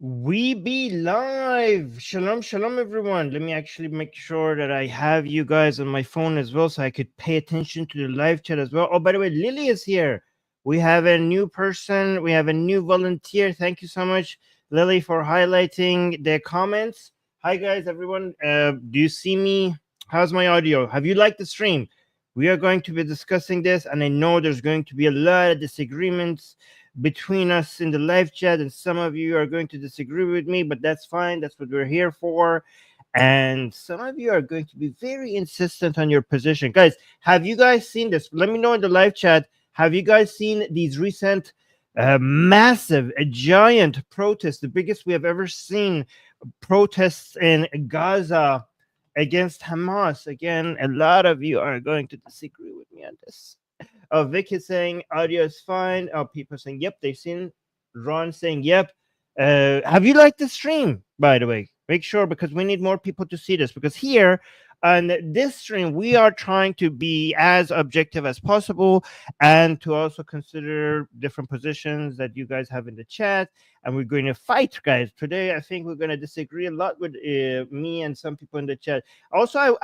We be live. Shalom, shalom, everyone. Let me actually make sure that I have you guys on my phone as well so I could pay attention to the live chat as well. Oh, by the way, Lily is here. We have a new person. We have a new volunteer. Thank you so much, Lily, for highlighting the comments. Hi, guys, everyone. Do you see me? How's my audio? Have you liked the stream? We are going to be discussing this, and I know there's going to be a lot of disagreements between us in the live chat, and some of you are going to disagree with me, but that's fine. That's what we're here for. And some of you are going to be very insistent on your position. Guys, have you guys seen this? Let me know in the live chat. Have you guys seen these recent massive, giant protests, the biggest we have ever seen, protests in Gaza against Hamas? Again, a lot of you are going to disagree with me on this. Vic is saying audio is fine. People saying yep, they've seen. Ron saying yep. Have you liked the stream, by the way? Make sure, because we need more people to see this, because here on this stream we are trying to be as objective as possible and to also consider different positions that you guys have in the chat. And we're going to fight, guys. Today I think we're going to disagree a lot with me and some people in the chat. Also,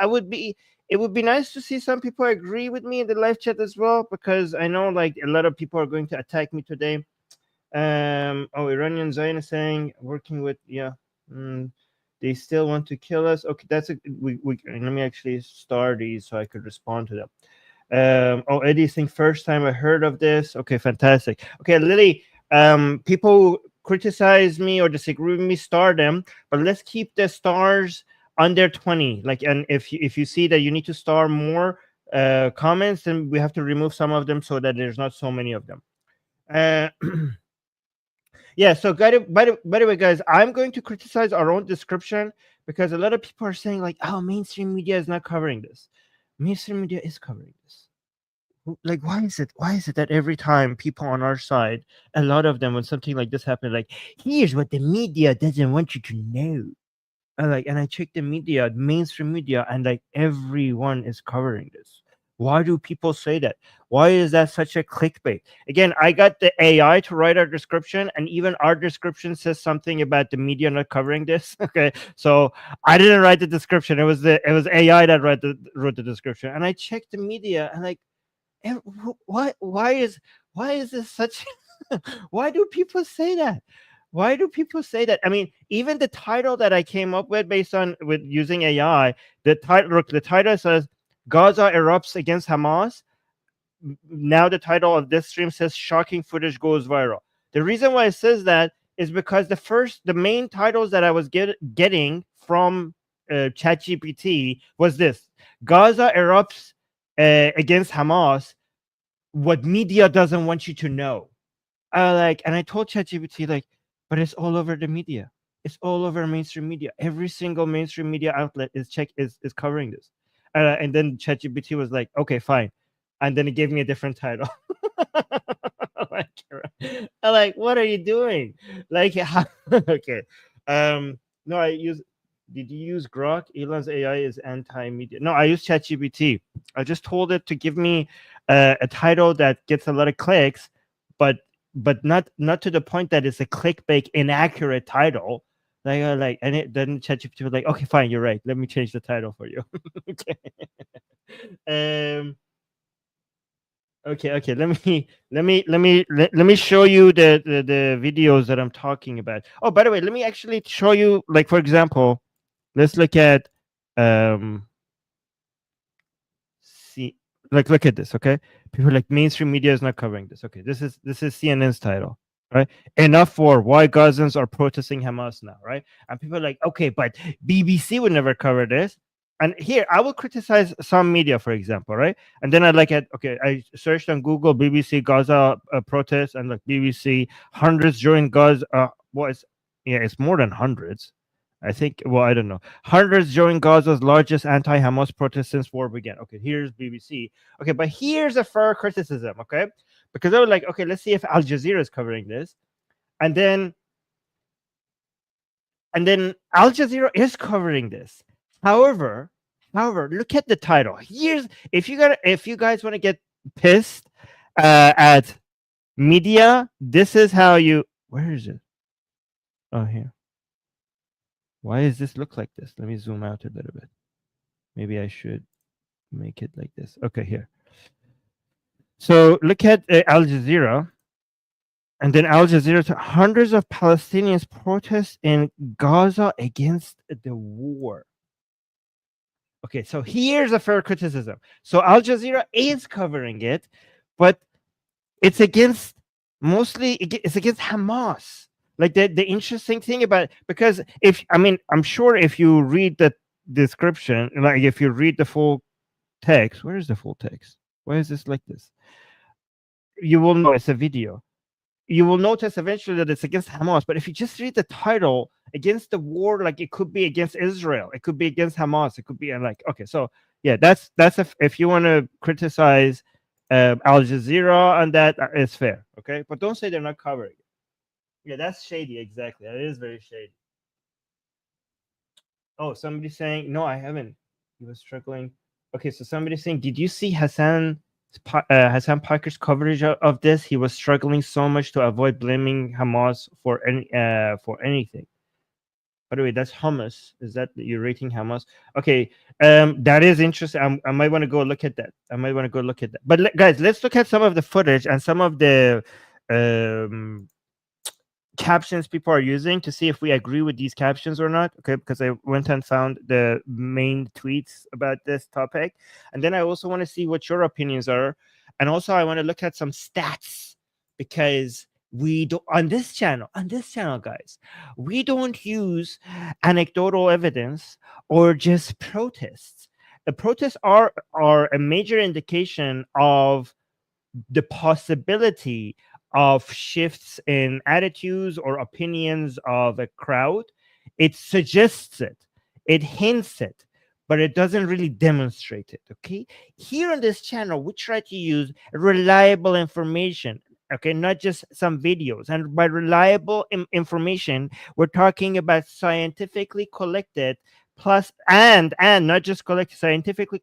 it would be nice to see some people agree with me in the live chat as well, because I know like a lot of people are going to attack me today. Iranian Zionist saying working with they still want to kill us. Okay, that's we let me actually start these so I could respond to them. Eddie saying first time I heard of this. Okay, fantastic. Okay, Lily, people criticize me or disagree with me, star them, but let's keep the stars under 20. Like, and if you see that you need to star more comments, then we have to remove some of them so that there's not so many of them. Yeah, so by the way, guys, I'm going to criticize our own description, because a lot of people are saying like, oh, mainstream media is not covering this. Mainstream media is covering this. Like, why is it that every time people on our side, a lot of them, when something like this happens, like, here's what the media doesn't want you to know. And I check the media, mainstream media, and like everyone is covering this. Why do people say that? Why is that such a clickbait? Again, I got the AI to write our description, and even our description says something about the media not covering this. Okay, so I didn't write the description. It was AI that wrote the description, and I checked the media, and like, why is this such? Why do people say that? Why do people say that? I mean, even the title that I came up with based on with using AI, the title says Gaza erupts against Hamas. Now the title of this stream says shocking footage goes viral. The reason why it says that is because the main titles that I was getting from ChatGPT was this: Gaza erupts against Hamas. What media doesn't want you to know. And I told ChatGPT, like, but it's all over the media. It's all over mainstream media. Every single mainstream media outlet is covering this. And then ChatGPT was like, okay, fine. And then it gave me a different title. like, what are you doing? Like, okay. No, did you use Grok? Elon's AI is anti-media. No, I use ChatGPT. I just told it to give me a title that gets a lot of clicks, but not to the point that it's a clickbait inaccurate title. And then ChatGPT was like, okay, fine, you're right. Let me change the title for you. Okay. Okay. Let me show you the videos that I'm talking about. Oh, by the way, let me actually show you, like, for example, let's look at see look at this. Okay, people like mainstream media is not covering this. Okay, this is CNN's title, right? Enough for why Gazans are protesting Hamas now, right? And people are like, okay, but BBC would never cover this. And here I will criticize some media, for example, right? And then I searched on Google BBC Gaza protests, and like BBC hundreds joined Gaza. It's more than hundreds. I think, well, I don't know. Hundreds joined Gaza's largest anti-Hamas protest since war began. Okay, here's BBC. Okay, but here's a fair criticism, okay? Because I was like, okay, let's see if Al Jazeera is covering this. And then Al Jazeera is covering this. However, look at the title. Here's if you guys want to get pissed at media, this is how you where is it? Oh, here. Why does this look like this? Let me zoom out a little bit. Maybe I should make it like this. Okay, here. So look at Al Jazeera. And then Al Jazeera, hundreds of Palestinians protest in Gaza against the war. Okay, so here's a fair criticism. So Al Jazeera is covering it, but it's against it's against Hamas. Like the interesting thing about it, because I'm sure if you read the description, like if you read the full text, where is the full text? Why is this like this? You will know it's a video. You will notice eventually that it's against Hamas. But if you just read the title, against the war, like it could be against Israel, it could be against Hamas, it could be like, okay, so yeah, that's if you want to criticize Al Jazeera and that, it's fair, okay, but don't say they're not covering it. Yeah, that's shady. Exactly, that is very shady. Oh, somebody's saying no, I haven't. He was struggling. Okay, so somebody's saying, did you see Hassan Parker's coverage of this? He was struggling so much to avoid blaming Hamas for anything. By the way, that's Hamas. Is that you're rating Hamas? Okay, that is interesting. I might want to go look at that. But guys, let's look at some of the footage and some of the captions people are using to see if we agree with these captions or not. Okay, because I went and found the main tweets about this topic, and then I also want to see what your opinions are, and also I want to look at some stats, because we don't on this channel, guys, we don't use anecdotal evidence or just protests. The protests are a major indication of the possibility of shifts in attitudes or opinions of a crowd. It suggests it, it hints it, but it doesn't really demonstrate it. Okay, here on this channel we try to use reliable information, okay, not just some videos. And by reliable information, we're talking about scientifically collected plus and not just collected, scientifically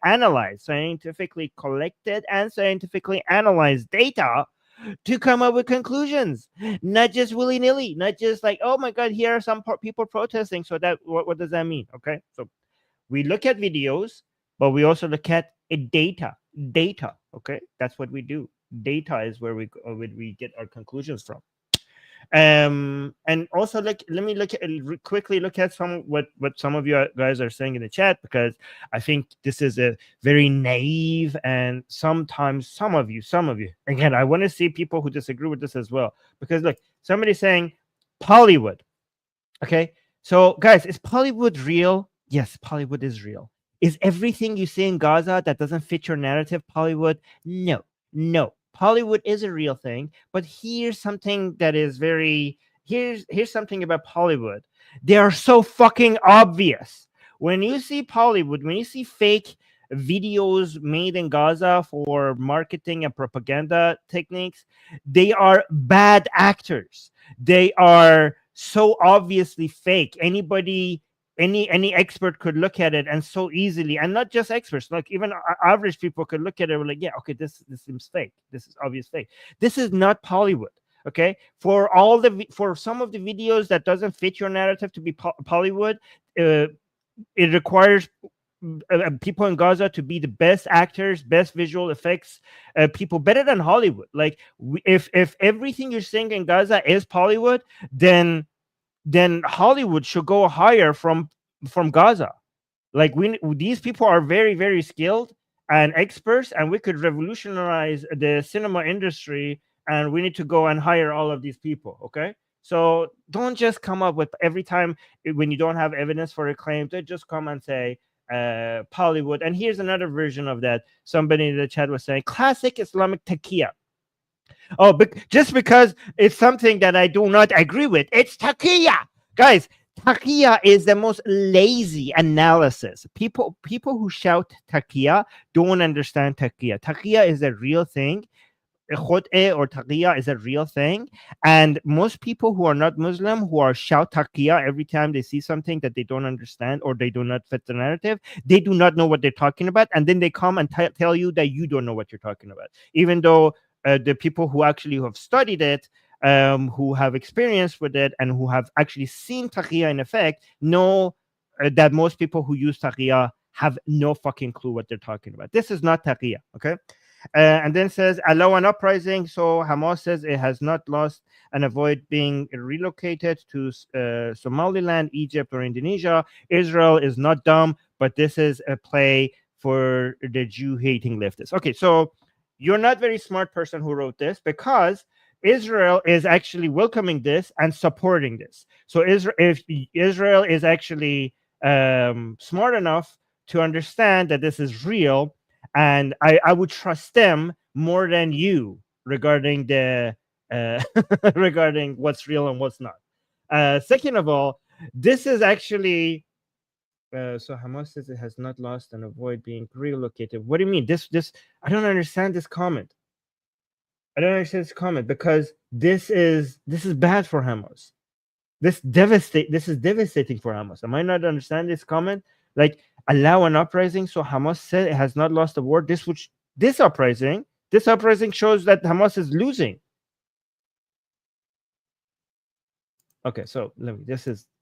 analyzed, scientifically collected and scientifically analyzed data to come up with conclusions, not just willy-nilly, not just like, oh my god, here are some people protesting, so that what does that mean? Okay, so we look at videos, but we also look at data. Okay, that's what we do. Data is where we get our conclusions from. And also, like, let me quickly look at what some of you guys are saying in the chat, because I think this is a very naive, and sometimes some of you again, I want to see people who disagree with this as well, because look, somebody's saying Hollywood. Okay, so guys, is Hollywood real? Yes, Hollywood is real. Is everything you see in Gaza that doesn't fit your narrative Hollywood? No. Hollywood is a real thing, but here's something that is here's something about Hollywood. They are so fucking obvious. When you see Hollywood, when you see fake videos made in Gaza for marketing and propaganda techniques, they are bad actors. They are so obviously fake. Any expert could look at it and so easily, and not just experts, like even average people could look at it and like, yeah, okay, this seems fake. This is obvious fake. This is not Hollywood. Okay, for some of the videos that doesn't fit your narrative to be Hollywood, it requires people in Gaza to be the best actors, best visual effects people, better than Hollywood. Like, if everything you're saying in Gaza is Hollywood, then Hollywood should go higher from Gaza. Like, these people are very, very skilled and experts, and we could revolutionize the cinema industry, and we need to go and hire all of these people. Okay, so don't just come up with, every time when you don't have evidence for a claim, to just come and say Hollywood. And here's another version of that. Somebody in the chat was saying classic Islamic taqiyya. Oh, just because it's something that I do not agree with, it's taqiyya. Guys, taqiyya is the most lazy analysis. People who shout taqiyya don't understand taqiyya. Taqiyya is a real thing. Khut'e or taqiyya is a real thing. And most people who are not Muslim, who are shout taqiyya every time they see something that they don't understand or they do not fit the narrative, they do not know what they're talking about. And then they come and tell you that you don't know what you're talking about. Even though the people who actually have studied it who have experience with it and who have actually seen taqiyya in effect know that most people who use taqiyya have no fucking clue what they're talking about. This is not taqiyya, okay? And then says allow an uprising. So Hamas says it has not lost and avoid being relocated to Somaliland, Egypt, or Indonesia. Israel is not dumb, but this is a play for the Jew-hating leftists. Okay, so you're not very smart person who wrote this, because Israel is actually welcoming this and supporting this. So if Israel is actually smart enough to understand that this is real, and I would trust them more than you regarding the regarding what's real and what's not. Second of all, this is actually so Hamas says it has not lost and avoid being relocated. What do you mean? This I don't understand this comment. I don't understand this comment, because this is bad for Hamas. This is devastating for Hamas. Am I not understand this comment? Like, allow an uprising. So Hamas said it has not lost the war. This uprising shows that Hamas is losing. Okay, so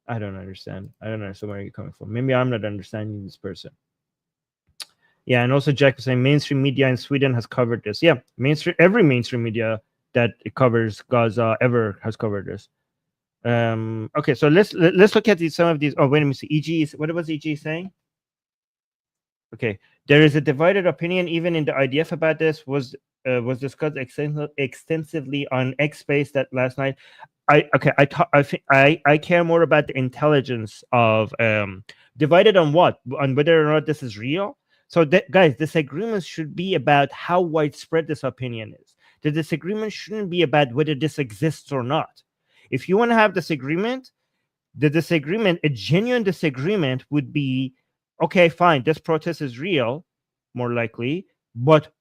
I don't understand. I don't understand where you're coming from. Maybe I'm not understanding this person. Yeah, and also Jack was saying mainstream media in Sweden has covered this. Yeah, every mainstream media that covers Gaza ever has covered this. Okay, so let's look at some of these. Oh, wait a minute. EG what was EG saying? Okay, there is a divided opinion even in the IDF about this. Was discussed extensively on X Space that last night. I care more about the intelligence of divided on what, on whether or not this is real. So guys, disagreements should be about how widespread this opinion is. The disagreement shouldn't be about whether this exists or not. If you want to have disagreement, a genuine disagreement would be, okay, fine, this protest is real, more likely, but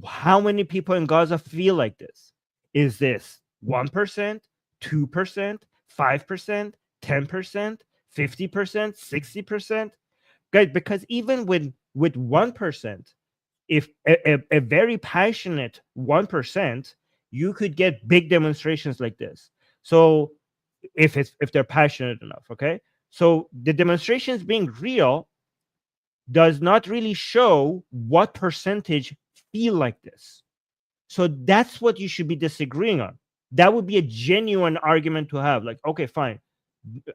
how many people in Gaza feel like this? Is this 1%, 2%, 5%, 10%, 50%, 60%? Guys, because even with 1%, if a very passionate 1%, you could get big demonstrations like this. So if they're passionate enough, okay? So the demonstrations being real does not really show what percentage feel like this. So that's what you should be disagreeing on. That would be a genuine argument to have. Like, okay, fine.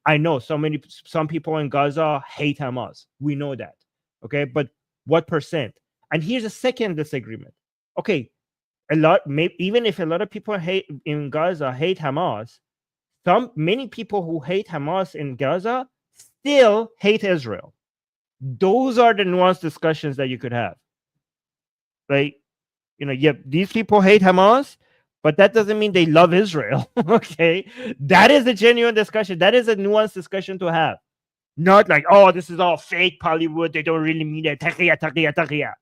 I know some people in Gaza hate Hamas. We know that. Okay, but what percent? And here's a second disagreement. Okay, even if a lot of people in Gaza hate Hamas, many people who hate Hamas in Gaza still hate Israel. Those are the nuanced discussions that you could have. Like, these people hate Hamas, but that doesn't mean they love Israel. Okay, that is a genuine discussion. That is a nuanced discussion to have. Not like, oh, this is all fake Bollywood. They don't really mean it. Taqiyya.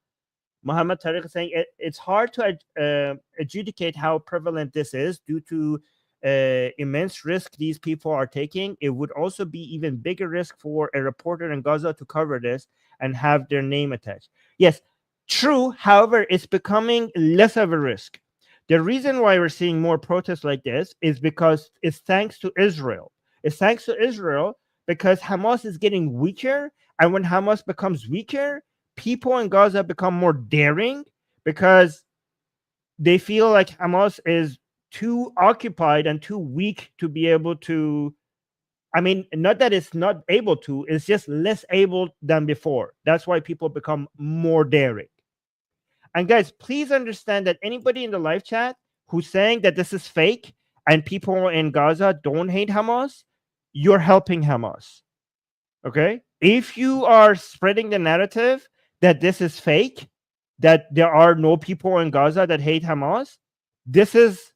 Muhammad Tariq is saying it's hard to adjudicate how prevalent this is due to immense risk these people are taking. It would also be even bigger risk for a reporter in Gaza to cover this and have their name attached. Yes, true. However, it's becoming less of a risk. The reason why we're seeing more protests like this is because it's thanks to Israel. It's thanks to Israel because Hamas is getting weaker. And when Hamas becomes weaker, people in Gaza become more daring because they feel like Hamas is too occupied and too weak to be able to. I mean, not that it's not able to, it's just less able than before. That's why people become more daring. And guys, please understand that anybody in the live chat who's saying that this is fake and people in Gaza don't hate Hamas, you're helping Hamas. Okay? If you are spreading the narrative that this is fake, that there are no people in Gaza that hate Hamas, this is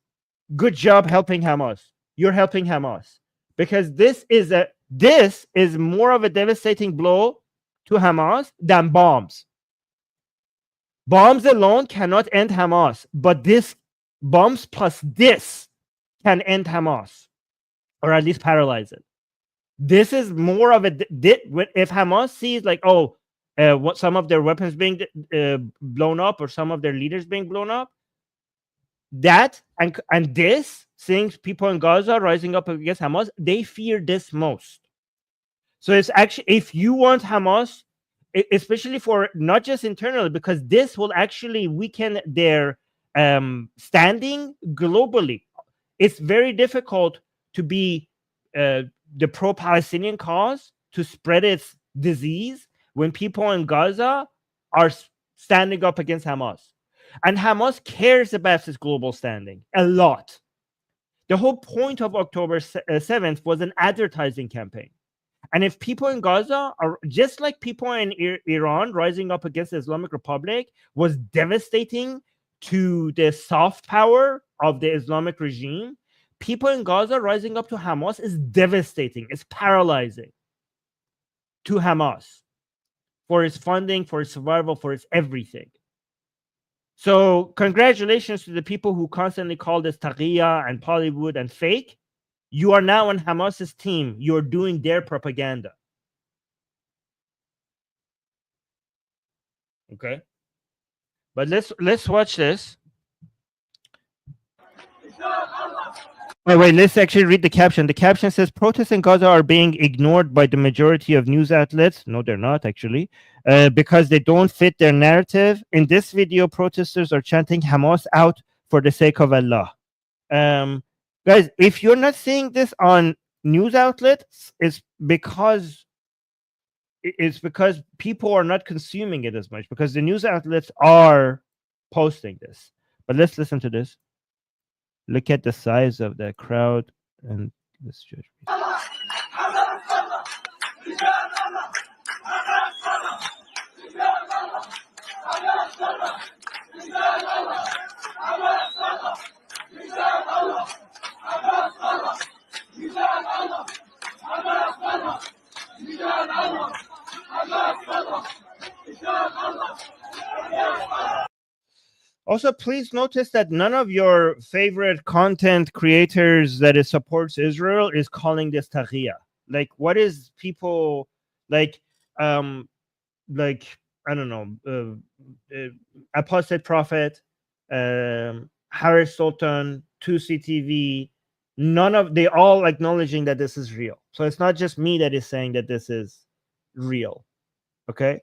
good job helping Hamas. You're helping Hamas. Because this is more of a devastating blow to Hamas than bombs. Bombs alone cannot end Hamas, but this bombs plus this can end Hamas, or at least paralyze it. This is more of a if Hamas sees like, what some of their weapons being blown up or some of their leaders being blown up, That and this, seeing people in Gaza rising up against Hamas, they fear this most. So it's actually, if you want Hamas, especially for not just internally, because this will actually weaken their standing globally. It's very difficult to be the pro-Palestinian cause, to spread its disease when people in Gaza are standing up against Hamas. And Hamas cares about its global standing a lot. The whole point of October 7th was an advertising campaign. And if people in Gaza are just like people in Iran rising up against the Islamic Republic was devastating to the soft power of the Islamic regime, people in Gaza rising up to Hamas is devastating. It's paralyzing to Hamas for its funding, for its survival, for its everything. So congratulations to the people who constantly call this taqiyya and Bollywood and fake. You are now on Hamas's team. You're doing their propaganda. Okay. But let's watch this. Oh, wait, let's actually read the caption. The caption says protests in Gaza are being ignored by the majority of news outlets. No, they're not actually, because they don't fit their narrative. In this video, protesters are chanting Hamas out for the sake of Allah. Guys, if you're not seeing this on news outlets, it's because people are not consuming it as much, because the news outlets are posting this. But let's listen to this. Look at the size of the crowd and let's judge. Also, please notice that none of your favorite content creators that it supports Israel is calling this taqiyya. Like, what is people like? I don't know, Apostate Prophet, Harris Sultan, 2CTV. They all acknowledging that this is real. So it's not just me that is saying that this is real. Okay.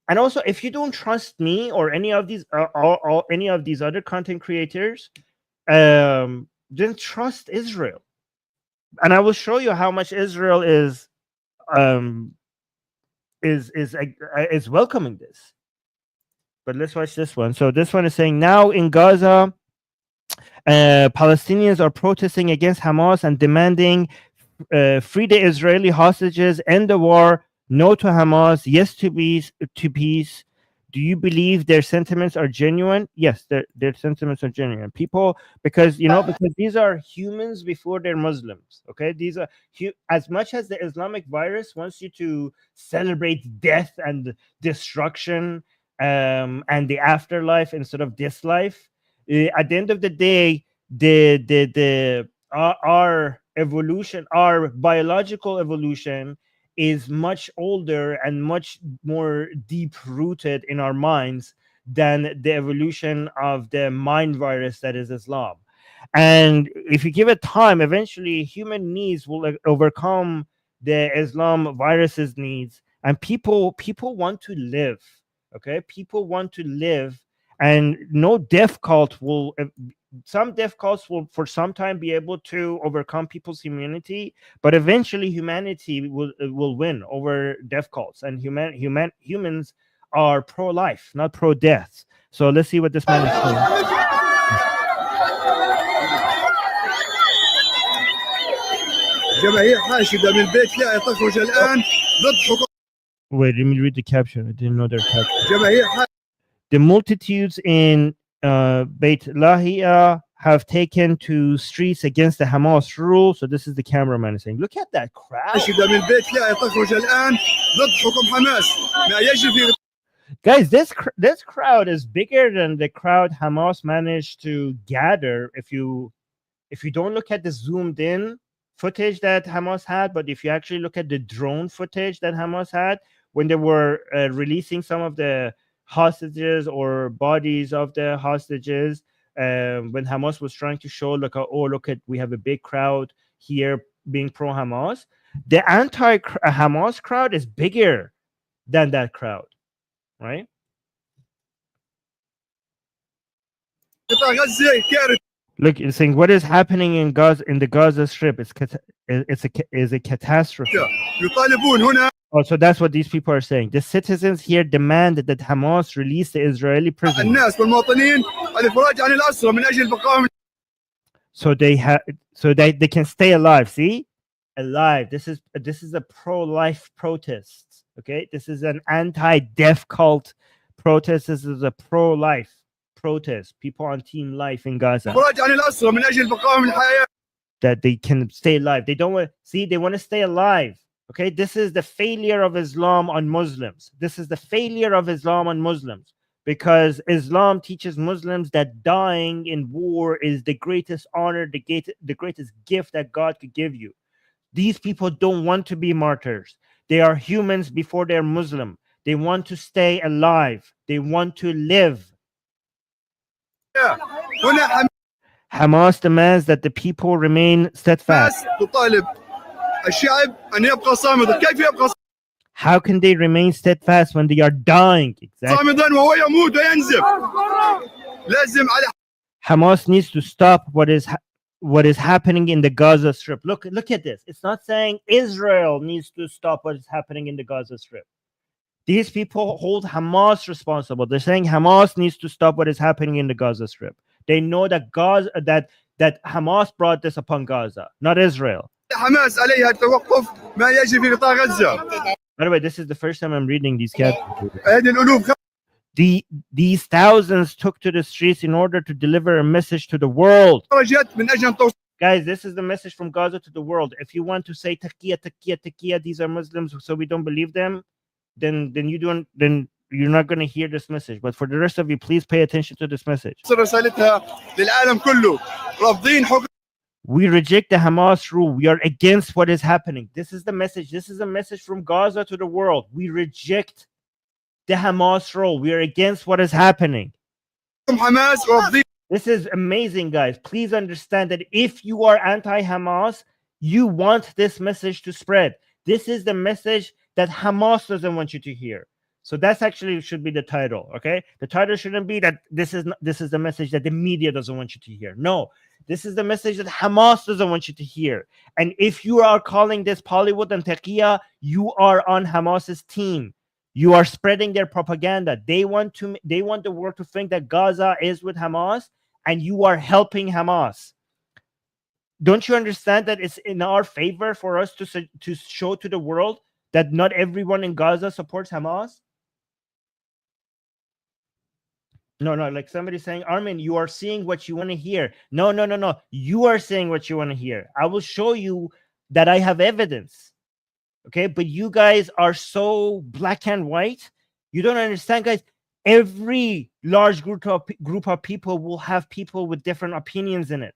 And also, if you don't trust me or any of these any of these other content creators, then trust Israel. And I will show you how much Israel is welcoming this. But let's watch this one. So this one is saying, now in Gaza, Palestinians are protesting against Hamas and demanding free the Israeli hostages, end the war, no to Hamas, yes to peace. Do you believe their sentiments are genuine? Yes, their sentiments are genuine. People, because these are humans before they're Muslims. Okay, these are as much as the Islamic virus wants you to celebrate death and destruction and the afterlife instead of this life. At the end of the day, our evolution, our biological evolution, is much older and much more deep rooted in our minds than the evolution of the mind virus that is Islam. And if you give it time, eventually human needs will overcome the Islam virus's needs, and people want to live. Okay, people want to live, and no death cult will. Some death cults will for some time be able to overcome people's immunity, but eventually humanity will win over death cults, and humans are pro-life, not pro-death. So let's see what this man is saying. جماهير حاشدة من بيت لا تخرج الآن ضد حكومة. Wait, let me read the caption. I didn't know their caption. The multitudes in Beit Lahia have taken to streets against the Hamas rule. So this is the cameraman saying, look at that crowd. Guys, this crowd is bigger than the crowd Hamas managed to gather. If you don't look at the zoomed in footage that Hamas had, but if you actually look at the drone footage that Hamas had when they were releasing some of the hostages or bodies of the hostages, when Hamas was trying to show like, oh look at, we have a big crowd here being pro Hamas. The anti Hamas crowd is bigger than that crowd, right? قطاع غزة كارثة. Look, it's saying what is happening in Gaza, in the Gaza Strip, is a catastrophe. يطالبون هنا Oh, so that's what these people are saying. The citizens here demand that Hamas release the Israeli prisoners, الناس والمواطنين الإفراج عن الأسرى من أجل بقائهم. so they can stay alive. See, alive. This is a pro-life protest. Okay, this is an anti-death cult protest. This is a pro-life protest. People on Team Life in Gaza, الإفراج عن الأسرى من أجل بقائهم الحياة. that they can stay alive. They don't want, see, they want to stay alive. Okay, this is the failure of Islam on Muslims. This is the failure of Islam on Muslims, because Islam teaches Muslims that dying in war is the greatest honor, the greatest gift that God could give you. These people don't want to be martyrs. They are humans before they're Muslim. They want to stay alive. They want to live. هنا Hamas demands that the people remain steadfast. حماس تطالب الشعب أن يبقى صامدا. كيف يبقى How can they remain steadfast when they are dying? Exactly. صامدا وهو يموت وينزف؟ لازم على Hamas needs to stop what is happening in the Gaza Strip. Look at this. It's not saying Israel needs to stop what is happening in the Gaza Strip. These people hold Hamas responsible. They're saying Hamas needs to stop what is happening in the Gaza Strip. They know that that Hamas brought this upon Gaza, not Israel. حماس عليها التوقف ما يجري في قطاع غزة. By the way, this is the first time I'm reading these captions. هذه الألوف These thousands took to the streets in order to deliver a message to the world. خرجت من أجل أن توصل. Guys, this is the message from Gaza to the world. If you want to say taqiyya, these are Muslims, so we don't believe them, then you're not going to hear this message. But for the rest of you, please pay attention to this message. رسالتها للعالم كله رافضين حكم. We reject the Hamas rule. We are against what is happening. This is the message. This is a message from Gaza to the world. We reject the Hamas rule. We are against what is happening. حماس رافضين. This is amazing, guys. Please understand that if you are anti-Hamas, you want this message to spread. This is the message that Hamas doesn't want you to hear. So that's actually should be the title, okay? The title shouldn't be that this is the message that the media doesn't want you to hear. No, this is the message that Hamas doesn't want you to hear. And if you are calling this Bollywood and Taqiyya, you are on Hamas's team. You are spreading their propaganda. They want the world to think that Gaza is with Hamas, and you are helping Hamas. Don't you understand that it's in our favor for us to show to the world that not everyone in Gaza supports Hamas? No, like somebody saying, Armin, you are seeing what you want to hear. No. You are saying what you want to hear. I will show you that I have evidence. Okay, but you guys are so black and white. You don't understand, guys. Every large group of people will have people with different opinions in it.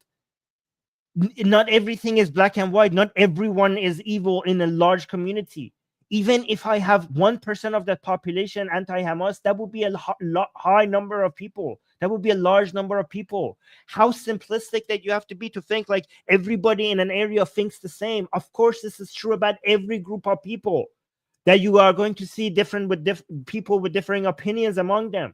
Not everything is black and white. Not everyone is evil in a large community. Even if I have 1% of that population anti-Hamas, that would be a high number of people. That would be a large number of people. How simplistic that you have to be to think like everybody in an area thinks the same. Of course, this is true about every group of people, that you are going to see people with differing opinions among them.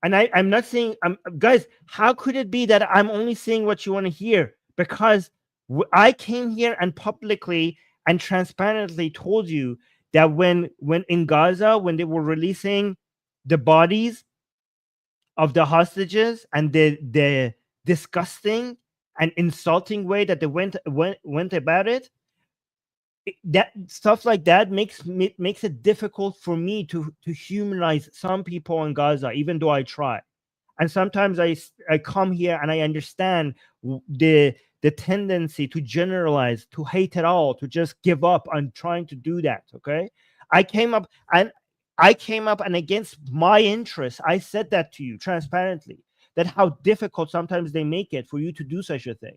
And I'm not saying, guys, how could it be that I'm only saying what you want to hear? Because I came here and publicly and transparently told you that when in Gaza, when they were releasing the bodies of the hostages and the disgusting and insulting way that they went about it, that stuff like that makes it difficult for me to humanize some people in Gaza, even though I try. And sometimes I come here and I understand the tendency to generalize, to hate it all, to just give up on trying to do that. Okay, I came up and against my interests, I said that to you transparently, that how difficult sometimes they make it for you to do such a thing.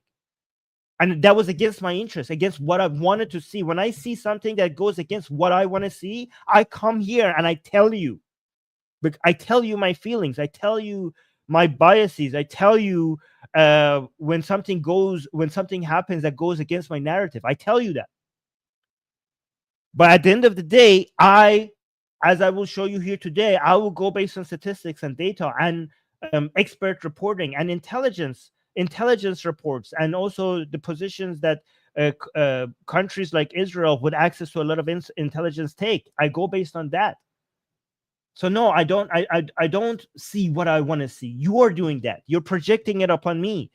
And that was against my interest, against what I wanted to see. When I see something that goes against what I want to see, I come here and I tell you. But I tell you my feelings. I tell you my biases. I tell you when something happens that goes against my narrative. I tell you that. But at the end of the day, as I will show you here today, I will go based on statistics and data and expert reporting and intelligence reports, and also the positions that countries like Israel with access to a lot of intelligence take. I go based on that. So no, I don't see what I want to see. You are doing that. You're projecting it upon me.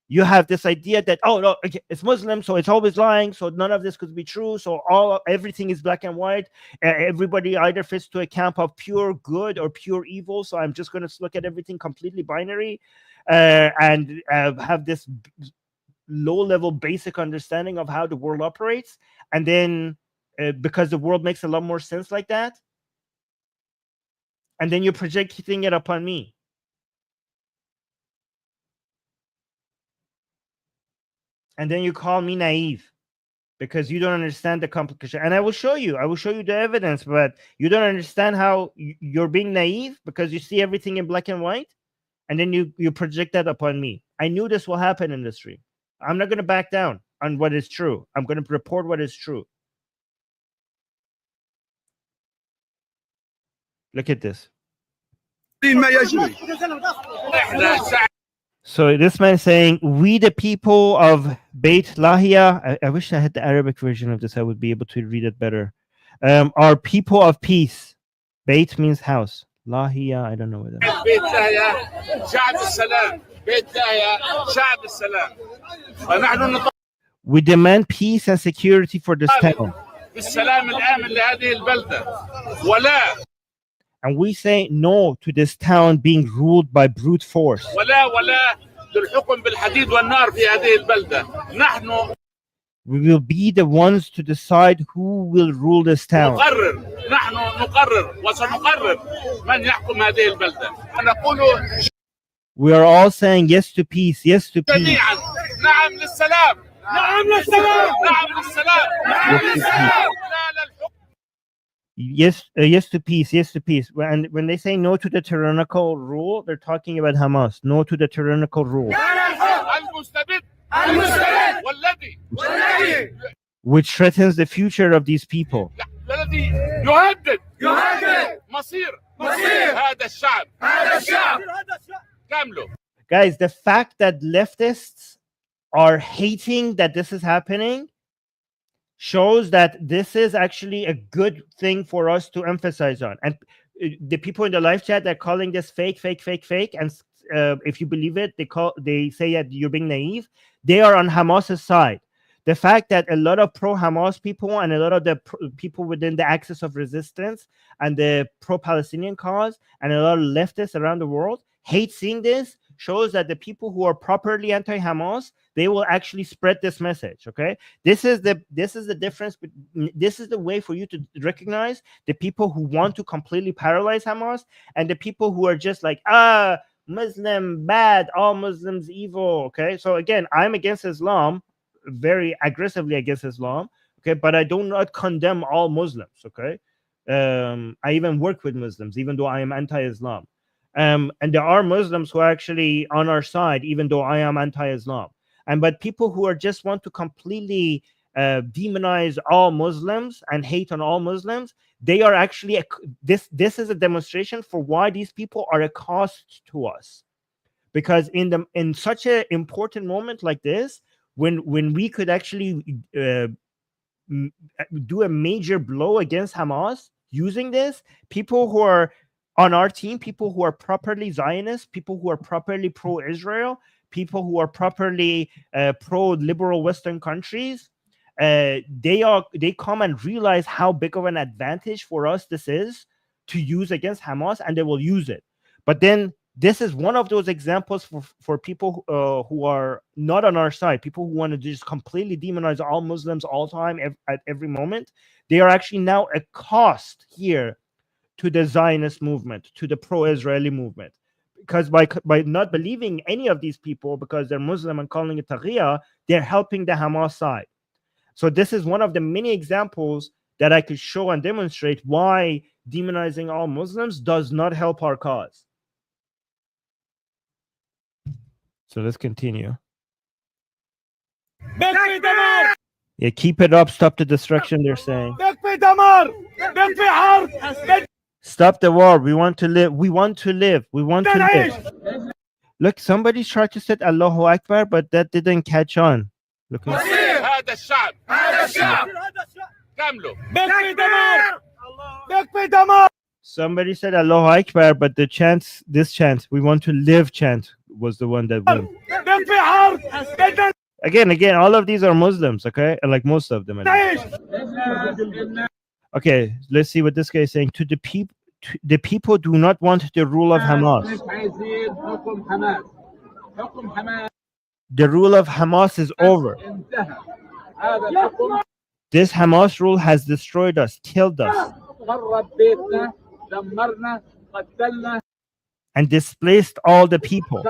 You have this idea that, oh no, okay, it's Muslim, so it's always lying, so none of this could be true, so everything is black and white. Everybody either fits to a camp of pure good or pure evil, so I'm just going to look at everything completely binary and have this low-level basic understanding of how the world operates. And then because the world makes a lot more sense like that, and then you're projecting it upon me. And then you call me naive because you don't understand the complication. And I will show you the evidence, but you don't understand how you're being naive because you see everything in black and white, and then you project that upon me. I knew this will happen in this stream. I'm not going to back down on what is true. I'm going to report what is true. Look at this. So this man is saying, we the people of Beit Lahia, I wish I had the Arabic version of this. I would be able to read it better. Are people of peace. Beit means house. Lahia, I don't know what that means. Beit Lahia, Sha'b al-Salam. Beit Lahia, Sha'b al-Salam. We demand peace and security for this town. And we say no to this town being ruled by brute force. We will be the ones to decide who will rule this town. We are all saying yes to peace, yes to peace. Yes, yes to peace, yes to peace. And when they say no to the tyrannical rule, they're talking about Hamas. No to the tyrannical rule, which threatens the future of these people. Guys, the fact that leftists are hating that this is happening shows that this is actually a good thing for us to emphasize on. And the people in the live chat, they're calling this fake. And if you believe it, they say that you're being naive. They are on Hamas's side. The fact that a lot of pro-Hamas people and a lot of the people within the axis of resistance and the pro-Palestinian cause and a lot of leftists around the world hate seeing this shows that the people who are properly anti-Hamas, they will actually spread this message. Okay, this is the difference. This is the way for you to recognize the people who want to completely paralyze Hamas and the people who are just like, Muslim bad, all Muslims evil. Okay, so again, I'm against Islam, very aggressively against Islam. Okay, but I do not condemn all Muslims. Okay, I even work with Muslims, even though I am anti-Islam. And there are Muslims who are actually on our side, even though I am anti-Islam. But people who are just want to completely demonize all Muslims and hate on all Muslims, they are actually this is a demonstration for why these people are a cost to us. Because in such an important moment like this, when we could actually do a major blow against Hamas using this, people who are on our team, people who are properly Zionist, people who are properly pro-Israel, people who are properly pro-liberal Western countries, they come and realize how big of an advantage for us this is to use against Hamas, and they will use it. But then this is one of those examples for people who are not on our side, people who want to just completely demonize all Muslims all time at every moment. They are actually now a cost here to the Zionist movement, to the pro-Israeli movement. Because by not believing any of these people because they're Muslim and calling it Taqiyya, they're helping the Hamas side. So this is one of the many examples that I could show and demonstrate why demonizing all Muslims does not help our cause. So let's continue. Yeah, keep it up. Stop the destruction, they're saying. Stop the war. We want to live. We want to live. We want to live. Look, somebody tried to say Allahu Akbar, but that didn't catch on. Look. هذا الشعب كامله Somebody said Allahu Akbar, but the chant, this chant, we want to live chant, was the one that won. Again, all of these are Muslims, okay? Like most of them. Okay, let's see what this guy is saying. To the people do not want the rule of Hamas. The rule of Hamas is over. This Hamas rule has destroyed us, killed us, and displaced all the people.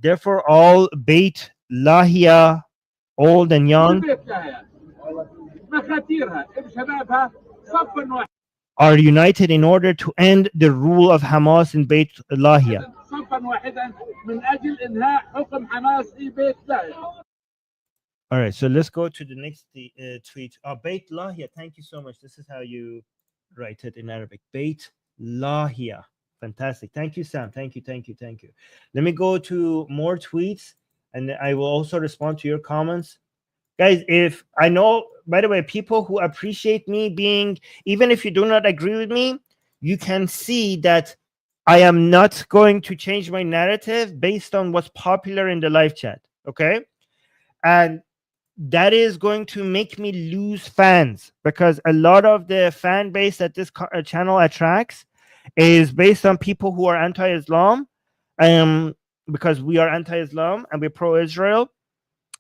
Therefore, all Beit Lahia, old and young, are united in order to end the rule of Hamas in Beit Lahia. All right, so let's go to the next tweet. Beit Lahia, thank you so much. This is how you write it in Arabic. Beit Lahia. Fantastic. Thank you, Sam. Thank you. Let me go to more tweets, and I will also respond to your comments. Guys, if I know, by the way, people who appreciate me being, even if you do not agree with me, you can see that I am not going to change my narrative based on what's popular in the live chat, okay? And that is going to make me lose fans, because a lot of the fan base that this channel attracts is based on people who are anti-Islam, because we are anti-Islam and we're pro-Israel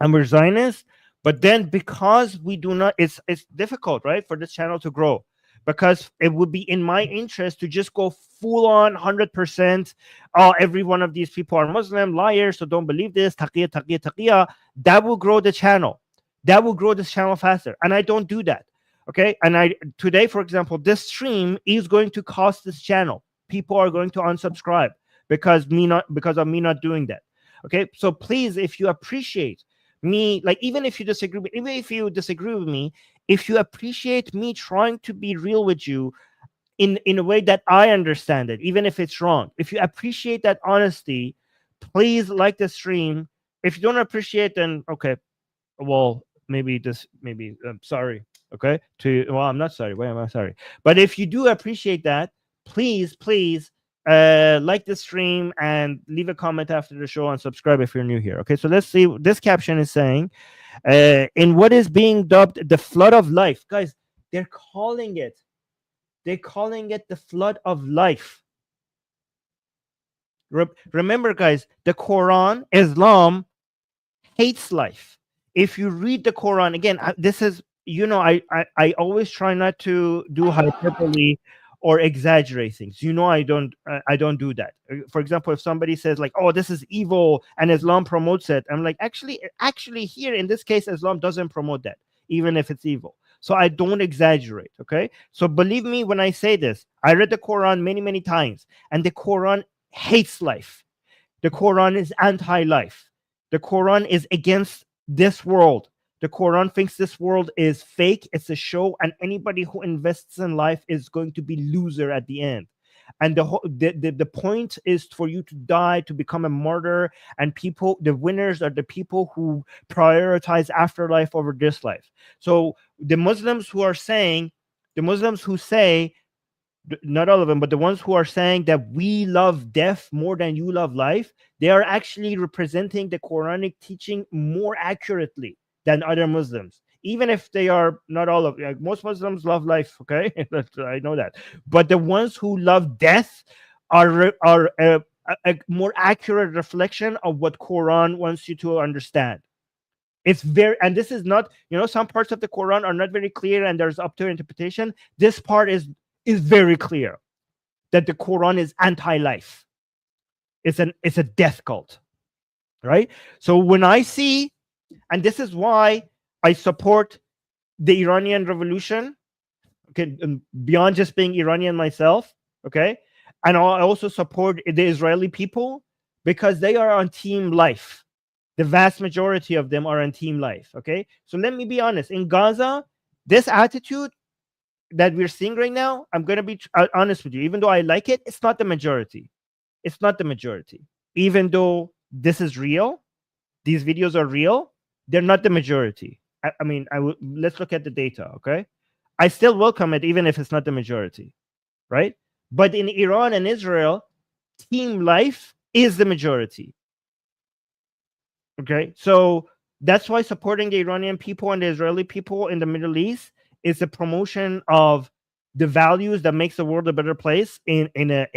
and we're Zionists. But then because we do not, it's difficult, right, for this channel to grow, because it would be in my interest to just go full on 100%. Every one of these people are Muslim, liars, so don't believe this, taqiyya, taqiyya, taqiyya. That will grow the channel. That will grow this channel faster. And I don't do that. Okay. And today, for example, this stream is going to cost this channel. People are going to unsubscribe because of me not doing that. Okay. So please, if you appreciate me, like even if you disagree with me, if you appreciate me trying to be real with you in a way that I understand it, even if it's wrong, if you appreciate that honesty, please like the stream. If you don't appreciate, then okay, well, maybe I'm sorry. Okay, I'm not sorry. Why am I sorry? But if you do appreciate that, please like the stream and leave a comment after the show and subscribe if you're new here. Okay, so let's see. This caption is saying, in what is being dubbed the flood of life. Guys, they're calling it the flood of life. Remember, guys, the Quran, Islam hates life. If you read the Quran, again, this is, I always try not to do hyperbole or exaggerate things. I don't do that. For example, if somebody says like, oh, this is evil and Islam promotes it, I'm like, actually here in this case, Islam doesn't promote that, even if it's evil. So I don't exaggerate, okay? So believe me when I say this, I read the Quran many, many times, and the Quran hates life. The Quran is anti-life. The Quran is against this world. The Quran thinks this world is fake, it's a show, and anybody who invests in life is going to be loser at the end. And the point is for you to die, to become a martyr, and the winners are the people who prioritize afterlife over this life. So the Muslims who say, not all of them, but the ones who are saying that we love death more than you love life, they are actually representing the Quranic teaching more accurately than other Muslims, even if they are not all of, like, most Muslims love life, okay? I know that. But the ones who love death are a more accurate reflection of what Quran wants you to understand. It's very, and this is not, some parts of the Quran are not very clear and there's up to interpretation. This part is very clear that the Quran is anti-life. It's a death cult, right? So when I see, and this is why I support the Iranian revolution, okay, beyond just being Iranian myself, okay, and I also support the Israeli people because they are on team life. The vast majority of them are on team life, okay? So let me be honest. In Gaza, this attitude that we're seeing right now, I'm going to be honest with you, even though I like it, it's not the majority. It's not the majority. Even though this is real, these videos are real, they're not the majority. I mean, let's look at the data, okay? I still welcome it, even if it's not the majority, right? But in Iran and Israel, team life is the majority. Okay, so that's why supporting the Iranian people and the Israeli people in the Middle East is a promotion of the values that makes the world a better place in an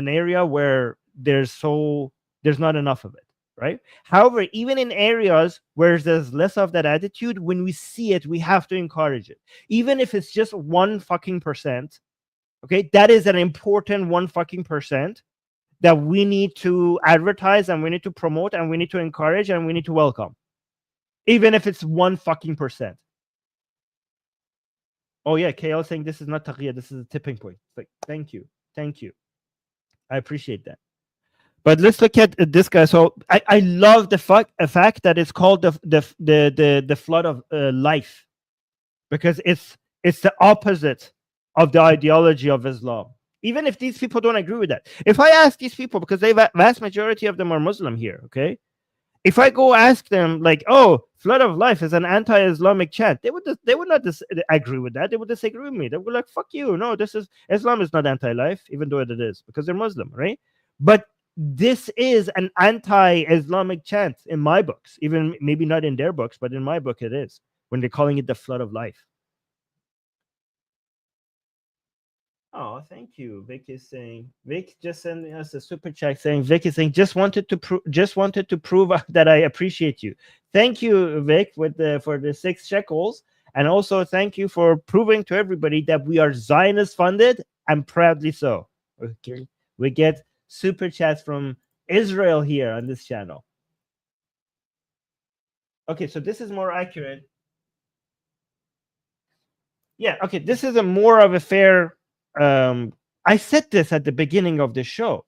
area where there's not enough of it, right? However, even in areas where there's less of that attitude, when we see it, we have to encourage it, even if it's just 1% okay, that is an important 1% that we need to advertise and we need to promote and we need to encourage and we need to welcome, even if it's 1%. Oh yeah, KL saying this is not taqiyya, this is a tipping point. It's like, thank you, I appreciate that. But let's look at this guy. So I love the fact that it's called the flood of life, because it's the opposite of the ideology of Islam. Even if these people don't agree with that. If I ask these people, because the vast majority of them are Muslim here, okay? If I go ask them, like, oh, flood of life is an anti-Islamic chant, they would not agree with that. They would disagree with me. They would be like, fuck you. No, Islam is not anti-life, even though it is, because they're Muslim, right? But this is an anti-Islamic chant in my books, even maybe not in their books, but in my book it is, when they're calling it the flood of life. Oh, thank you. Vic is saying, Vic just sending us a super chat saying, Vic is saying, just wanted to prove that I appreciate you. Thank you, Vic, for the 6 shekels. And also thank you for proving to everybody that we are Zionist funded, and proudly so. Okay. We get super chats from Israel here on this channel. Okay, so this is more accurate. Yeah, okay, this is a more of a fair. I said this at the beginning of the show.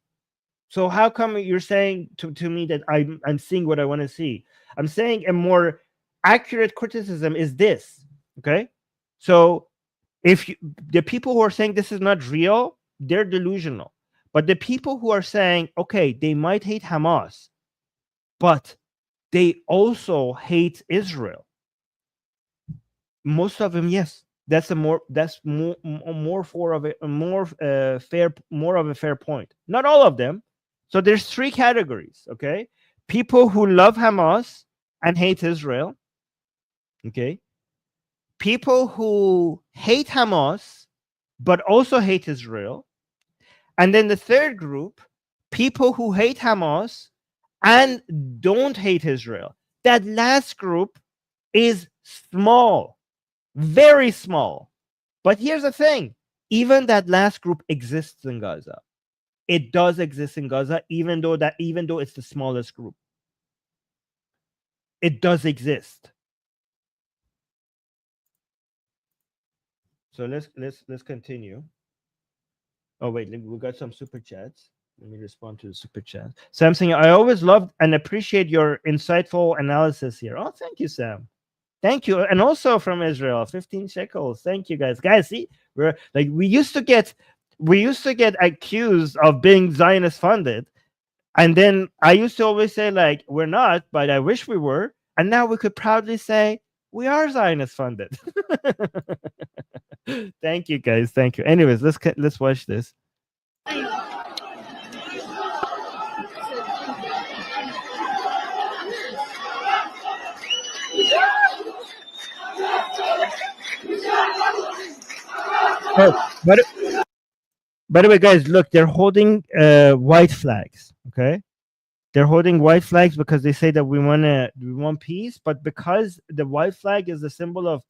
So how come you're saying to me that I'm seeing what I want to see? I'm saying a more accurate criticism is this. Okay, so if the people who are saying this is not real, they're delusional. But the people who are saying, okay, they might hate Hamas, but they also hate Israel. Most of them, yes. That's more of a fair point. Not all of them. So there's 3 categories, okay? People who love Hamas and hate Israel, okay? People who hate Hamas but also hate Israel. And then the third group, people who hate Hamas and don't hate Israel. That last group is small. Very small. But here's the thing. Even that last group exists in Gaza. It does exist in Gaza, even though it's the smallest group. It does exist. So let's continue. Oh wait, we got some super chats. Let me respond to the super chat. Sam saying, I always loved and appreciate your insightful analysis here. Oh, thank you, Sam. Thank you. And also from Israel, 15 shekels. Thank you, guys. Guys, see, we're like, we used to get accused of being Zionist funded. And then I used to always say, like, we're not, but I wish we were. And now we could proudly say we are Zionist funded. Thank you, guys. Thank you. Anyways, let's watch this. Oh, by the way, guys, look, they're holding white flags. Okay, they're holding white flags because they say that we want peace, but because the white flag is a symbol of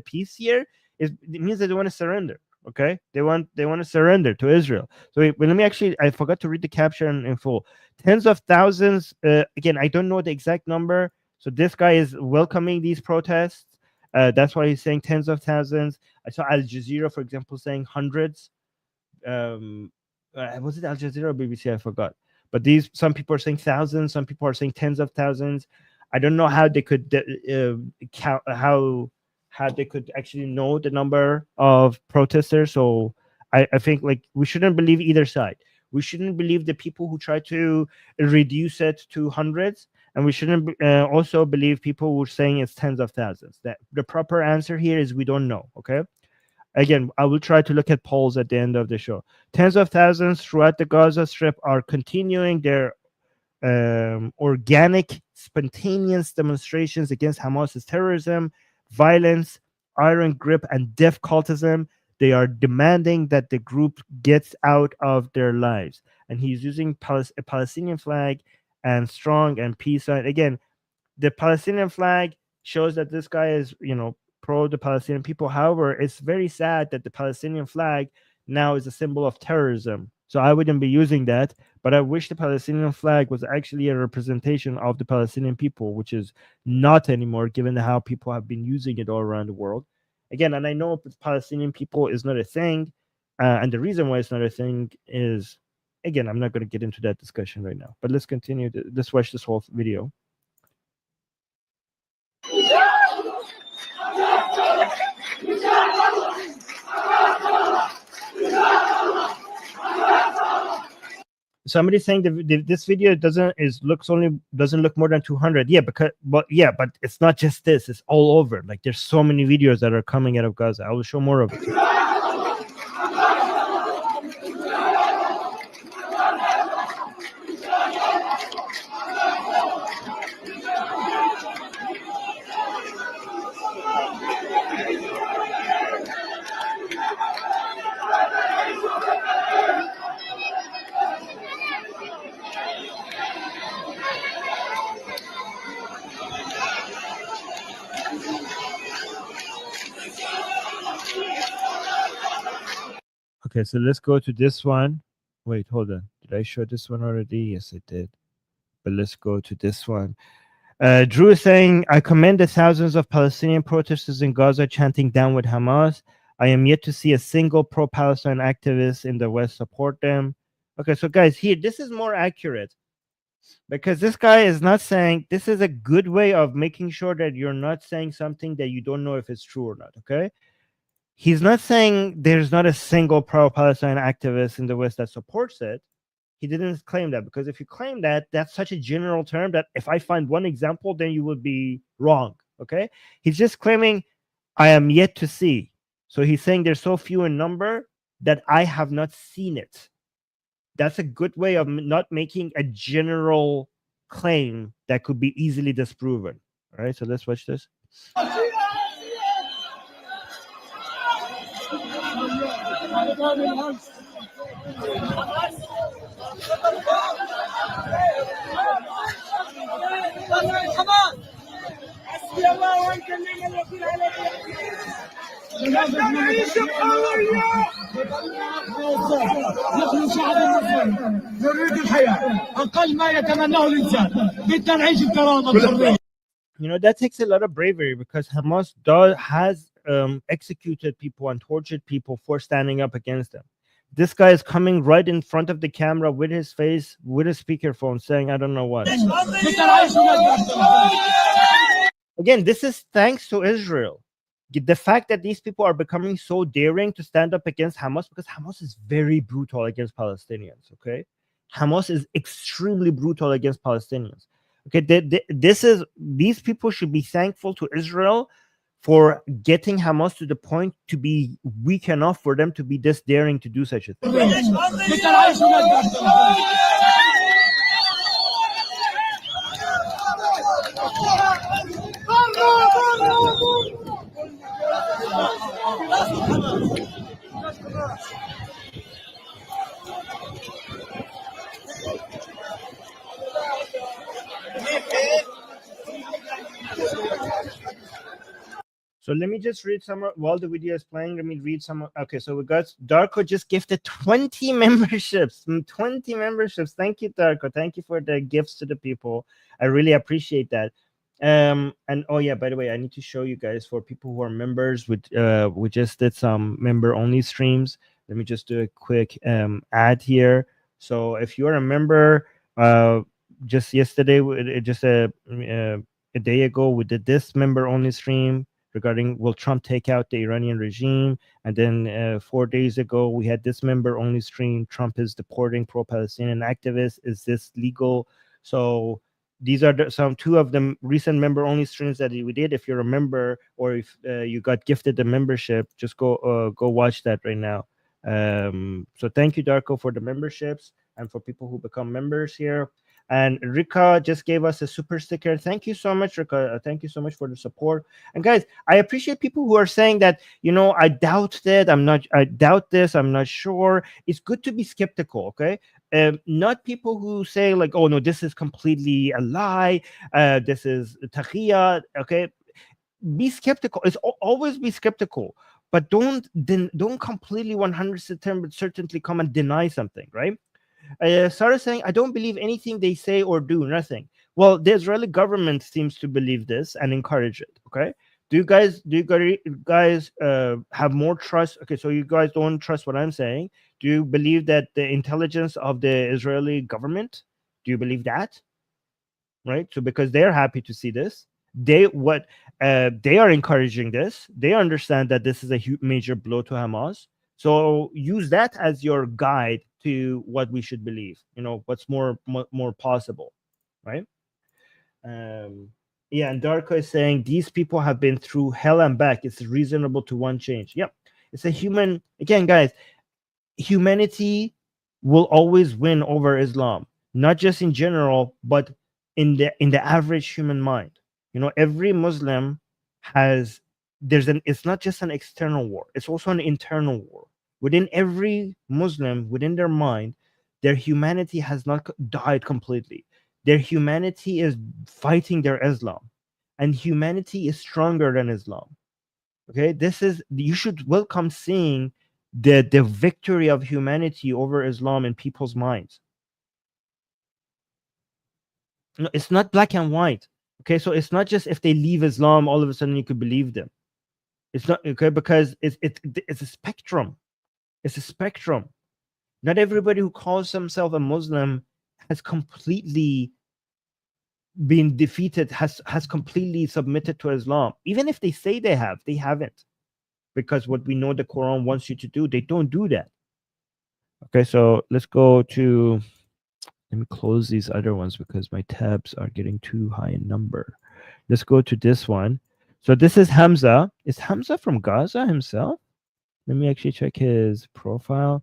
peace here, it means that they want to surrender. Okay, they want to surrender to Israel. So let me I forgot to read the caption in full. Tens of thousands. Again, I don't know the exact number. So this guy is welcoming these protests. That's why he's saying tens of thousands. I saw Al Jazeera, for example, saying hundreds. Was it Al Jazeera or BBC? I forgot. But some people are saying thousands, some people are saying tens of thousands. I don't know how they could count, how they could actually know the number of protesters. So I think like we shouldn't believe either side. We shouldn't believe the people who try to reduce it to hundreds, and we shouldn't also believe people who are saying it's tens of thousands. That the proper answer here is we don't know. Okay. Again, I will try to look at polls at the end of the show. Tens of thousands throughout the Gaza Strip are continuing their organic, spontaneous demonstrations against Hamas's terrorism, violence, iron grip, and death cultism. They are demanding that the group gets out of their lives. And he's using a Palestinian flag and strong and peace sign. Again, the Palestinian flag shows that this guy is, pro the Palestinian people. However, it's very sad that the Palestinian flag now is a symbol of terrorism. So I wouldn't be using that, but I wish the Palestinian flag was actually a representation of the Palestinian people, which is not anymore, given how people have been using it all around the world. Again, and I know Palestinian people is not a thing, and the reason why it's not a thing is, again, I'm not going to get into that discussion right now, but let's continue. Let's watch this whole video. Somebody saying that this video doesn't look more than 200. Yeah, but it's not just this, it's all over. Like there's so many videos that are coming out of Gaza. I will show more of it. Okay, so let's go to this one. Wait, hold on. Did I show this one already? Yes, I did. But let's go to this one. Drew is saying, I commend the thousands of Palestinian protesters in Gaza chanting down with Hamas. I am yet to see a single pro-Palestine activist in the West support them. Okay, so guys, here, this is more accurate. Because this guy is not saying, this is a good way of making sure that you're not saying something that you don't know if it's true or not, okay? He's not saying there's not a single pro-Palestine activist in the West that supports it. He didn't claim that, because if you claim that, that's such a general term that if I find one example, then you would be wrong, okay? He's just claiming, I am yet to see. So he's saying there's so few in number that I have not seen it. That's a good way of not making a general claim that could be easily disproven. All right, so let's watch this. نحن شعب مصري نريد الحياة أقل ما يتمناه الإنسان بدنا نعيش بكرامة بحرية. That takes a lot of bravery, because Hamas has executed people and tortured people for standing up against them. This guy is coming right in front of the camera with his face, with a speakerphone, saying, I don't know what. Again, this is thanks to Israel. The fact that these people are becoming so daring to stand up against Hamas, because Hamas is very brutal against Palestinians, okay? Hamas is extremely brutal against Palestinians. Okay, these people should be thankful to Israel for getting Hamas to the point to be weak enough for them to be this daring to do such a thing. So let me just read some, while the video is playing, let me read some. Okay, so we got Darko just gifted 20 memberships. 20 memberships. Thank you, Darko. Thank you for the gifts to the people. I really appreciate that. And oh yeah, by the way, I need to show you guys, for people who are members, we just did some member only streams. Let me just do a quick ad here. So if you're a member, just yesterday, just a day ago, we did this member only stream regarding, will Trump take out the Iranian regime? And then 4 days ago, we had this member only stream, Trump is deporting pro-Palestinian activists, is this legal? So these are some two of the recent member only streams that we did. If you're a member, or if you got gifted the membership, just go watch that right now. So thank you, Darko, for the memberships, and for people who become members here. And Rika just gave us a super sticker. Thank you so much, Rika. Thank you so much for the support. And guys, I appreciate people who are saying that, I doubt that, I doubt this, I'm not sure. It's good to be skeptical, okay? Not people who say like, oh no, this is completely a lie, this is taqiyya, okay? Be skeptical. It's always be skeptical, but don't completely 100% certainly come and deny something, right? Sarah saying, I don't believe anything they say or do, nothing. Well, the Israeli government seems to believe this and encourage it, okay? Do you guys have more trust? Okay, so you guys don't trust what I'm saying. Do you believe that the intelligence of the Israeli government? Do you believe that? Right? So because they're happy to see this, they are encouraging this. They understand that this is a major blow to Hamas. So use that as your guide to what we should believe. What's more possible, right? Yeah, and Darko is saying these people have been through hell and back. It's reasonable to want change. Yep, it's a human. Again, guys, humanity will always win over Islam, not just in general, but in the average human mind. Every Muslim has it's not just an external war, it's also an internal war. Within every Muslim, within their mind, their humanity has not died completely. Their humanity is fighting their Islam, and humanity is stronger than Islam. Okay, you should welcome seeing the victory of humanity over Islam in people's minds. No, it's not black and white. Okay, so it's not just if they leave Islam, all of a sudden you could believe them. It's not, okay, because it's a spectrum. It's a spectrum. Not everybody who calls themselves a Muslim has completely been defeated, has completely submitted to Islam. Even if they say they haven't. Because what we know the Quran wants you to do, they don't do that. Okay, so let's go to, let me close these other ones because my tabs are getting too high in number. Let's go to this one. So this is Hamza. Is Hamza from Gaza himself? Let me actually check his profile.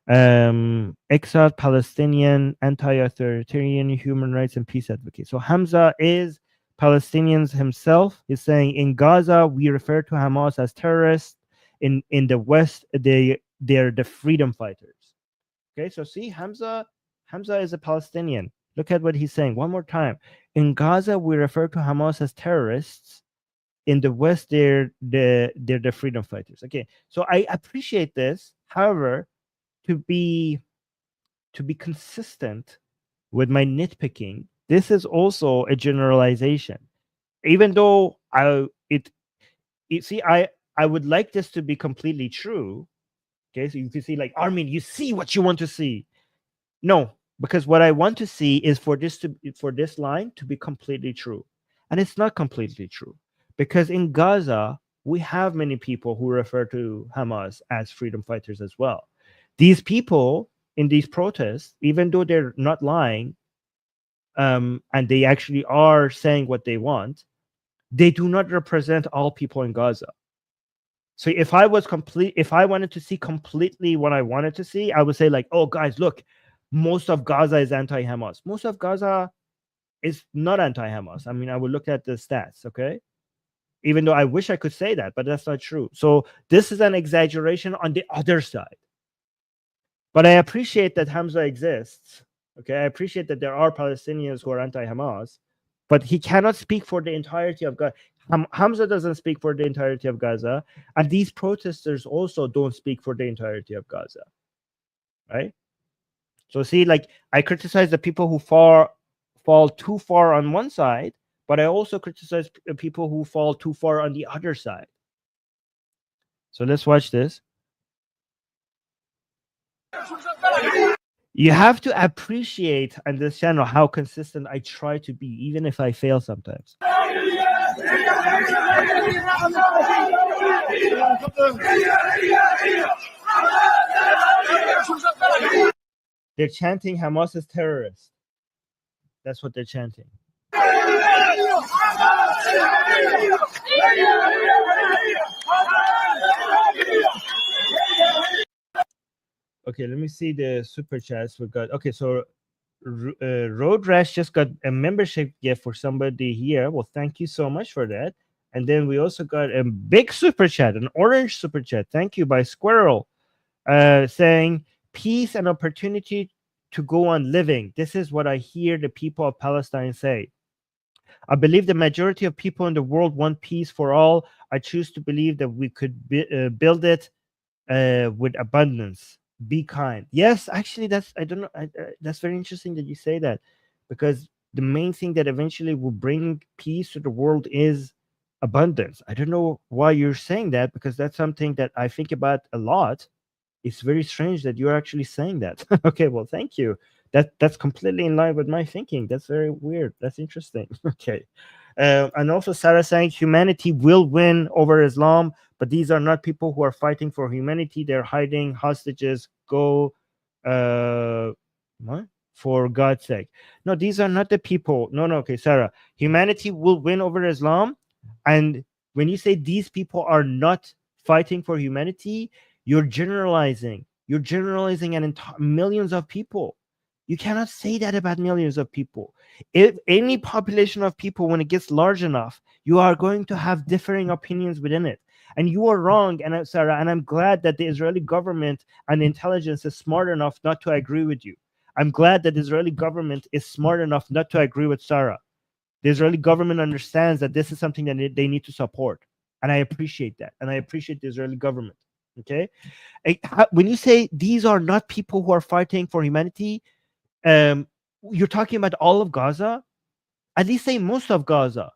Exiled Palestinian, anti-authoritarian, human rights and peace advocate. So Hamza is Palestinians himself. He's saying in Gaza we refer to Hamas as terrorists. In the West they're the freedom fighters. Okay, so see, Hamza is a Palestinian. Look at what he's saying one more time. In Gaza we refer to Hamas as terrorists. In the West they're the freedom fighters. Okay, so I appreciate this. However, to be consistent with my nitpicking, this is also a generalization. Even though I would like this to be completely true. Okay, so you can see, like, Armin, you see what you want to see. No, because what I want to see is for this line to be completely true, and it's not completely true, because in Gaza we have many people who refer to Hamas as freedom fighters as well. These people in these protests, even though they're not lying, and they actually are saying what they want, they do not represent all people in Gaza. So if I wanted to see completely what I wanted to see, I would say, like, oh guys, look, most of Gaza is anti-Hamas. Most of Gaza is not anti-Hamas. I mean, I would look at the stats, okay? Even though I wish I could say that, but that's not true. So this is an exaggeration on the other side. But I appreciate that Hamza exists. Okay, I appreciate that there are Palestinians who are anti-Hamas, but he cannot speak for the entirety of Gaza. Hamza doesn't speak for the entirety of Gaza, and these protesters also don't speak for the entirety of Gaza, right? So see, like, I criticize the people who fall too far on one side, but I also criticize people who fall too far on the other side. So let's watch this. You have to appreciate on this channel how consistent I try to be, even if I fail sometimes. They're chanting Hamas is terrorist. That's what they're chanting. Okay, let me see the super chats we got. Okay, so Road Rash just got a membership gift for somebody here. Well, thank you so much for that. And then we also got a big super chat, an orange super chat. Thank you by Squirrel, saying peace and opportunity to go on living. This is what I hear the people of Palestine say. I believe the majority of people in the world want peace for all. I choose to believe that we could build it with abundance. Be kind. Yes, actually, that's I don't know. That's very interesting that you say that, because the main thing that eventually will bring peace to the world is abundance. I don't know why you're saying that, because that's something that I think about a lot. It's very strange that you're actually saying that. Okay, well, thank you. That's completely in line with my thinking. That's very weird. That's interesting. Okay. And also Sarah saying humanity will win over Islam, but these are not people who are fighting for humanity. They're hiding hostages. Go, what? For God's sake. No, these are not the people. No, no. Okay, Sarah. Humanity will win over Islam. And when you say these people are not fighting for humanity, you're generalizing. You're generalizing millions of people. You cannot say that about millions of people. If any population of people, when it gets large enough, you are going to have differing opinions within it. And you are wrong, and Sarah, and I'm glad that the Israeli government and intelligence is smart enough not to agree with you. I'm glad that the Israeli government is smart enough not to agree with Sarah. The Israeli government understands that this is something that they need to support. And I appreciate that. And I appreciate the Israeli government. Okay? When you say these are not people who are fighting for humanity, you're talking about all of Gaza? At least say most of Gaza.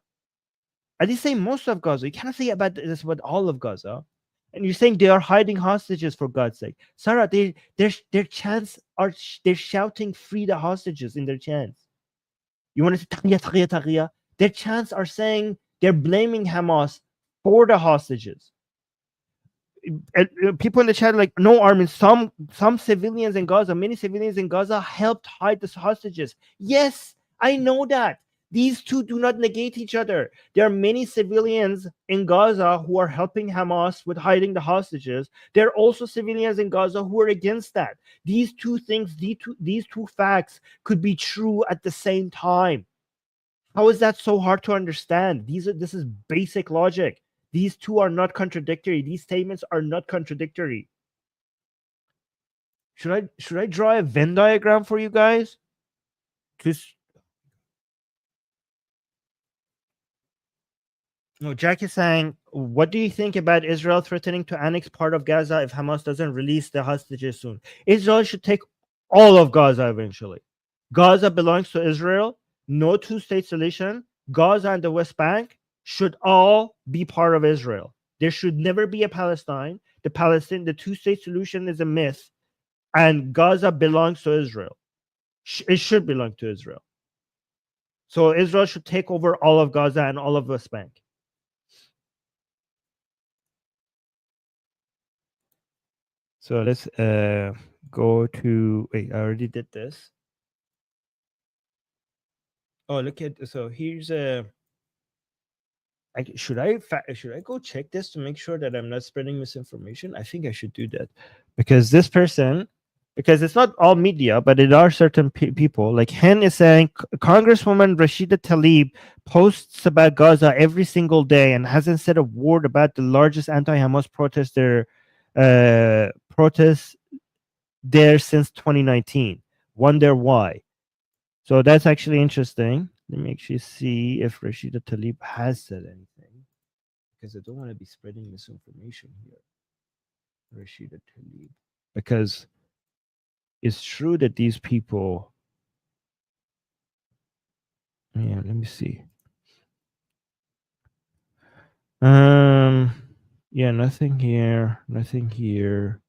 At least say most of Gaza. You cannot say about this about all of Gaza. And you're saying they are hiding hostages, for God's sake. Sarah, their chants are they're shouting free the hostages in their chants. You want to say taqiyya, taqiyya, taqiyya? Their chants are saying they're blaming Hamas for the hostages. People in the chat are like, no, Armin, some civilians in Gaza, many civilians in Gaza helped hide the hostages. Yes, I know that. These two do not negate each other. There are many civilians in Gaza who are helping Hamas with hiding the hostages. There are also civilians in Gaza who are against that. These two things, these two facts could be true at the same time. How is that so hard to understand? This is basic logic. These two are not contradictory. These statements are not contradictory. Should I draw a Venn diagram for you guys? No, Jack is saying, what do you think about Israel threatening to annex part of Gaza if Hamas doesn't release the hostages soon? Israel should take all of Gaza eventually. Gaza belongs to Israel. No two-state solution. Gaza and the West Bank should all be part of Israel. There should never be a Palestine. The two-state solution is a myth, and Gaza belongs to Israel. It should belong to Israel. So Israel should take over all of Gaza and all of West Bank. So let's go to, wait, I already did this. Oh, look at, so here's a, should I go check this to make sure that I'm not spreading misinformation? I think I should do that, because this person, because it's not all media, but it are certain people. Like Hen is saying, Congresswoman Rashida Tlaib posts about Gaza every single day and hasn't said a word about the largest anti-Hamas protests there since 2019. Wonder why. So that's actually interesting. Let me actually see if Rashida Tlaib has said anything, because I don't want to be spreading misinformation here. Rashida Tlaib, because it's true that these people, yeah, let me see. Yeah, nothing here, nothing here,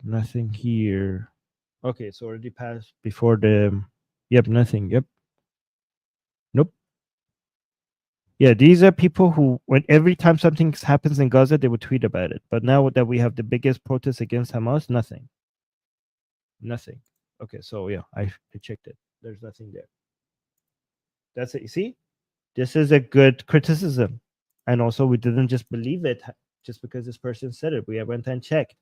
nothing here. Okay, so already passed before the. Yep, nothing. Yep. Nope. Yeah, these are people who, when every time something happens in Gaza, they would tweet about it. But now that we have the biggest protest against Hamas, nothing. Nothing. Okay, so yeah, I checked it. There's nothing there. That's it. You see, this is a good criticism. And also, we didn't just believe it just because this person said it. We went and checked.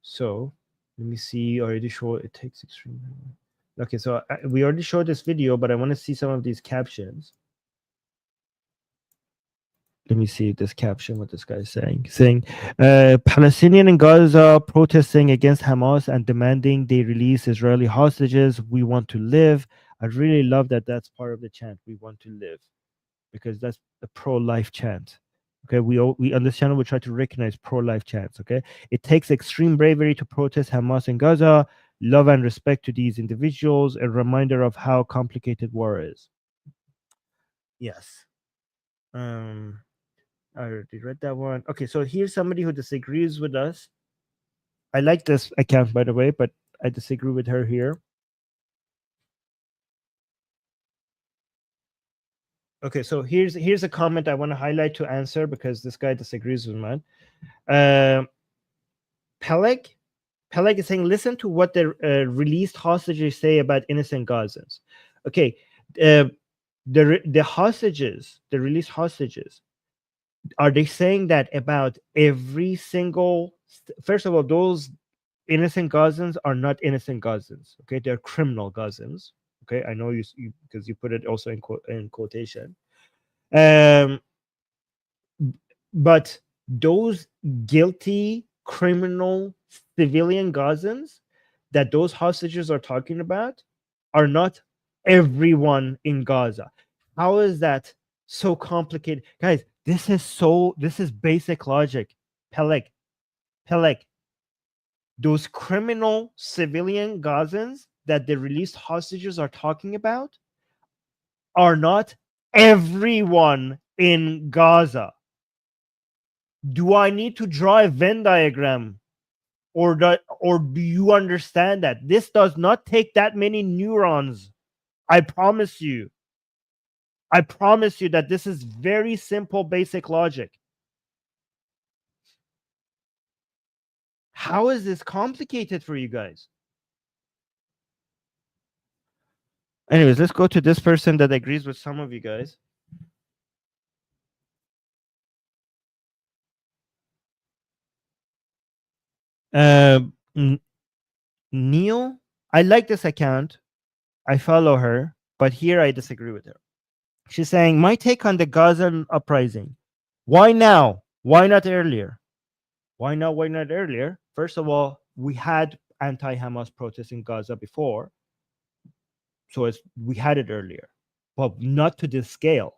So let me see. Already show it takes extreme. Okay, so we already showed this video, but I want to see some of these captions. Let me see this caption, what this guy is saying. Palestinian in Gaza protesting against Hamas and demanding they release Israeli hostages. We want to live. I really love that that's part of the chant. We want to live, because that's the pro-life chant. Okay, we understand, we try to recognize pro-life chants. Okay, it takes extreme bravery to protest Hamas in Gaza. Love and respect to these individuals. A reminder of how complicated war is. Yes. I already read that one. Okay, so here's somebody who disagrees with us. I like this account, by the way, but I disagree with her here. Okay, so here's a comment I want to highlight to answer, because this guy disagrees with mine. Peleg is saying, listen to what the released hostages say about innocent Gazans. Okay, the hostages, the released hostages, are they saying that about every single? First of all, those innocent Gazans are not innocent Gazans. Okay, they're criminal Gazans. Okay, I know you because you put it also in quotation. But those guilty criminal civilian Gazans that those hostages are talking about are not everyone in Gaza. How is that so complicated, guys? This is basic logic. Peleg. Those criminal civilian Gazans that the released hostages are talking about are not everyone in Gaza. Do I need to draw a Venn diagram, or do you understand that this does not take that many neurons? I promise you that this is very simple, basic logic. How is this complicated for you guys? Anyways, let's go to this person that agrees with some of you guys. Neil, I like this account. I follow her, but here I disagree with her. She's saying, my take on the Gazan uprising. Why now? Why not earlier? Why not? Why not earlier? First of all, we had anti-Hamas protests in Gaza before, so we had it earlier, but not to this scale.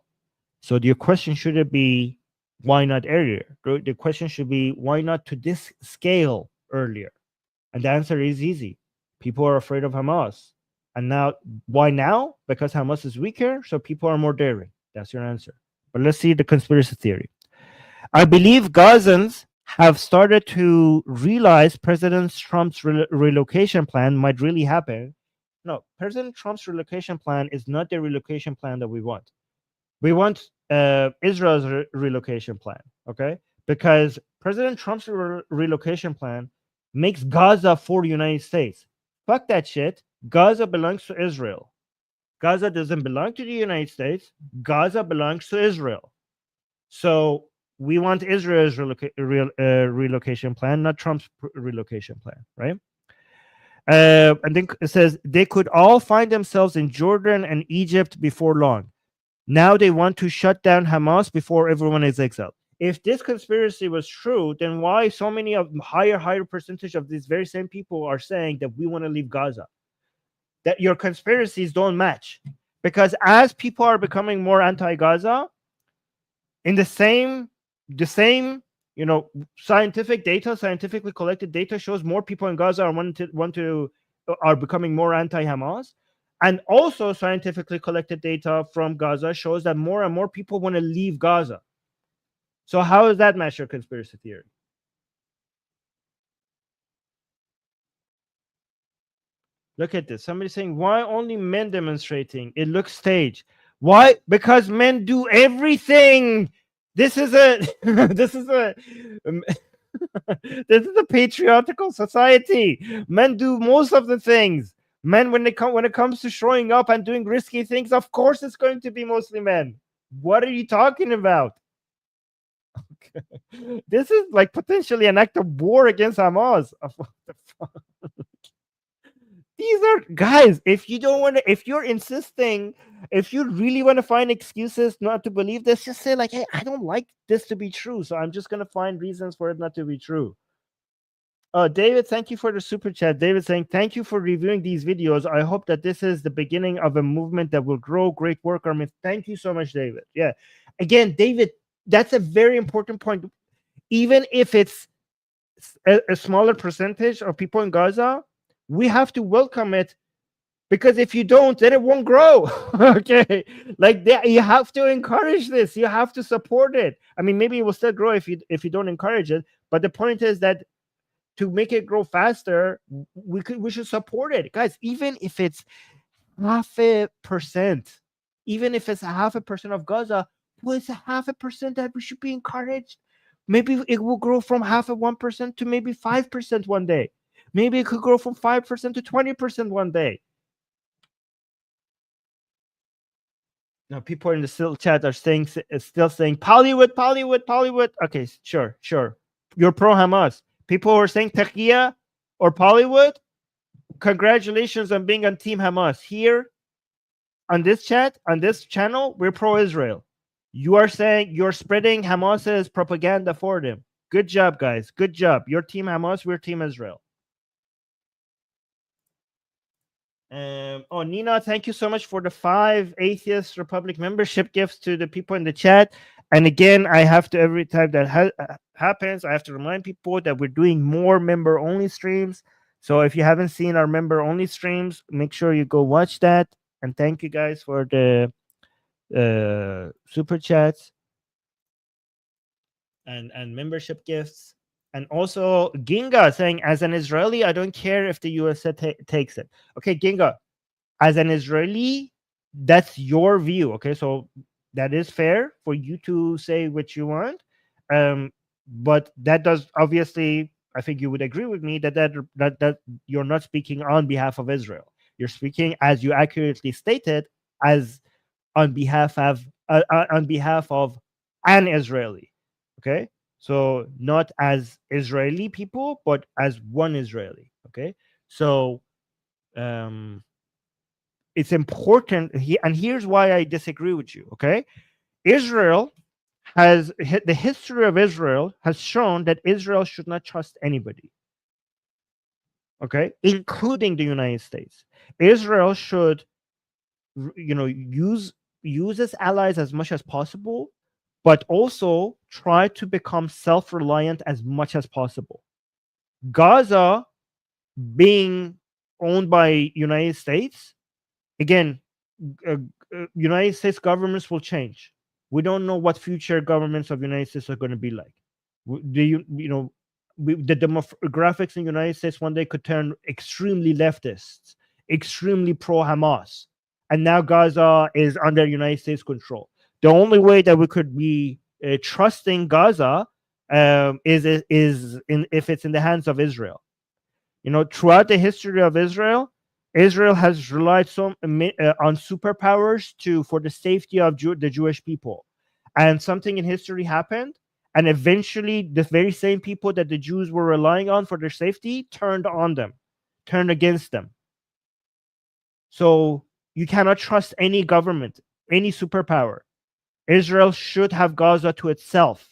So your question shouldn't be why not earlier. The question should be why not to this scale earlier. And the answer is easy. People are afraid of Hamas. And now, why now? Because Hamas is weaker, so people are more daring. That's your answer. But let's see the conspiracy theory. I believe Gazans have started to realize President Trump's relocation plan might really happen. No, President Trump's relocation plan is not the relocation plan that we want. We want Israel's relocation plan, okay? Because President Trump's relocation plan makes Gaza for the United States. Fuck that shit. Gaza belongs to Israel. Gaza doesn't belong to the United States. Gaza belongs to Israel. So we want Israel's relocation plan, not Trump's relocation plan, right? And then it says they could all find themselves in Jordan and Egypt before long. Now they want to shut down Hamas before everyone is exiled. If this conspiracy was true, then why so many of higher percentage of these very same people are saying that we want to leave Gaza? That your conspiracies don't match. Because as people are becoming more anti-Gaza, in the same, scientifically collected data shows more people in Gaza are becoming more anti-Hamas. And also scientifically collected data from Gaza shows that more and more people want to leave Gaza. So how does that match your conspiracy theory? Look at this. Somebody saying, why only men demonstrating? It looks staged. Why? Because men do everything. This is a this is a this is a patriarchal society. Men do most of the things. Men, when it comes to showing up and doing risky things, of course it's going to be mostly men. What are you talking about? This is like potentially an act of war against Hamas. What the fuck? These are guys. If you don't want to, if you're insisting, if you really want to find excuses not to believe this, just say like, "Hey, I don't like this to be true, so I'm just gonna find reasons for it not to be true." David, thank you for the super chat. David saying, "Thank you for reviewing these videos. I hope that this is the beginning of a movement that will grow. Great work, Armin." Thank you so much, David. Yeah, again, David, that's a very important point. Even if it's a smaller percentage of people in Gaza, we have to welcome it, because if you don't, then it won't grow. Okay, like you have to encourage this. You have to support it. I mean, maybe it will still grow if you don't encourage it. But the point is that to make it grow faster, we should support it, guys. Even if it's 0.5%, even if it's 0.5% of Gaza, well, it's 0.5% that we should be encouraged. Maybe it will grow from 0.5% to maybe 5% one day. Maybe it could grow from 5% to 20% one day. Now, people in the still chat are still saying Pollywood, Pollywood, Pollywood. Okay, sure. You're pro Hamas. People who are saying Taqiyya or Pollywood, congratulations on being on Team Hamas. Here on this chat, on this channel, we're pro Israel. You are saying you're spreading Hamas's propaganda for them. Good job, guys. Good job. You're Team Hamas, we're Team Israel. Nina, thank you so much for the 5 Atheist Republic membership gifts to the people in the chat. And again, I have to, every time that happens, I have to remind people that we're doing more member-only streams. So if you haven't seen our member-only streams, make sure you go watch that. And thank you guys for the super chats and membership gifts. And also Ginga saying, as an Israeli, I don't care if the USA takes it. Okay, Ginga, as an Israeli, that's your view. Okay, so that is fair for you to say what you want. But that does, obviously, I think you would agree with me that you're not speaking on behalf of Israel. You're speaking, as you accurately stated, as on behalf of an Israeli. Okay, so not as Israeli people, but as one Israeli. Okay, so it's important, and here's why I disagree with you. Okay, Israel the history of Israel has shown that Israel should not trust anybody. Okay, including the United States. Israel should, use its allies as much as possible, but also try to become self-reliant as much as possible. Gaza being owned by United States, again, United States governments will change. We don't know what future governments of United States are going to be like. The demographics in the United States one day could turn extremely leftist, extremely pro-Hamas, and now Gaza is under United States control. The only way that we could be trusting Gaza is if it's in the hands of Israel. Throughout the history of Israel, Israel has relied on superpowers for the safety of the Jewish people, and something in history happened, and eventually the very same people that the Jews were relying on for their safety turned against them. So you cannot trust any government, any superpower. Israel should have Gaza to itself.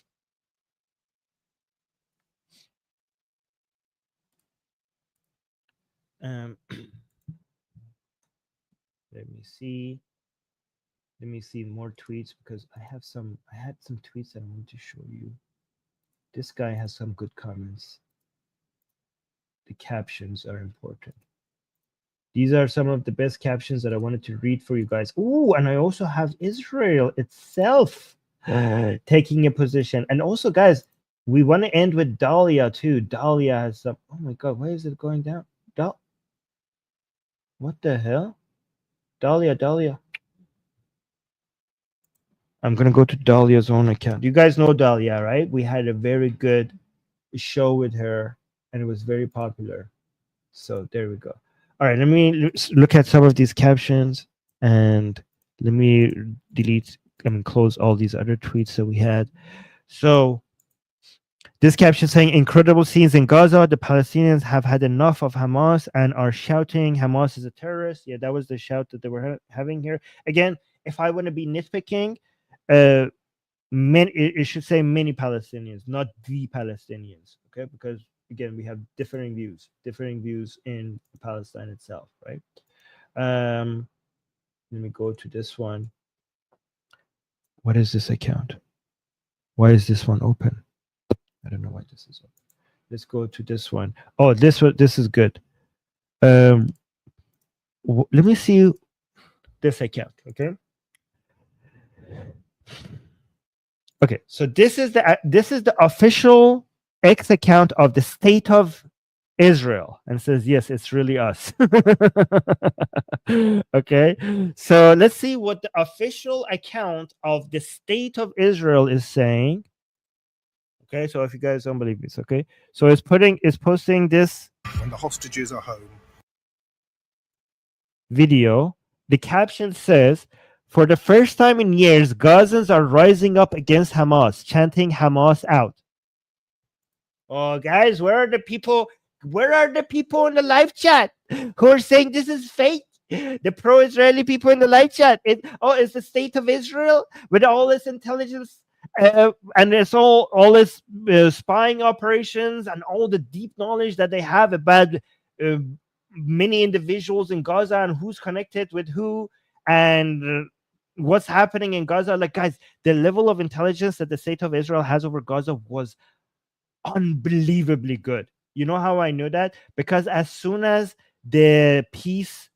Let me see more tweets, because I had some tweets that I want to show you. This guy has some good comments. The captions are important. These are some of the best captions that I wanted to read for you guys. Ooh, and I also have Israel itself taking a position. And also, guys, we want to end with Dahlia too. Dahlia has some. Oh my God, why is it going down? What the hell? Dahlia. I'm gonna go to Dahlia's own account. You guys know Dahlia, right? We had a very good show with her, and it was very popular. So there we go. All right, let me look at some of these captions, and let me close all these other tweets that we had. So this caption saying, incredible scenes in Gaza. The Palestinians have had enough of Hamas and are shouting Hamas is a terrorist. Yeah, that was the shout that they were having here. Again, if I want to be nitpicking, it should say many Palestinians, not the Palestinians, okay? Because again, we have differing views in Palestine itself, right? Let me go to this one. What is this account? Why is this one open? I don't know why this is open. Let's go to this one. Oh, this is good. Let me see this account, okay? Okay, so this is the official X account of the State of Israel, and says, yes, it's really us. Okay, so let's see what the official account of the State of Israel is saying. Okay, so if you guys don't believe this, okay, so it's posting this when the hostages are home video. The caption says, for the first time in years, Gazans are rising up against Hamas, chanting Hamas out. Oh, guys, where are the people in the live chat who are saying this is fake? The pro-Israeli people in the live chat. It's the State of Israel with all this intelligence and it's all this spying operations and all the deep knowledge that they have about many individuals in Gaza and who's connected with who and what's happening in Gaza. Like, guys, the level of intelligence that the State of Israel has over Gaza was unbelievably good. You know how I know that? Because as soon as the peace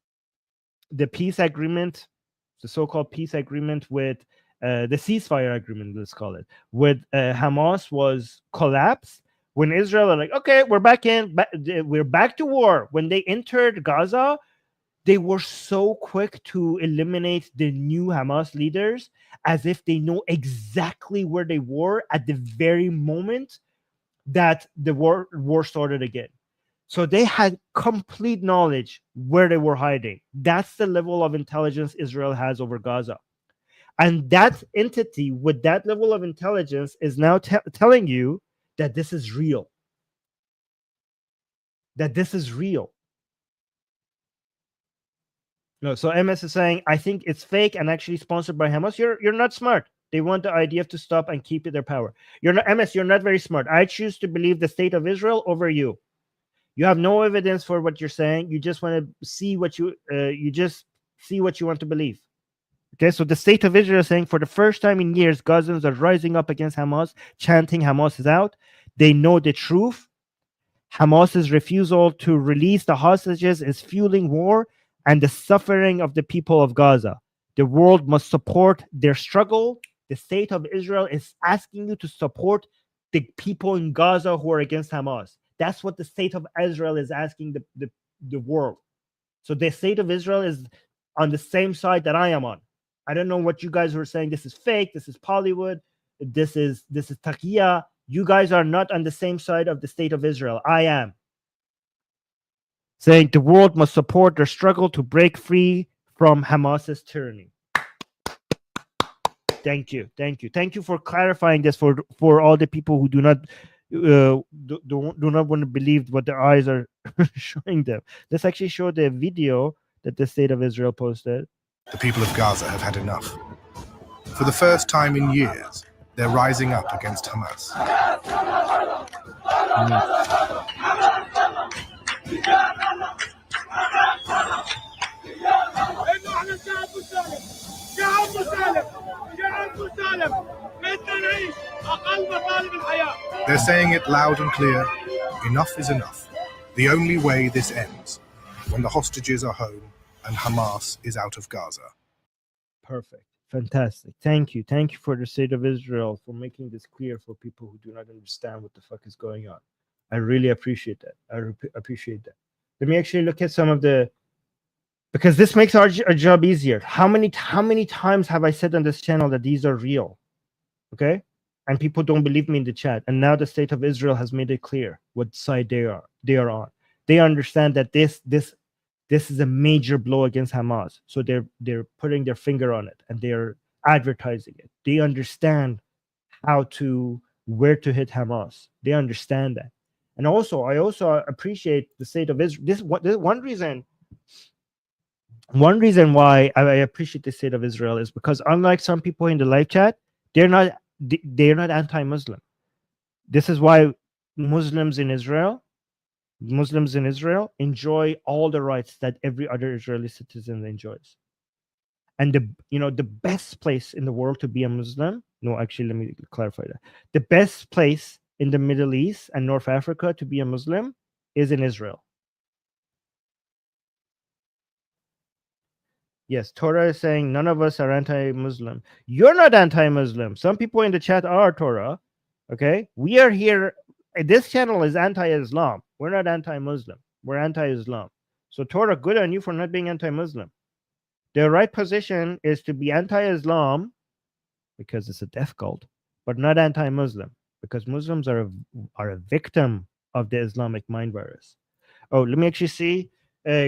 agreement, the so-called peace agreement with the ceasefire agreement, let's call it, with Hamas was collapsed, when Israel are like, okay, we're back to war. When they entered Gaza, they were so quick to eliminate the new Hamas leaders as if they know exactly where they were at the very moment that the war started again. So they had complete knowledge where they were hiding. That's the level of intelligence Israel has over Gaza. And that entity with that level of intelligence is now telling you that this is real. No, so MS is saying, I think it's fake and actually sponsored by Hamas. You're not smart. They want the IDF to stop and keep their power. You're not MS. You're not very smart. I choose to believe the State of Israel over you. You have no evidence for what you're saying. You just want to see what you want to believe. Okay, so the State of Israel is saying, for the first time in years, Gazans are rising up against Hamas, chanting Hamas is out. They know the truth. Hamas's refusal to release the hostages is fueling war and the suffering of the people of Gaza. The world must support their struggle. The State of Israel is asking you to support the people in Gaza who are against Hamas. That's what the State of Israel is asking the world. So the State of Israel is on the same side that I am on. I don't know what you guys were saying. This is fake. This is Bollywood. This is taqiyya. You guys are not on the same side of the State of Israel. I am. Saying the world must support their struggle to break free from Hamas's tyranny. Thank you for clarifying this for all the people who do not want to believe what their eyes are showing them. Let's actually show the video that the State of Israel posted. The people of Gaza have had enough. For the first time in years, they're rising up against Hamas. They're saying it loud and clear. Enough is enough. The only way this ends, when the hostages are home and Hamas is out of Gaza. Perfect. Fantastic. Thank you. Thank you for the state of Israel for making this clear for people who do not understand what the fuck is going on. I really appreciate that. Appreciate that. Let me actually look at some of the, because this makes our job easier. How many times have I said on this channel that these are real? Okay? And people don't believe me in the chat. And now the state of Israel has made it clear what side they are on. They understand that this is a major blow against Hamas. So they're putting their finger on it and they're advertising it. They understand where to hit Hamas. They understand that. And also, I also appreciate the state of Israel. This one reason why I appreciate the state of Israel is because unlike some people in the live chat, they're not anti-Muslim. This is why Muslims in Israel enjoy all the rights that every other Israeli citizen enjoys. And the best place in the world to be a Muslim, no, actually, let me clarify that. The best place in the Middle East and North Africa to be a Muslim is in Israel. Yes, Torah is saying none of us are anti-Muslim. You're not anti-Muslim. Some people in the chat are, Torah. Okay? We are here. This channel is anti-Islam. We're not anti-Muslim. We're anti-Islam. So Torah, good on you for not being anti-Muslim. The right position is to be anti-Islam because it's a death cult, but not anti-Muslim because Muslims are a victim of the Islamic mind virus. Oh, let me actually see.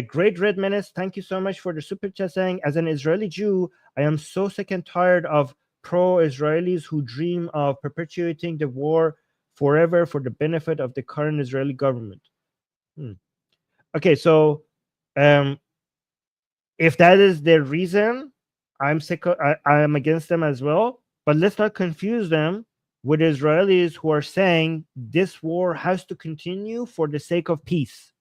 Great Red Menace, thank you so much for the super chat saying, as an Israeli Jew, I am so sick and tired of pro-Israelis who dream of perpetuating the war forever for the benefit of the current Israeli government. Okay, so if that is their reason, I'm sick. I am against them as well. But let's not confuse them with Israelis who are saying this war has to continue for the sake of peace.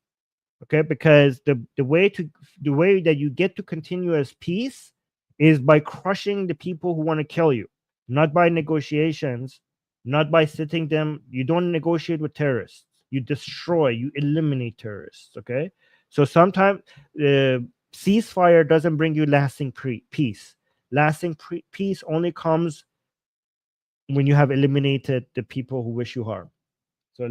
Okay, because the way that you get to continuous peace is by crushing the people who want to kill you, not by negotiations, not by sitting them. You don't negotiate with terrorists. You destroy, you eliminate terrorists. Okay, so sometimes ceasefire doesn't bring you lasting peace. Lasting peace only comes when you have eliminated the people who wish you harm. So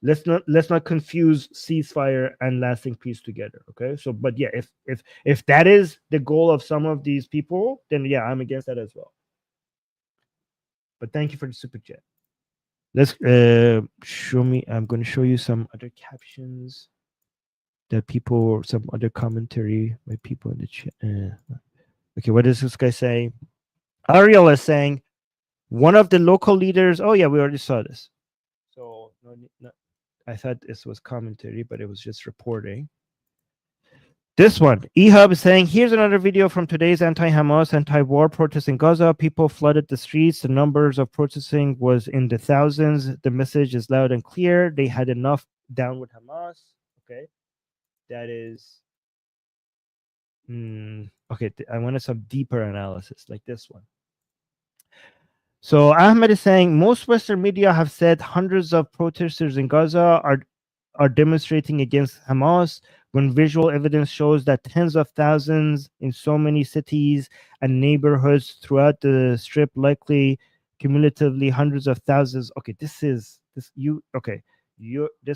let's not confuse ceasefire and lasting peace together. Okay, so but yeah, if that is the goal of some of these people, then yeah, I'm against that as well. But thank you for the super chat. Let's show me. I'm going to show you some other captions that people, some other commentary by people in the chat. Okay, what does this guy say? Ariel is saying one of the local leaders. Oh yeah, we already saw this. So no, I thought this was commentary, but it was just reporting. This one, Ehub is saying, here's another video from today's anti-Hamas, anti-war protests in Gaza. People flooded the streets. The numbers of protesting was in the thousands. The message is loud and clear. They had enough. Down with Hamas. Okay. That is... okay, I wanted some deeper analysis like this one. So Ahmed is saying, most Western media have said hundreds of protesters in Gaza are demonstrating against Hamas, when visual evidence shows that tens of thousands in so many cities and neighborhoods throughout the strip, likely cumulatively hundreds of thousands. Okay, this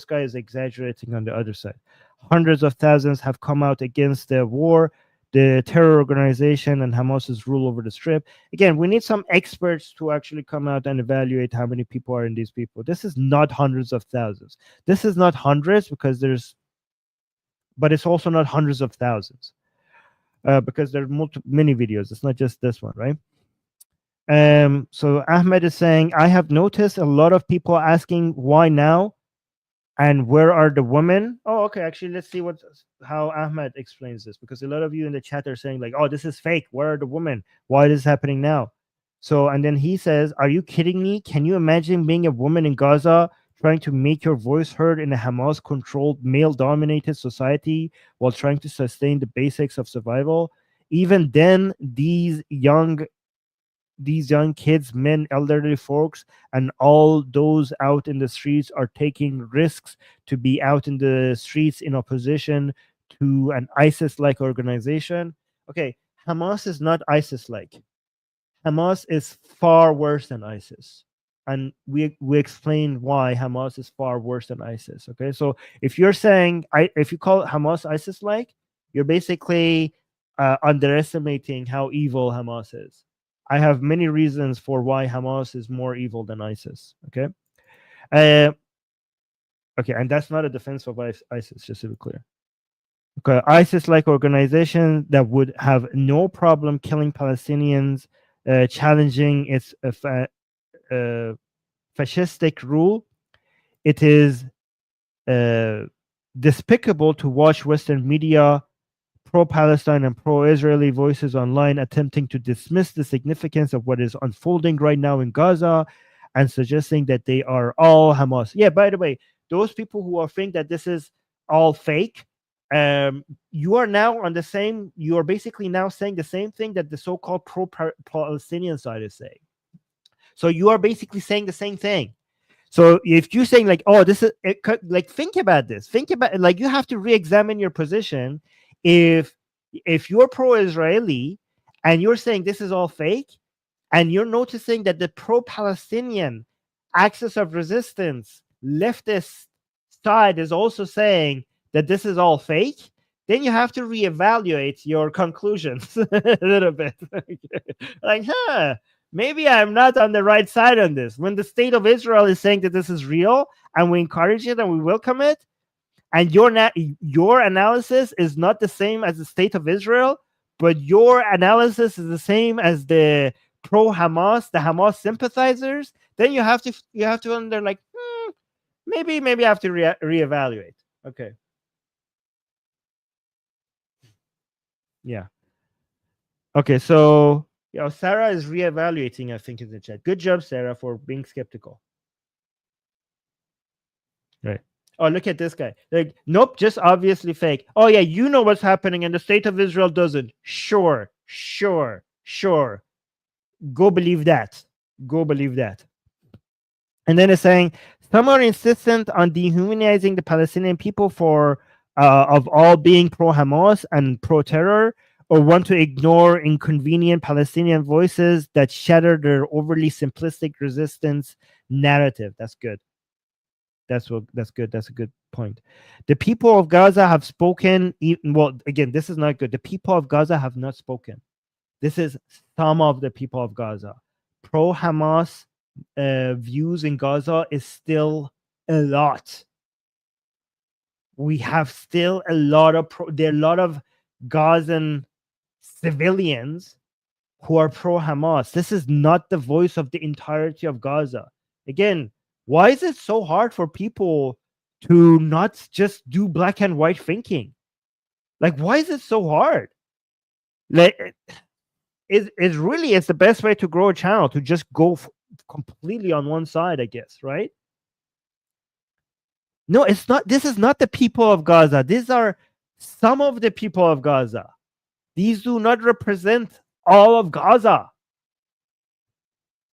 guy is exaggerating on the other side. Hundreds of thousands have come out against the war, the terror organization, and Hamas's rule over the strip. Again, we need some experts to actually come out and evaluate how many people are in these people. This is not hundreds of thousands. This is not hundreds because but it's also not hundreds of thousands because there are many videos. It's not just this one, right? So Ahmed is saying, I have noticed a lot of people asking why now and where are the women. Oh, okay. Actually, let's see how Ahmed explains this, because a lot of you in the chat are saying like, oh, this is fake. Where are the women? Why is this happening now? So, and then he says, are you kidding me? Can you imagine being a woman in Gaza trying to make your voice heard in a Hamas-controlled, male-dominated society while trying to sustain the basics of survival? Even then, these young these young kids, men, elderly folks, and all those out in the streets are taking risks to be out in the streets in opposition to an ISIS-like organization. Okay, Hamas is not ISIS-like. Hamas is far worse than ISIS. And we explained why Hamas is far worse than ISIS. Okay, so if you're saying, if you call Hamas ISIS-like, you're basically underestimating how evil Hamas is. I have many reasons for why Hamas is more evil than ISIS. Okay, okay, and that's not a defense of ISIS, just to be clear. Okay, ISIS-like organization that would have no problem killing Palestinians, challenging its fascistic rule. It is despicable to watch Western media, pro-Palestine and pro-Israeli voices online attempting to dismiss the significance of what is unfolding right now in Gaza and suggesting that they are all Hamas. Yeah, by the way, those people who are think that this is all fake, you are now on the same, you are basically now saying the same thing that the so-called pro-Palestinian side is saying. So you are basically saying the same thing. So if you're saying like, oh, this is like, think about this. Think about, like, you have to re-examine your position. If you're pro-Israeli and you're saying this is all fake, and you're noticing that the pro-Palestinian axis of resistance leftist side is also saying that this is all fake, then you have to reevaluate your conclusions a little bit. Like, maybe I'm not on the right side on this. When the state of Israel is saying that this is real and we encourage it and we welcome it, and your analysis is not the same as the state of Israel, but your analysis is the same as the pro-Hamas, the Hamas sympathizers, then you have to wonder, like, maybe I have to reevaluate. Okay. Yeah. Okay, so Sarah is reevaluating, I think, in the chat. Good job, Sarah, for being skeptical. Right. Oh, look at this guy. Like, nope, just obviously fake. Oh, yeah, you know what's happening, and the state of Israel doesn't. Sure. Go believe that. And then it's saying, some are insistent on dehumanizing the Palestinian people for of all being pro-Hamas and pro-terror, or want to ignore inconvenient Palestinian voices that shatter their overly simplistic resistance narrative. That's good. That's good. That's a good point. The people of Gaza have spoken. Well, again, this is not good. The people of Gaza have not spoken. This is some of the people of Gaza. Pro-Hamas views in Gaza is still a lot. We have still a lot of there are a lot of Gazan civilians who are pro-Hamas. This is not the voice of the entirety of Gaza. Again, why is it so hard for people to not just do black and white thinking? Like, why is it so hard? Like, it's really, it's the best way to grow a channel, to just go completely on one side, I guess, right? No, it's not. This is not the people of Gaza. These are some of the people of Gaza. These do not represent all of Gaza.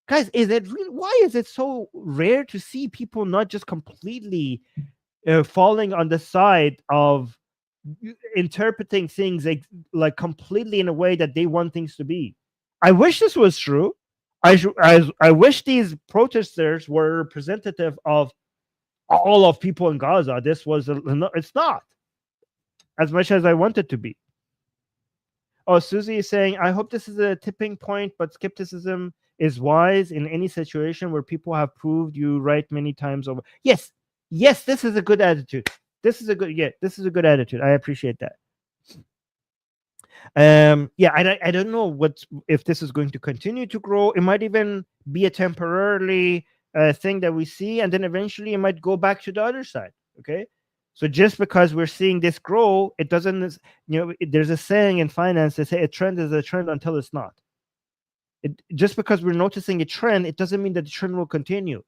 Guys, is it really, why is it so rare to see people not just completely falling on the side of interpreting things like completely in a way that they want things to be? I wish this was true. I wish these protesters were representative of all of people in Gaza. This was it's not as much as I want it to be. Oh, Susie is saying, I hope this is a tipping point, but skepticism is wise in any situation where people have proved you right many times over. Yes, this is a good attitude. This is a good attitude. I appreciate that. Yeah, I don't know if this is going to continue to grow. It might even be a temporarily thing that we see, and then eventually it might go back to the other side. Okay, so just because we're seeing this grow, it doesn't, there's a saying in finance, they say a trend is a trend until it's not. Just because we're noticing a trend, it doesn't mean that the trend will continue.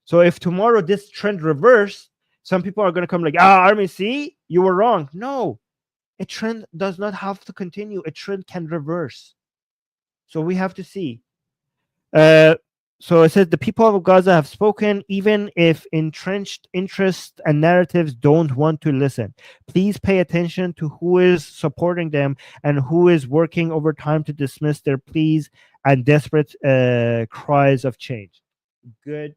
So if tomorrow this trend reverse, some people are going to come like, Army, see, you were wrong. No, a trend does not have to continue. A trend can reverse. So we have to see. So it says the people of Gaza have spoken, even if entrenched interests and narratives don't want to listen. Please pay attention to who is supporting them and who is working overtime to dismiss their pleas and desperate cries of change. Good.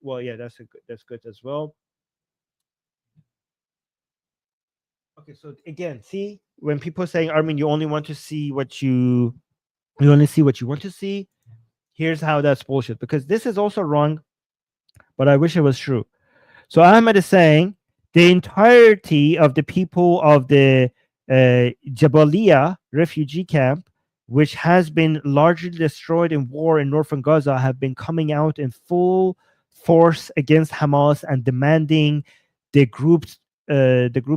Well, yeah, that's good as well. Okay, so again, see, when people are saying, Armin, you only want to see what you only see what you want to see. Here's how that's bullshit, because this is also wrong, but I wish it was true. So Ahmed is saying the entirety of the people of the Jabalia refugee camp, which has been largely destroyed in war in northern Gaza, have been coming out in full force against Hamas and demanding the groups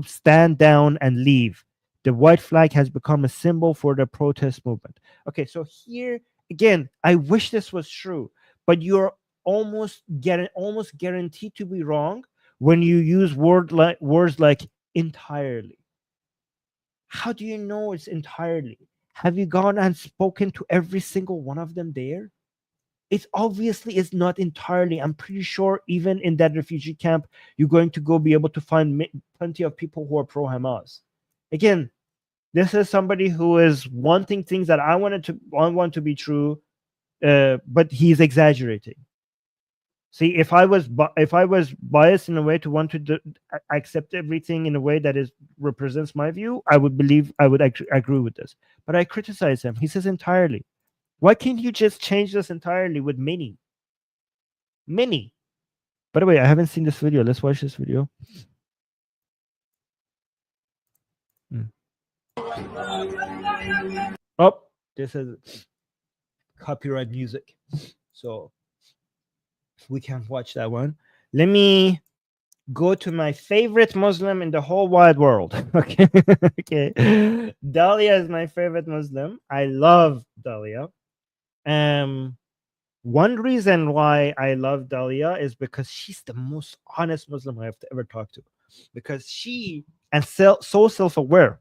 stand down and leave. The white flag has become a symbol for the protest movement. Okay, so here again, I wish this was true, but you're almost guaranteed to be wrong when you use words like entirely. How do you know it's entirely? Have you gone and spoken to every single one of them there? It's obviously is not entirely. I'm pretty sure even in that refugee camp, you're going to go be able to find plenty of people who are pro Hamas. Again, this is somebody who is wanting things that I want to be true, but he's exaggerating. See, if I was biased in a way to want to accept everything in a way that represents my view, I would agree with this. But I criticize him. He says entirely. Why can't you just change this entirely with many? Many. By the way, I haven't seen this video. Let's watch this video. Oh, this is copyright music, so we can't watch that one. Let me go to my favorite Muslim in the whole wide world. Okay. Okay. Dahlia is my favorite Muslim. I love Dahlia. One reason why I love Dahlia is because she's the most honest Muslim I have ever talked to. Because she and so self-aware.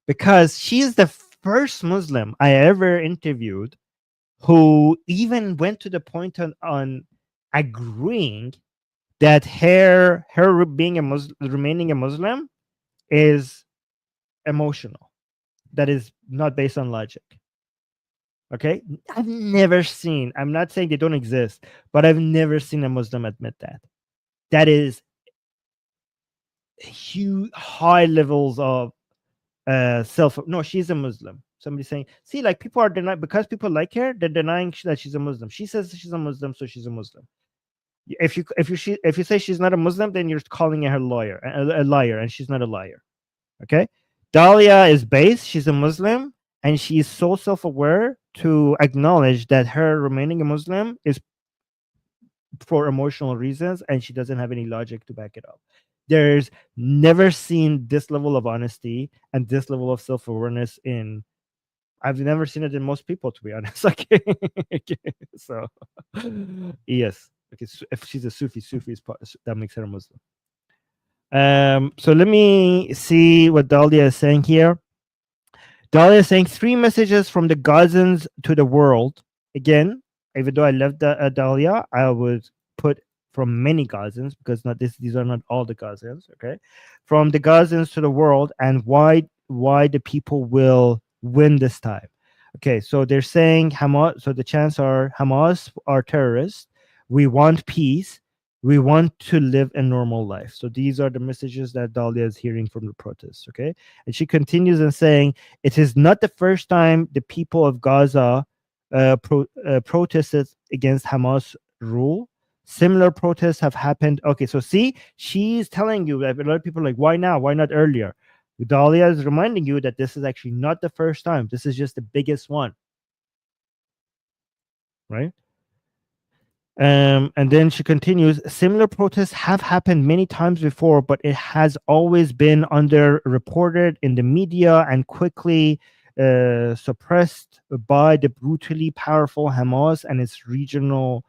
Because she's the first Muslim I ever interviewed who even went to the point on agreeing that her being a Muslim, remaining a Muslim, is emotional. That is not based on logic. Okay, I've never seen. I'm not saying they don't exist, but I've never seen a Muslim admit that. That is huge, high levels of self. No, she's a Muslim. Somebody saying, see, like people are denying because people like her, they're denying that she's a Muslim. She says she's a Muslim, so she's a Muslim. If you say she's not a Muslim, then you're calling her a liar, and she's not a liar. Okay, Dahlia is based. She's a Muslim, and she's so self-aware to acknowledge that her remaining a Muslim is for emotional reasons, and she doesn't have any logic to back it up. There's never seen this level of honesty and this level of self-awareness in. I've never seen it in most people, to be honest. Okay, so yes. Okay, so if she's a Sufi is that makes her a Muslim. So let me see what Dahlia is saying here. Dahlia is saying 3 messages from the Gazans to the world. Again, even though I love Dahlia, I would put from many Gazans because these are not all the Gazans. Okay, from the Gazans to the world, and why the people will win this time. Okay, so they're saying Hamas. So the chants are Hamas are terrorists. We want peace. We want to live a normal life. So these are the messages that Dahlia is hearing from the protests. Okay, and she continues in saying, it is not the first time the people of Gaza protested against Hamas rule. Similar protests have happened. Okay, so see, she's telling you that a lot of people are like, why now? Why not earlier? Dahlia is reminding you that this is actually not the first time. This is just the biggest one. Right? And then she continues, similar protests have happened many times before, but it has always been underreported in the media and quickly suppressed by the brutally powerful Hamas and its regional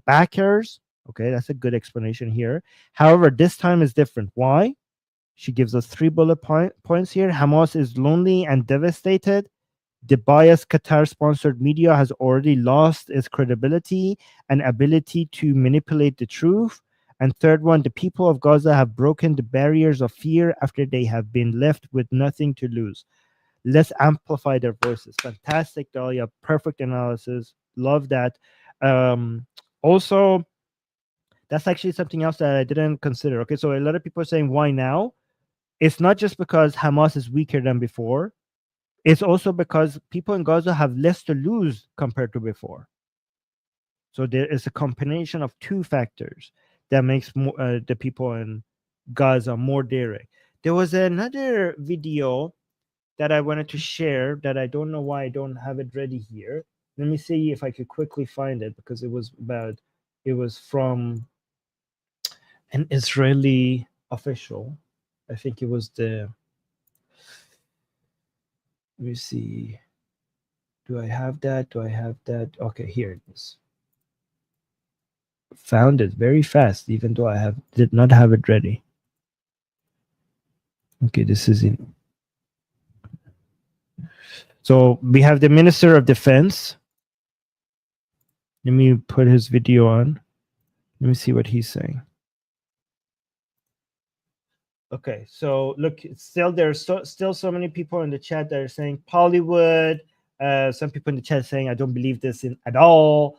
backers. Okay, that's a good explanation here. However, this time is different. Why? She gives us 3 bullet points here. Hamas is lonely and devastated. The biased Qatar-sponsored media has already lost its credibility and ability to manipulate the truth. And third one, the people of Gaza have broken the barriers of fear after they have been left with nothing to lose. Let's amplify their voices. Fantastic, Dahlia. Perfect analysis. Love that. Also, that's actually something else that I didn't consider. Okay, so a lot of people are saying, why now? It's not just because Hamas is weaker than before. It's also because people in Gaza have less to lose compared to before. So there is a combination of two factors that makes the people in Gaza more daring. There was another video that I wanted to share that I don't know why I don't have it ready here. Let me see if I could quickly find it, because it was from an Israeli official. I think it was let me see. Do I have that? Okay, here it is. Found it very fast, even though I did not have it ready. Okay, this is in. So we have the Minister of Defense. Let me put his video on. Let me see what he's saying. Okay, so look, still there's still so many people in the chat that are saying Hollywood. Some people in the chat saying I don't believe this at all.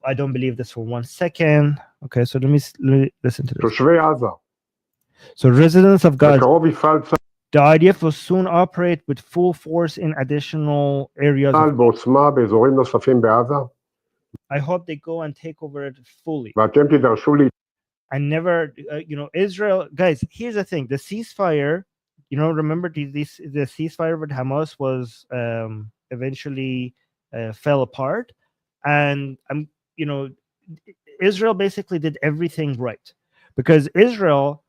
I don't believe this for 1 second. Okay, so let me listen to this. So residents of Gaza, the IDF will soon operate with full force in additional areas. I hope they go and take over it fully. I never, Israel, guys, here's the thing. The ceasefire, remember the ceasefire with Hamas was eventually fell apart. And, Israel basically did everything right. Because Israel,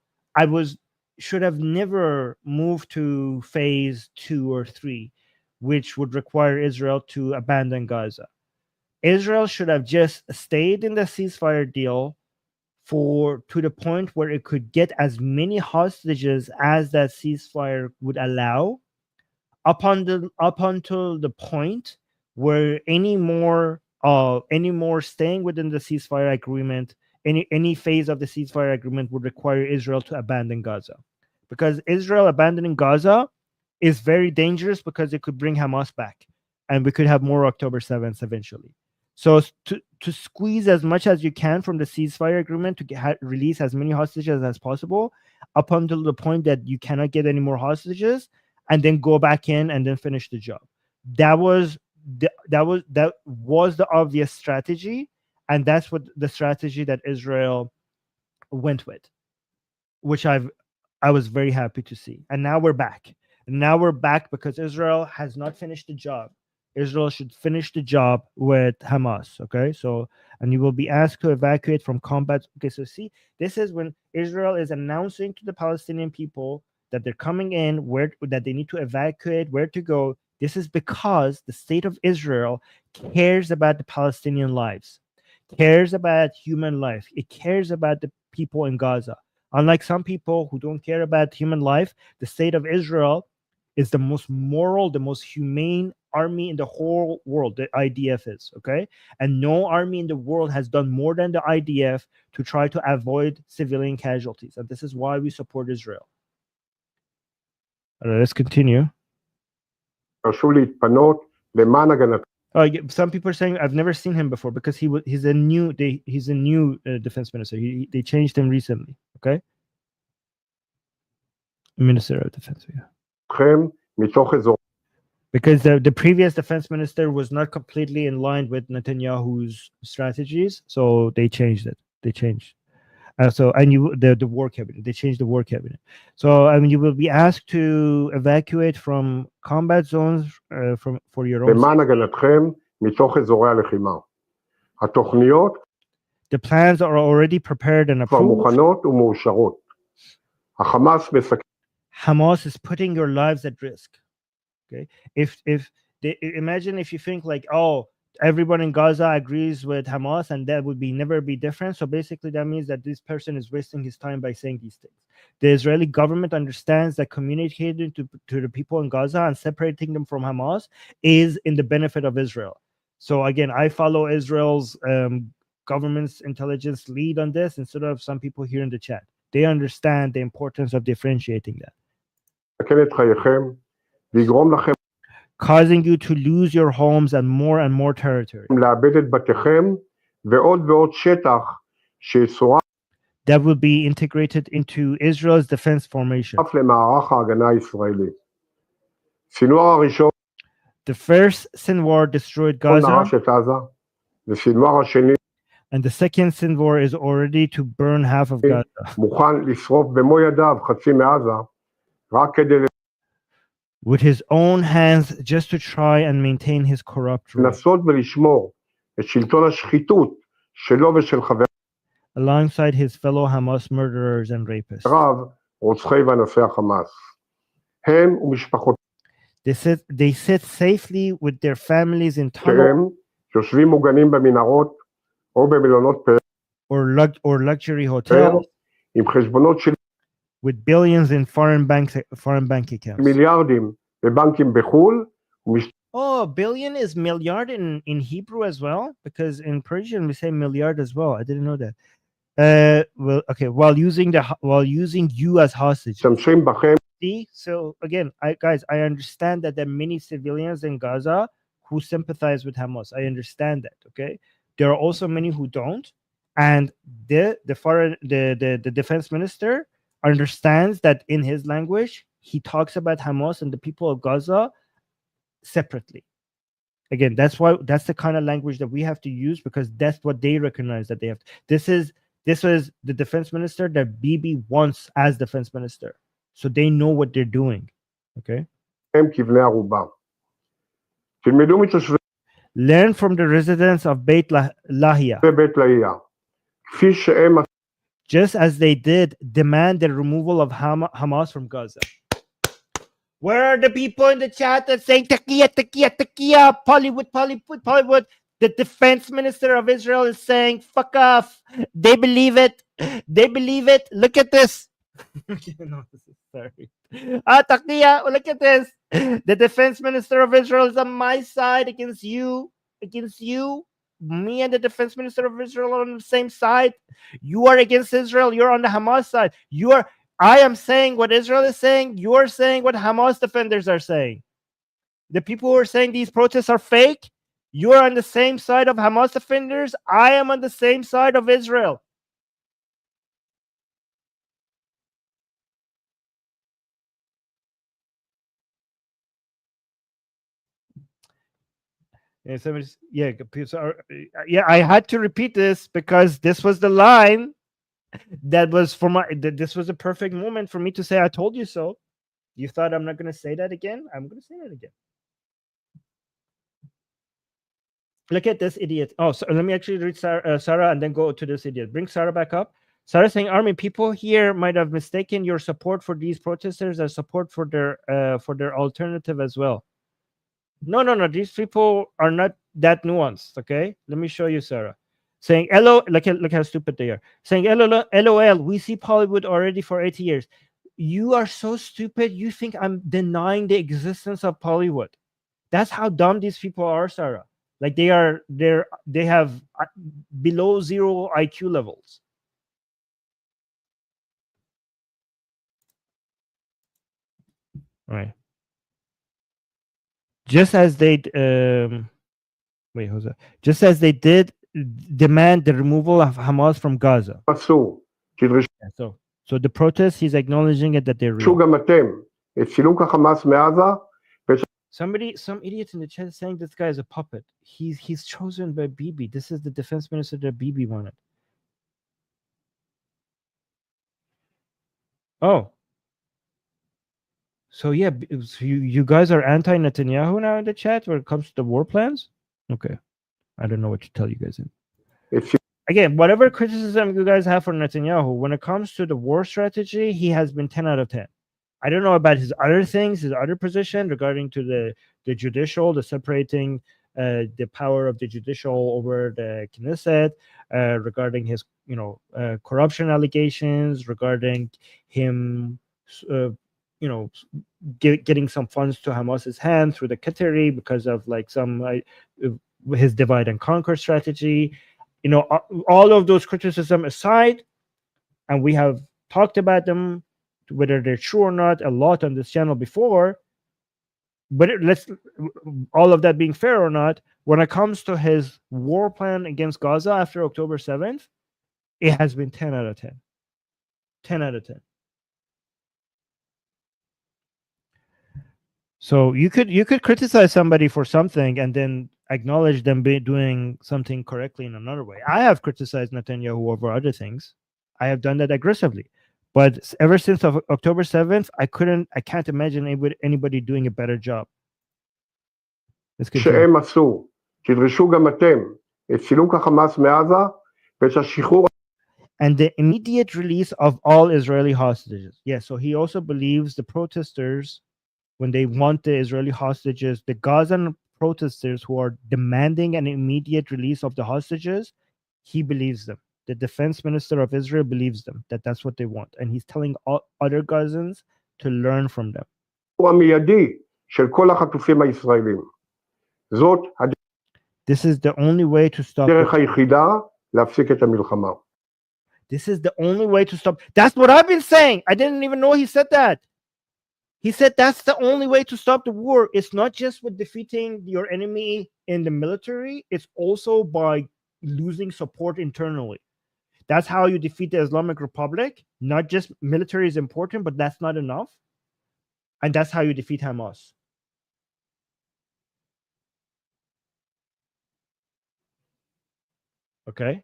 should have never moved to phase 2 or 3, which would require Israel to abandon Gaza. Israel should have just stayed in the ceasefire deal to the point where it could get as many hostages as that ceasefire would allow, up until the point where any more staying within the ceasefire agreement, any phase of the ceasefire agreement would require Israel to abandon Gaza, because Israel abandoning Gaza is very dangerous, because it could bring Hamas back, and we could have more October 7th eventually. So to squeeze as much as you can from the ceasefire agreement to release as many hostages as possible, up until the point that you cannot get any more hostages, and then go back in and then finish the job. That was the obvious strategy, and that's what the strategy that Israel went with, which I was very happy to see. And now we're back. Because Israel has not finished the job. Israel should finish the job with Hamas. Okay, so, and you will be asked to evacuate from combat. Okay, so see, this is when Israel is announcing to the Palestinian people that they're coming in, that they need to evacuate, where to go. This is because the state of Israel cares about the Palestinian lives, cares about human life. It cares about the people in Gaza. Unlike some people who don't care about human life, the state of Israel is the most moral, the most humane army in the whole world. The IDF is, okay? And no army in the world has done more than the IDF to try to avoid civilian casualties. And this is why we support Israel. All right, let's continue. Some people are saying I've never seen him before, because he's a new defense minister. They changed him recently. Okay, Minister of Defense. Yeah. Because the previous defense minister was not completely in line with Netanyahu's strategies, so they changed it. The war cabinet. They changed the war cabinet. So you will be asked to evacuate from combat zones for your own. The plans are already prepared and approved. Hamas is putting your lives at risk. Okay, imagine if you think like, oh, everyone in Gaza agrees with Hamas, and that would never be different. So basically, that means that this person is wasting his time by saying these things. The Israeli government understands that communicating to the people in Gaza and separating them from Hamas is in the benefit of Israel. So again, I follow Israel's government's intelligence lead on this instead of some people here in the chat. They understand the importance of differentiating that. Causing you to lose your homes and more territory. That will be integrated into Israel's defense formation. The first Sinwar destroyed Gaza, and the second Sinwar is already to burn half of Gaza. With his own hands, just to try and maintain his corrupt rule. Alongside his fellow Hamas murderers and rapists. They sit safely with their families in tunnels or luxury hotels with billions in foreign bank accounts. Oh, billion is milliard in Hebrew as well, because in Persian we say milliard as well. I didn't know that. Well, okay. While using you as hostage. See, so again, I understand that there are many civilians in Gaza who sympathize with Hamas. I understand that. Okay, there are also many who don't, and the defense minister understands that in his language he talks about Hamas and the people of Gaza separately. Again, that's the kind of language that we have to use, because that's what they recognize that they have. This was the defense minister that Bibi wants as defense minister, so they know what they're doing. Okay. Learn from the residents of Beit Lahia. Just as they did demand the removal of Hamas from Gaza. Where are the people in the chat that saying Takia, Bollywood? The defense minister of Israel is saying, fuck off. They believe it. Look at this. No, this is sorry. Takia, look at this. The defense minister of Israel is on my side against you. Me and the defense minister of Israel are on the same side. You are against Israel. You're on the Hamas side. I am saying what Israel is saying. You are saying what Hamas defenders are saying. The people who are saying these protests are fake, you are on the same side of Hamas defenders. I am on the same side of Israel. Yeah, I had to repeat this because this was the line that was for this was a perfect moment for me to say I told you so. You thought I'm not going to say that again? I'm going to say that again. Look at this idiot. Oh, so let me actually read Sarah and then go to this idiot. Bring Sarah back up. Sarah saying, Armin, people here might have mistaken your support for these protesters as support for their alternative as well. No. These people are not that nuanced. Okay, let me show you, Sarah. Saying, look how stupid they are. Saying, LOL, we see Hollywood already for 80 years. You are so stupid. You think I'm denying the existence of Hollywood. That's how dumb these people are, Sarah. Like they have below zero IQ levels. All right. Just as they Just as they did demand the removal of Hamas from Gaza. So the protest, he's acknowledging it that they're real. Some idiot in the chat is saying this guy is a puppet. He's chosen by Bibi. This is the defense minister that Bibi wanted. Oh. So yeah, you guys are anti-Netanyahu now in the chat when it comes to the war plans? Okay. I don't know what to tell you guys. Again, whatever criticism you guys have for Netanyahu, when it comes to the war strategy, he has been 10 out of 10. I don't know about his other things, his other position regarding to the judicial, the separating the power of the judicial over the Knesset, regarding his, corruption allegations, regarding him, getting some funds to Hamas's hand through the Qatari because of like some his divide and conquer strategy. All of those criticism aside, and we have talked about them, whether they're true or not, a lot on this channel before. But let's, all of that being fair or not, when it comes to his war plan against Gaza after October 7th, it has been 10 out of 10. 10 out of 10. So you could criticize somebody for something and then acknowledge them doing something correctly in another way. I have criticized Netanyahu over other things. I have done that aggressively. But ever since October 7th, I can't imagine anybody doing a better job. Let's continue. שהם עשו, תדרשו גם אתם את סילוק החמאס מעזה ואת השחרור. And the immediate release of all Israeli hostages. Yes, so he also believes the protesters, when they want the Israeli hostages, the Gazan protesters who are demanding an immediate release of the hostages, he believes them. The defense minister of Israel believes them, that's what they want. And he's telling all other Gazans to learn from them. המיידי של כל החטופים הישראלים. זאת This is the only way to stop. הדרך היחידה להפסיק את המלחמה. This is the only way to stop. That's what I've been saying. I didn't even know he said that. He said that's the only way to stop the war. It's not just with defeating your enemy in the military. It's also by losing support internally. That's how you defeat the Islamic Republic. Not just military is important, but that's not enough. And that's how you defeat Hamas. Okay.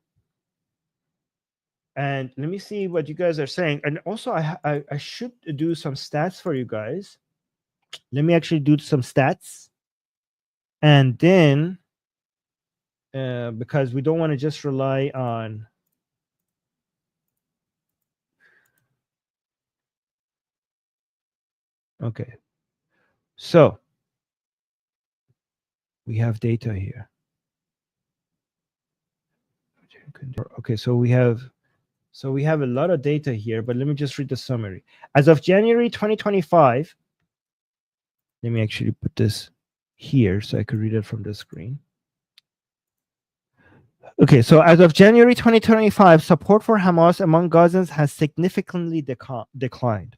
And let me see what you guys are saying. And also, I should do some stats for you guys. Let me actually do some stats. And then, because we don't want to just rely on... Okay. So, we have data here. Okay, so we have a lot of data here, but let me just read the summary. As of January 2025, let me actually put this here so I could read it from the screen. Okay, so as of January 2025, support for Hamas among Gazans has significantly declined.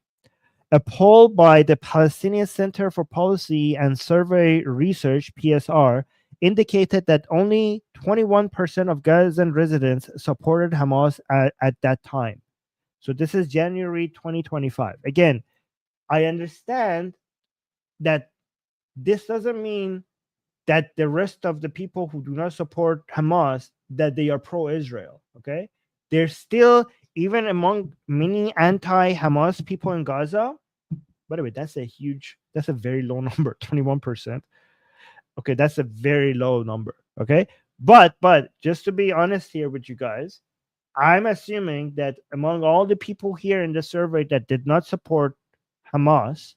A poll by the Palestinian Center for Policy and Survey Research, PSR, indicated that only 21% of Gazan residents supported Hamas at that time. So this is January 2025. Again, I understand that this doesn't mean that the rest of the people who do not support Hamas, that they are pro-Israel, okay? There's still, even among many anti-Hamas people in Gaza, by the way, that's a very low number, 21%. Okay, that's a very low number. Okay, but just to be honest here with you guys, I'm assuming that among all the people here in the survey that did not support Hamas,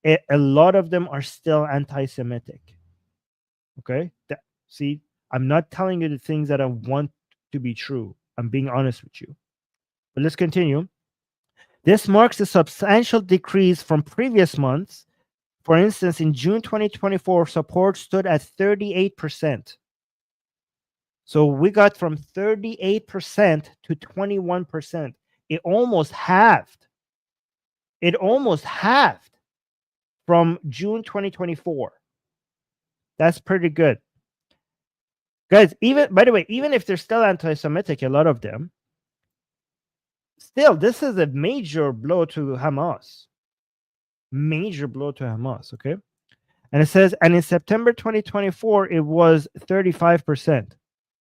a lot of them are still anti-Semitic. Okay, see, I'm not telling you the things that I want to be true. I'm being honest with you. But let's continue. This marks a substantial decrease from previous months. For instance, in June 2024, support stood at 38%. So we got from 38% to 21%. It almost halved. It almost halved from June 2024. That's pretty good. Guys, by the way, even if they're still anti-Semitic, a lot of them, still, this is a major blow to Hamas. Major blow to Hamas, okay? And it says, and in September 2024, it was 35%.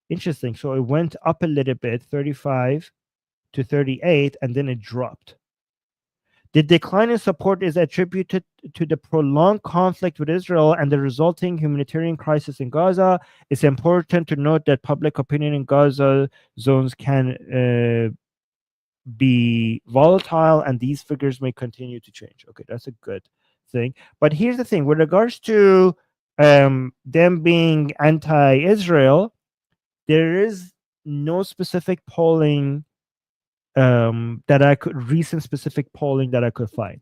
Interesting. So it went up a little bit, 35 to 38, and then it dropped. The decline in support is attributed to the prolonged conflict with Israel and the resulting humanitarian crisis in Gaza. It's important to note that public opinion in Gaza zones can be volatile, and these figures may continue to change. Okay, that's a good thing. But here's the thing: with regards to them being anti-Israel, there is no specific polling recent specific polling that I could find.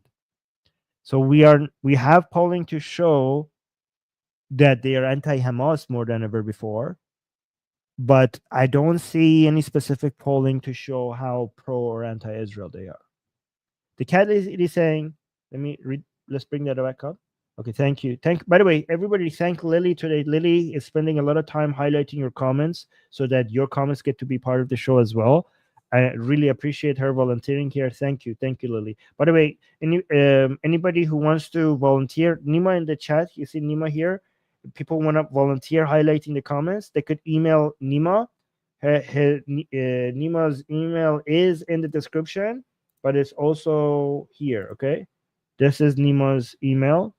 So we have polling to show that they are anti-Hamas more than ever before, but I don't see any specific polling to show how pro or anti-Israel they are. The cat is saying, let me read. Let's bring that back up. Okay, thank you. By the way, everybody, thank Lily today. Lily is spending a lot of time highlighting your comments so that your comments get to be part of the show as well. I really appreciate her volunteering here. Thank you, Lily. By the way, anybody who wants to volunteer, Nima in the chat, you see Nima here. If people want to volunteer highlighting the comments, they could email Nima. Nima's email is in the description, but it's also here. Okay, this is Nima's email.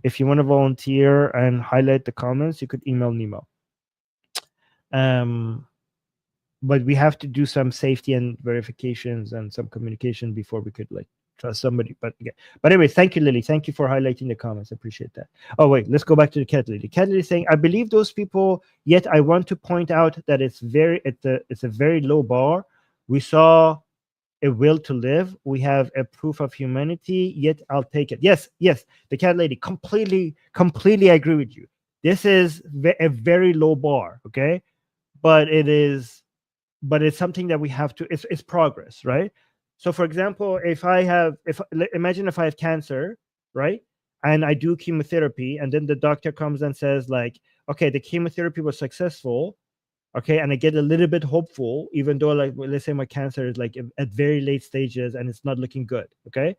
If you want to volunteer and highlight the comments, you could email Nima. But we have to do some safety and verifications and some communication before we could like trust somebody. But anyway, thank you, Lily. Thank you for highlighting the comments. I appreciate that. Oh wait, let's go back to the cat lady. Cat lady saying, I believe those people, yet I want to point out that it's a very low bar. We saw a will to live. We have a proof of humanity, yet I'll take it. Yes, the cat lady, completely agree with you. This is a very low bar, okay? But it's something that we have to, it's progress, right? So for example, imagine if I have cancer, right? And I do chemotherapy, and then the doctor comes and says like, okay, the chemotherapy was successful. Okay, and I get a little bit hopeful, even though, like, let's say my cancer is like at very late stages and it's not looking good. Okay,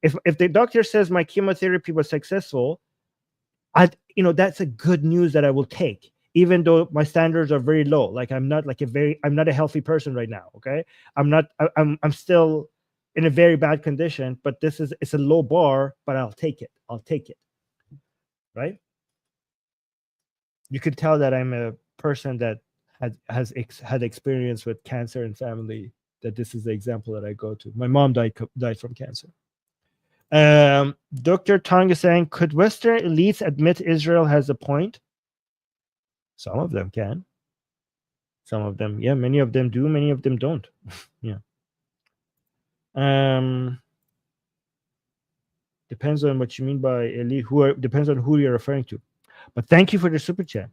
if the doctor says my chemotherapy was successful, that's a good news that I will take, even though my standards are very low. Like I'm not a healthy person right now. Okay, I'm still in a very bad condition, but it's a low bar, but I'll take it. Right? You could tell that I'm a person that had experience with cancer and family, that this is the example that I go to. My mom died from cancer. Dr. Tong is saying, could Western elites admit Israel has a point? Some of them can. Some of them, yeah. Many of them do. Many of them don't. Yeah. Depends on what you mean by elite. Depends on who you're referring to. But thank you for the super chat.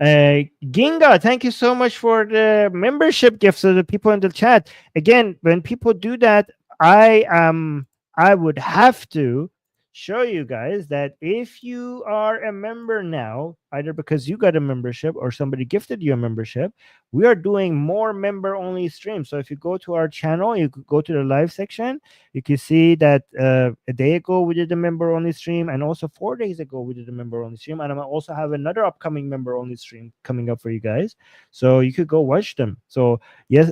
Ginga, thank you so much for the membership gifts to the people in the chat. Again, when people do that, I would have to show you guys that if you are a member now, either because you got a membership or somebody gifted you a membership, we are doing more member-only streams. So if you go to our channel, you could go to the live section, you can see that a day ago we did a member-only stream, and also 4 days ago we did a member-only stream, and I also have another upcoming member-only stream coming up for you guys. So you could go watch them. So yes,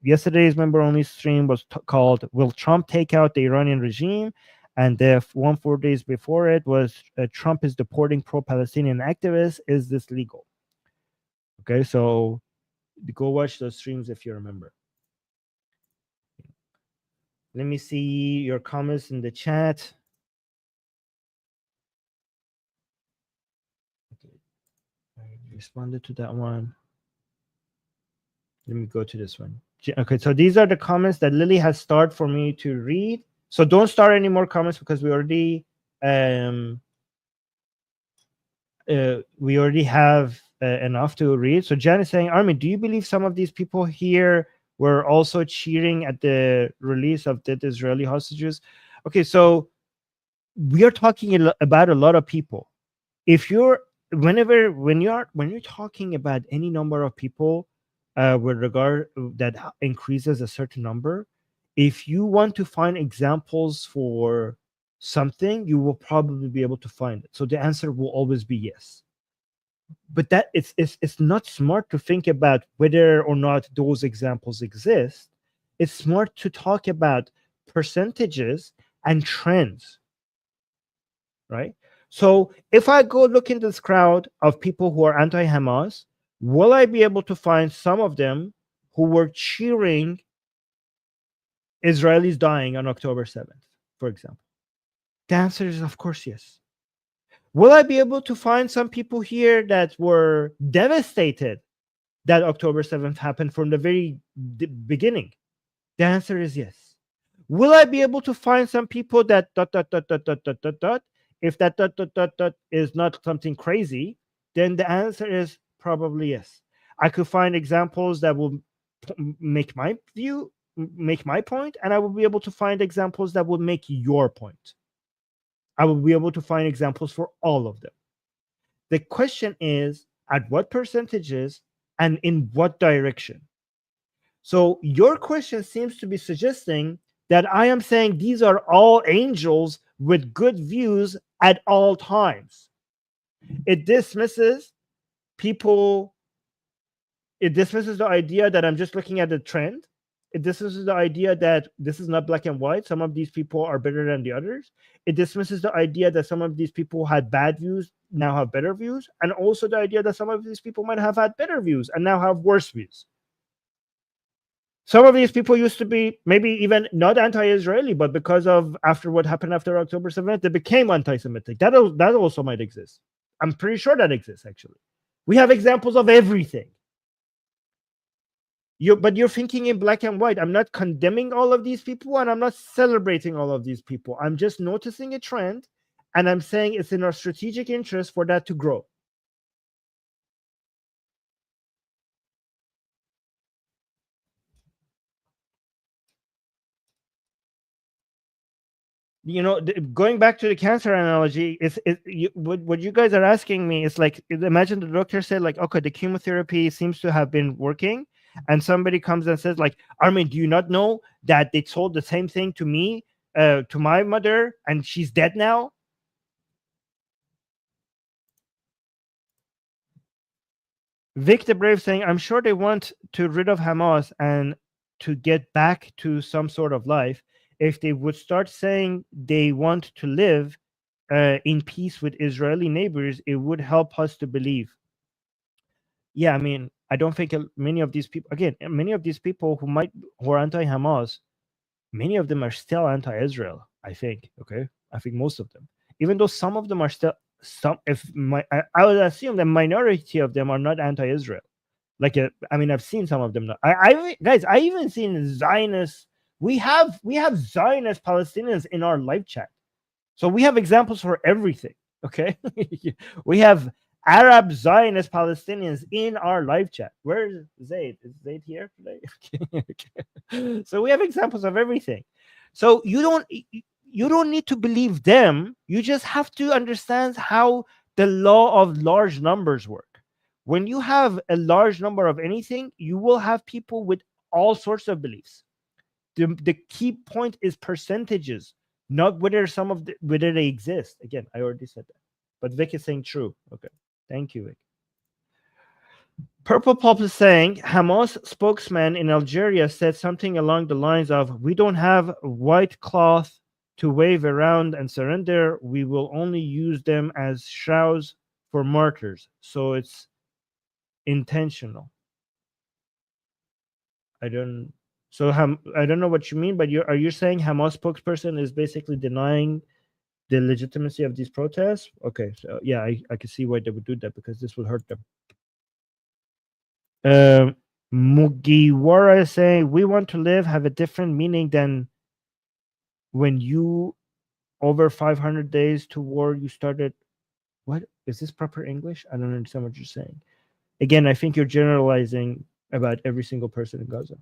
yesterday's member-only stream was called "Will Trump Take Out the Iranian Regime?" And the 4 days before it was Trump is deporting pro-Palestinian activists. Is this legal? Okay, so go watch those streams if you remember. Let me see your comments in the chat. Okay, I responded to that one. Let me go to this one. Okay, so these are the comments that Lily has started for me to read. So don't start any more comments because we already have enough to read. So Jan is saying, Armin, do you believe some of these people here were also cheering at the release of dead Israeli hostages? Okay, so we are talking about a lot of people. If you're when you're talking about any number of people with regard that increases a certain number, if you want to find examples for something, you will probably be able to find it. So the answer will always be yes. But that it's not smart to think about whether or not those examples exist. It's smart to talk about percentages and trends, right? So if I go look in this crowd of people who are anti-Hamas, will I be able to find some of them who were cheering Israelis dying on October 7th, for example? The answer is, of course, yes. Will I be able to find some people here that were devastated that October 7th happened from the very beginning? The answer is yes. Will I be able to find some people that ... If that ... is not something crazy, then the answer is probably yes. I could find examples that will make my point, and I will be able to find examples that will make your point. I will be able to find examples for all of them. The question is, at what percentages and in what direction? So your question seems to be suggesting that I am saying these are all angels with good views at all times. It dismisses people. It dismisses the idea that I'm just looking at the trend. It dismisses the idea that this is not black and white. Some of these people are better than the others. It dismisses the idea that some of these people had bad views, now have better views. And also the idea that some of these people might have had better views and now have worse views. Some of these people used to be maybe even not anti-Israeli, but because of after what happened after October 7th, they became anti-Semitic. That also might exist. I'm pretty sure that exists, actually. We have examples of everything. But you're thinking in black and white. I'm not condemning all of these people, and I'm not celebrating all of these people. I'm just noticing a trend, and I'm saying it's in our strategic interest for that to grow. You know, going back to the cancer analogy, what you guys are asking me is like, imagine the doctor said like, okay, the chemotherapy seems to have been working, and somebody comes and says like, Armin, do you not know that they told the same thing to me, to my mother, and she's dead now? Vic the Brave saying, I'm sure they want to rid of Hamas and to get back to some sort of life. If they would start saying they want to live in peace with Israeli neighbors, it would help us to believe. Yeah, I mean, I don't think many of these people, again, many of these people who are anti-Hamas, many of them are still anti-Israel, I think. Okay, I think most of them, even though some of them are still I would assume the minority of them are not anti-Israel. Like, I mean, I've seen some of them. I even seen Zionists. We have Zionist Palestinians in our live chat, so we have examples for everything. Okay, we have Arab Zionist Palestinians in our live chat. Where's Zaid? Is Zaid here today? Okay. So we have examples of everything. So you don't need to believe them. You just have to understand how the law of large numbers work. When you have a large number of anything, you will have people with all sorts of beliefs. The key point is percentages, not whether whether they exist. Again, I already said that. But Vic is saying true. Okay. Thank you, Vic. Purple Pulp is saying Hamas spokesman in Algeria said something along the lines of, we don't have white cloth to wave around and surrender. We will only use them as shrouds for martyrs. So it's intentional. I don't know what you mean, but are you saying Hamas spokesperson is basically denying the legitimacy of these protests? Okay, so yeah, I can see why they would do that, because this will hurt them. Mugiwara is saying, we want to live have a different meaning than when you over 500 days to war you started. What is this proper English? I don't understand what you're saying. Again, I think you're generalizing about every single person in Gaza.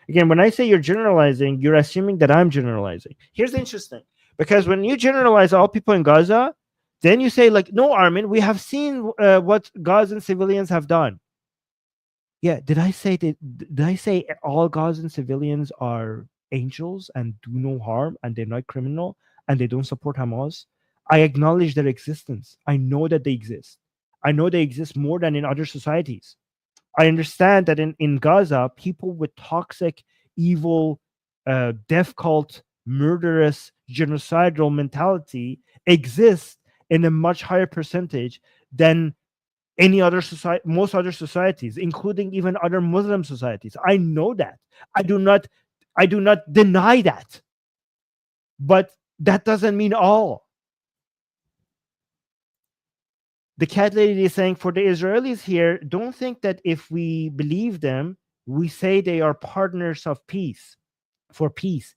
Again, when I say you're generalizing, you're assuming that I'm generalizing. Here's interesting, because when you generalize all people in Gaza, then you say like, no, Armin, we have seen what Gazan civilians have done. Yeah, did I say all Gazan civilians are angels and do no harm and they're not criminal and they don't support Hamas? I acknowledge their existence. I know that they exist. I know they exist more than in other societies. I understand that in Gaza, people with toxic, evil, death cult, murderous, genocidal mentality exist in a much higher percentage than any other society, most other societies, including even other Muslim societies. I know that. I do not deny that. But that doesn't mean all. The cat lady is saying, for the Israelis here, don't think that if we believe them, we say they are partners of peace, for peace.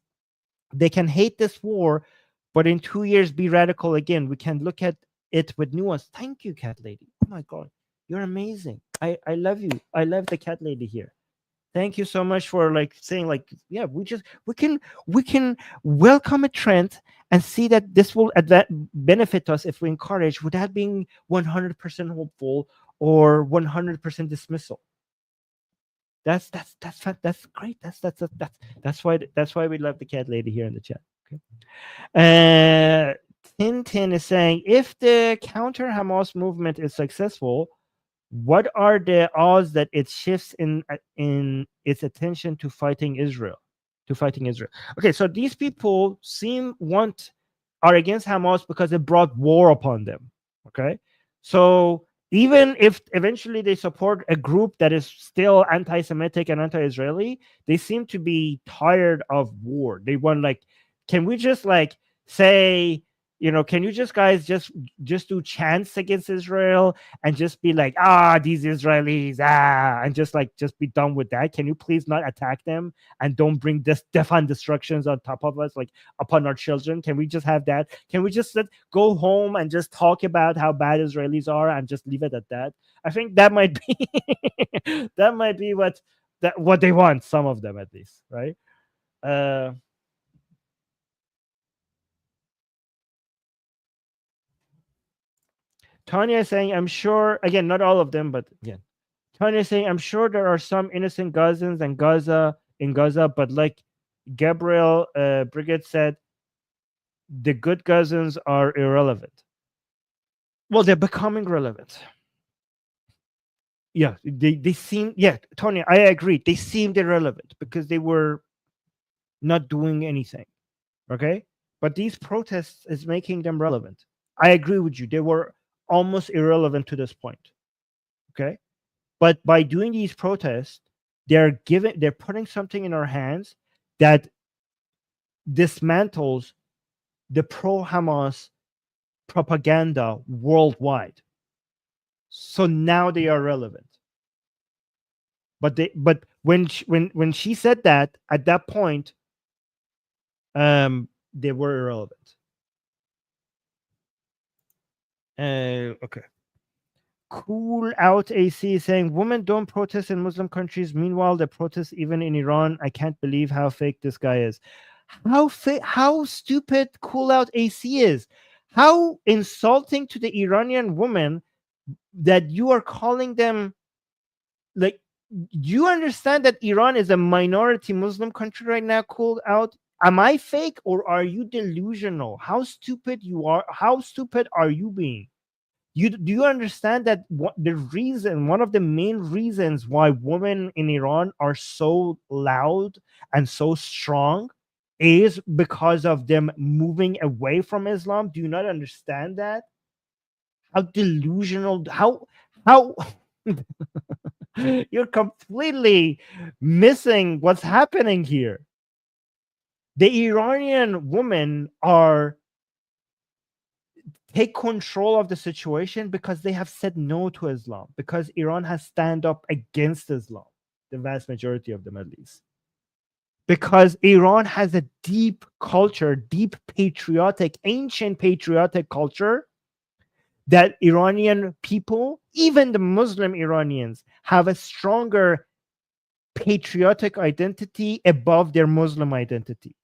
They can hate this war, but in 2 years be radical again. We can look at it with nuance. Thank you, cat lady. Oh my God, you're amazing. I love you. I love the cat lady here. Thank you so much for like saying like, yeah, we can welcome a trend and see that this will benefit us if we encourage without being 100% hopeful or 100% dismissal. That's great. That's why we love the cat lady here in the chat. Okay. Tintin is saying, if the counter Hamas movement is successful, what are the odds that it shifts in its attention to fighting Israel? Okay, so these people are against Hamas because it brought war upon them. Okay, so even if eventually they support a group that is still anti-Semitic and anti-Israeli, they seem to be tired of war. They want like, can we just like say, can you just guys just do chants against Israel and just be like, these Israelis, and just be done with that? Can you please not attack them and don't bring this death and destructions on top of us, like upon our children? Can we just have that? Can we just go home and just talk about how bad Israelis are and just leave it at that? I think that might be what they want, some of them at least, right? Tanya is saying, I'm sure, again, not all of them, but again, Tanya is saying, I'm sure there are some innocent Gazans and in Gaza, but like Gabriel Brigade said, the good Gazans are irrelevant. Well, they're becoming relevant. Yeah, they seem, Tanya, I agree. They seemed irrelevant because they were not doing anything. Okay? But these protests is making them relevant. I agree with you. They were almost irrelevant to this point. Okay, but by doing these protests, they're putting something in our hands that dismantles the pro-Hamas propaganda worldwide. So now they are relevant. But when she said that, at that point, they were irrelevant. Okay. Cool Out AC is saying, women don't protest in Muslim countries. Meanwhile, they protest even in Iran. I can't believe how fake this guy is. How stupid Cool Out AC is. How insulting to the Iranian women that you are calling them, like, you understand that Iran is a minority Muslim country right now, Cool Out? Am I fake or are you delusional? How stupid you are? How stupid are you being? Do you understand that one of the main reasons why women in Iran are so loud and so strong is because of them moving away from Islam? Do you not understand that? How delusional, how you're completely missing what's happening here. The Iranian women take control of the situation because they have said no to Islam, because Iran has stand up against Islam, the vast majority of them at least. Because Iran has a deep culture, deep patriotic, ancient patriotic culture that Iranian people, even the Muslim Iranians, have a stronger patriotic identity above their Muslim identity.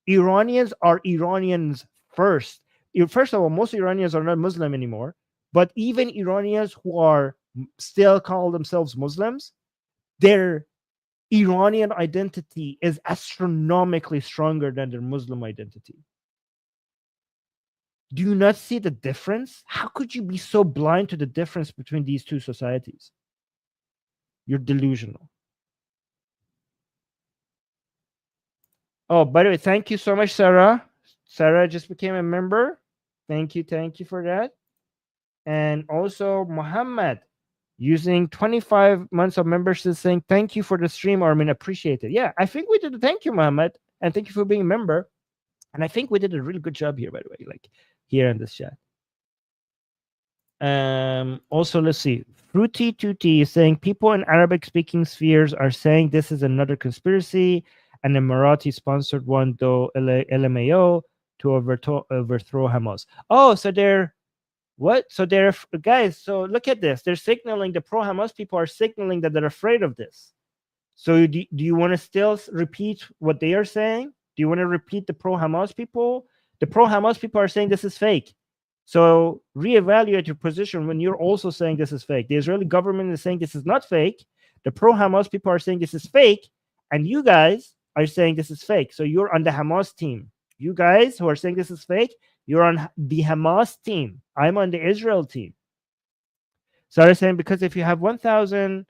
Iranians are Iranians first. First of all, most Iranians are not Muslim anymore, but even Iranians who are still call themselves Muslims, their Iranian identity is astronomically stronger than their Muslim identity. Do you not see the difference? How could you be so blind to the difference between these two societies? You're delusional. Oh, by the way, thank you so much, Sarah. Sarah just became a member. Thank you for that. And also Muhammad using 25 months of membership saying, thank you for the stream, Armin, appreciate it. Yeah, I think we did a thank you, Muhammad. And thank you for being a member. And I think we did a really good job here, by the way, like here in this chat. Also, let's see. Fruity Tutti is saying people in Arabic-speaking spheres are saying this is another conspiracy and a Marathi-sponsored one, though LMAO, to overthrow Hamas. Oh, so they're what? So they're guys. So look at this. They're signaling, the pro-Hamas people are signaling that they're afraid of this. So do you want to still repeat what they are saying? Do you want to repeat the pro-Hamas people? The pro-Hamas people are saying this is fake. So reevaluate your position when you're also saying this is fake. The Israeli government is saying this is not fake. The pro-Hamas people are saying this is fake. And you guys are saying this is fake. So you're on the Hamas team. You guys who are saying this is fake, you're on the Hamas team. I'm on the Israel team. So they're saying because if you have 1,000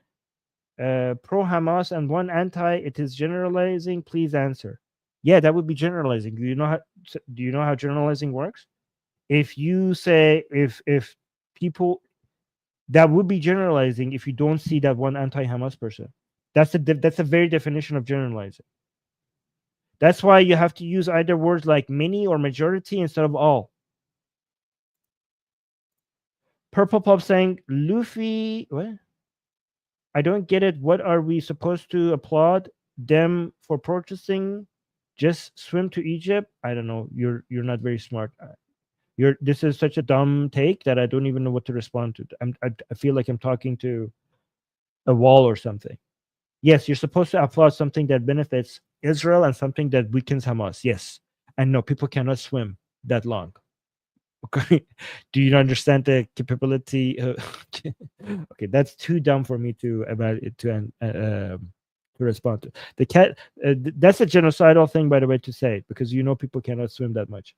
pro-Hamas and one anti, it is generalizing. Please answer. Yeah, that would be generalizing. Do you know how generalizing works? If you say if people, that would be generalizing if you don't see that one anti-Hamas person. That's the very definition of generalizing. That's why you have to use either words like many or majority instead of all. Purple Pop saying Luffy, what? I don't get it. What are we supposed to applaud them for protesting? Just swim to Egypt? I don't know. You're not very smart. This is such a dumb take that I don't even know what to respond to. I feel like I'm talking to a wall or something. Yes, you're supposed to applaud something that benefits Israel and something that weakens Hamas. Yes. And no, people cannot swim that long. Okay. Do you understand the capability? Okay, that's too dumb for me to respond to. The cat. That's a genocidal thing, by the way, to say, because people cannot swim that much.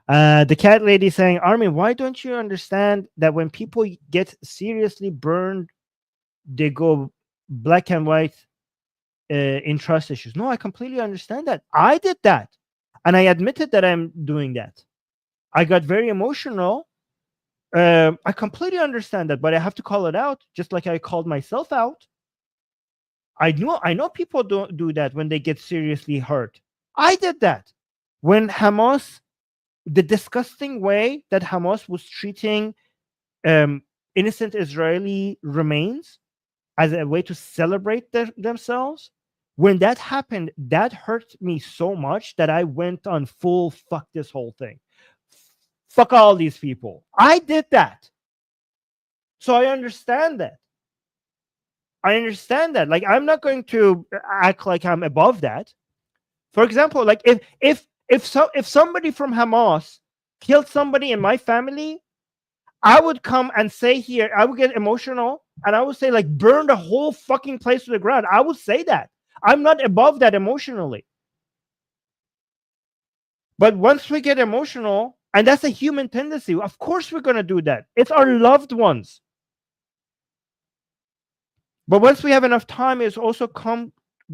The cat lady saying, Armin, why don't you understand that when people get seriously burned, they go black and white in trust issues? No, I completely understand that. I did that. And I admitted that I'm doing that. I got very emotional. I completely understand that, but I have to call it out, just like I called myself out. I know people don't do that when they get seriously hurt. I did that. When Hamas, the disgusting way that Hamas was treating innocent Israeli remains as a way to celebrate themselves, when that happened, that hurt me so much that I went on full fuck this whole thing. Fuck all these people. I did that. So I understand that. Like, I'm not going to act like I'm above that. For example, like if somebody from Hamas killed somebody in my family, I would come and say here, I would get emotional and I would say, like, burn the whole fucking place to the ground. I would say that. I'm not above that emotionally. But once we get emotional, and that's a human tendency, of course we're going to do that. It's our loved ones. But once we have enough time, it's also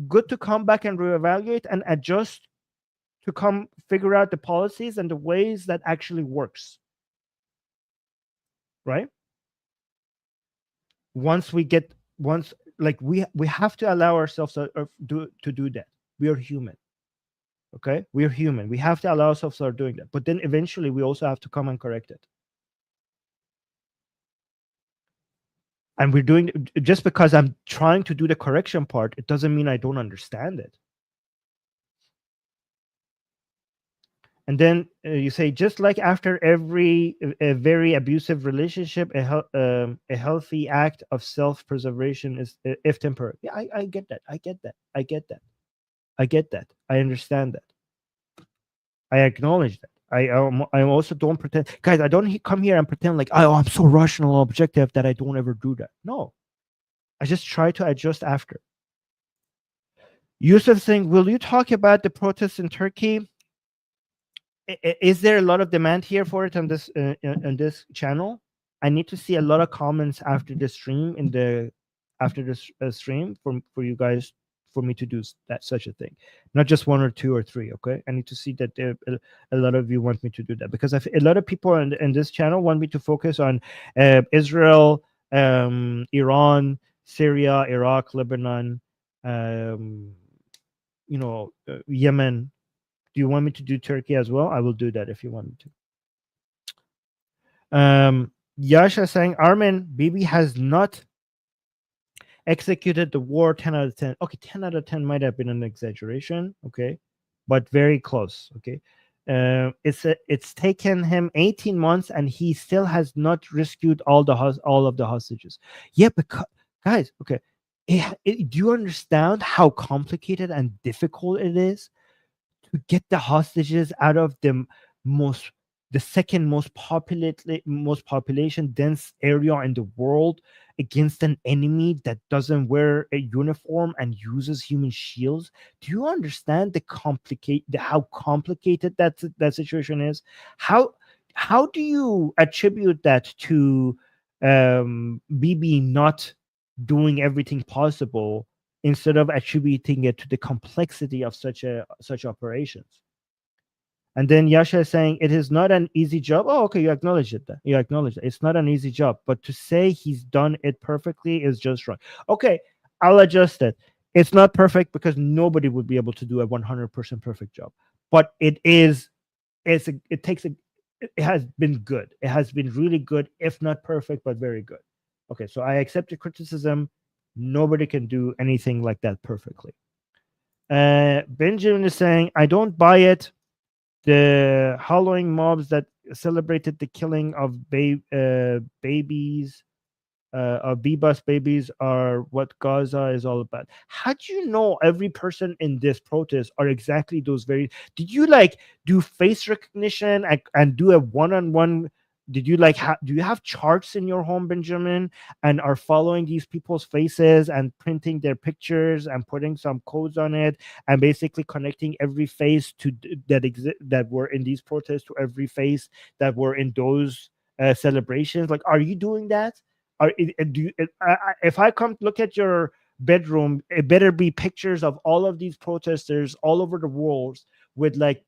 good to come back and reevaluate and adjust to come figure out the policies and the ways that actually works. Right? We have to allow ourselves to do that. We are human. Okay? We are human. We have to allow ourselves to start doing that. But then eventually we also have to come and correct it. And we're doing, just because I'm trying to do the correction part, it doesn't mean I don't understand it. And then you say, just like after every very abusive relationship, a healthy act of self-preservation is, if temporary. Yeah, I get that. I get that. I understand that. I acknowledge that. I also don't pretend, guys. I don't come here and pretend like, oh, I'm so rational and objective that I don't ever do that. No, I just try to adjust after. Yusuf saying, will you talk about the protests in Turkey? Is there a lot of demand here for it on this channel? I need to see a lot of comments after the stream stream for you guys, for me to do such a thing, not just one or two or three. Okay, I need to see that a lot of you want me to do that, because a lot of people in this channel want me to focus on Israel, Iran, Syria, Iraq, Lebanon, Yemen. Do you want me to do Turkey as well? I will do that if you want me to. Yasha saying, Armin, Bibi has not executed the war 10 out of 10. Okay, 10 out of 10 might have been an exaggeration. Okay, but very close. Okay. It's taken him 18 months and he still has not rescued all of the hostages. Yeah, because guys, okay, do you understand how complicated and difficult it is to get the hostages out of most the second most population dense area in the world against an enemy that doesn't wear a uniform and uses human shields? Do you understand how complicated that situation is? How do you attribute that to BB not doing everything possible instead of attributing it to the complexity of such operations? And then Yasha is saying it is not an easy job. Oh, okay, you acknowledge it. You acknowledge it. It's not an easy job, but to say he's done it perfectly is just wrong. Okay, I'll adjust it. It's not perfect because nobody would be able to do a 100% perfect job, but it is. It has been good. It has been really good, if not perfect, but very good. Okay, so I accept the criticism. Nobody can do anything like that perfectly. Benjamin is saying, I don't buy it. The Halloween mobs that celebrated the killing of babies, of B-bus babies, are what Gaza is all about. How do you know every person in this protest are exactly those very? Did you like do face recognition and do a one-on-one? Did you like do you have charts in your home, Benjamin, and are following these people's faces and printing their pictures and putting some codes on it and basically connecting every face to that were in these protests to every face that were in those celebrations? Like, are you doing that? If I come look at your bedroom, it better be pictures of all of these protesters all over the world with like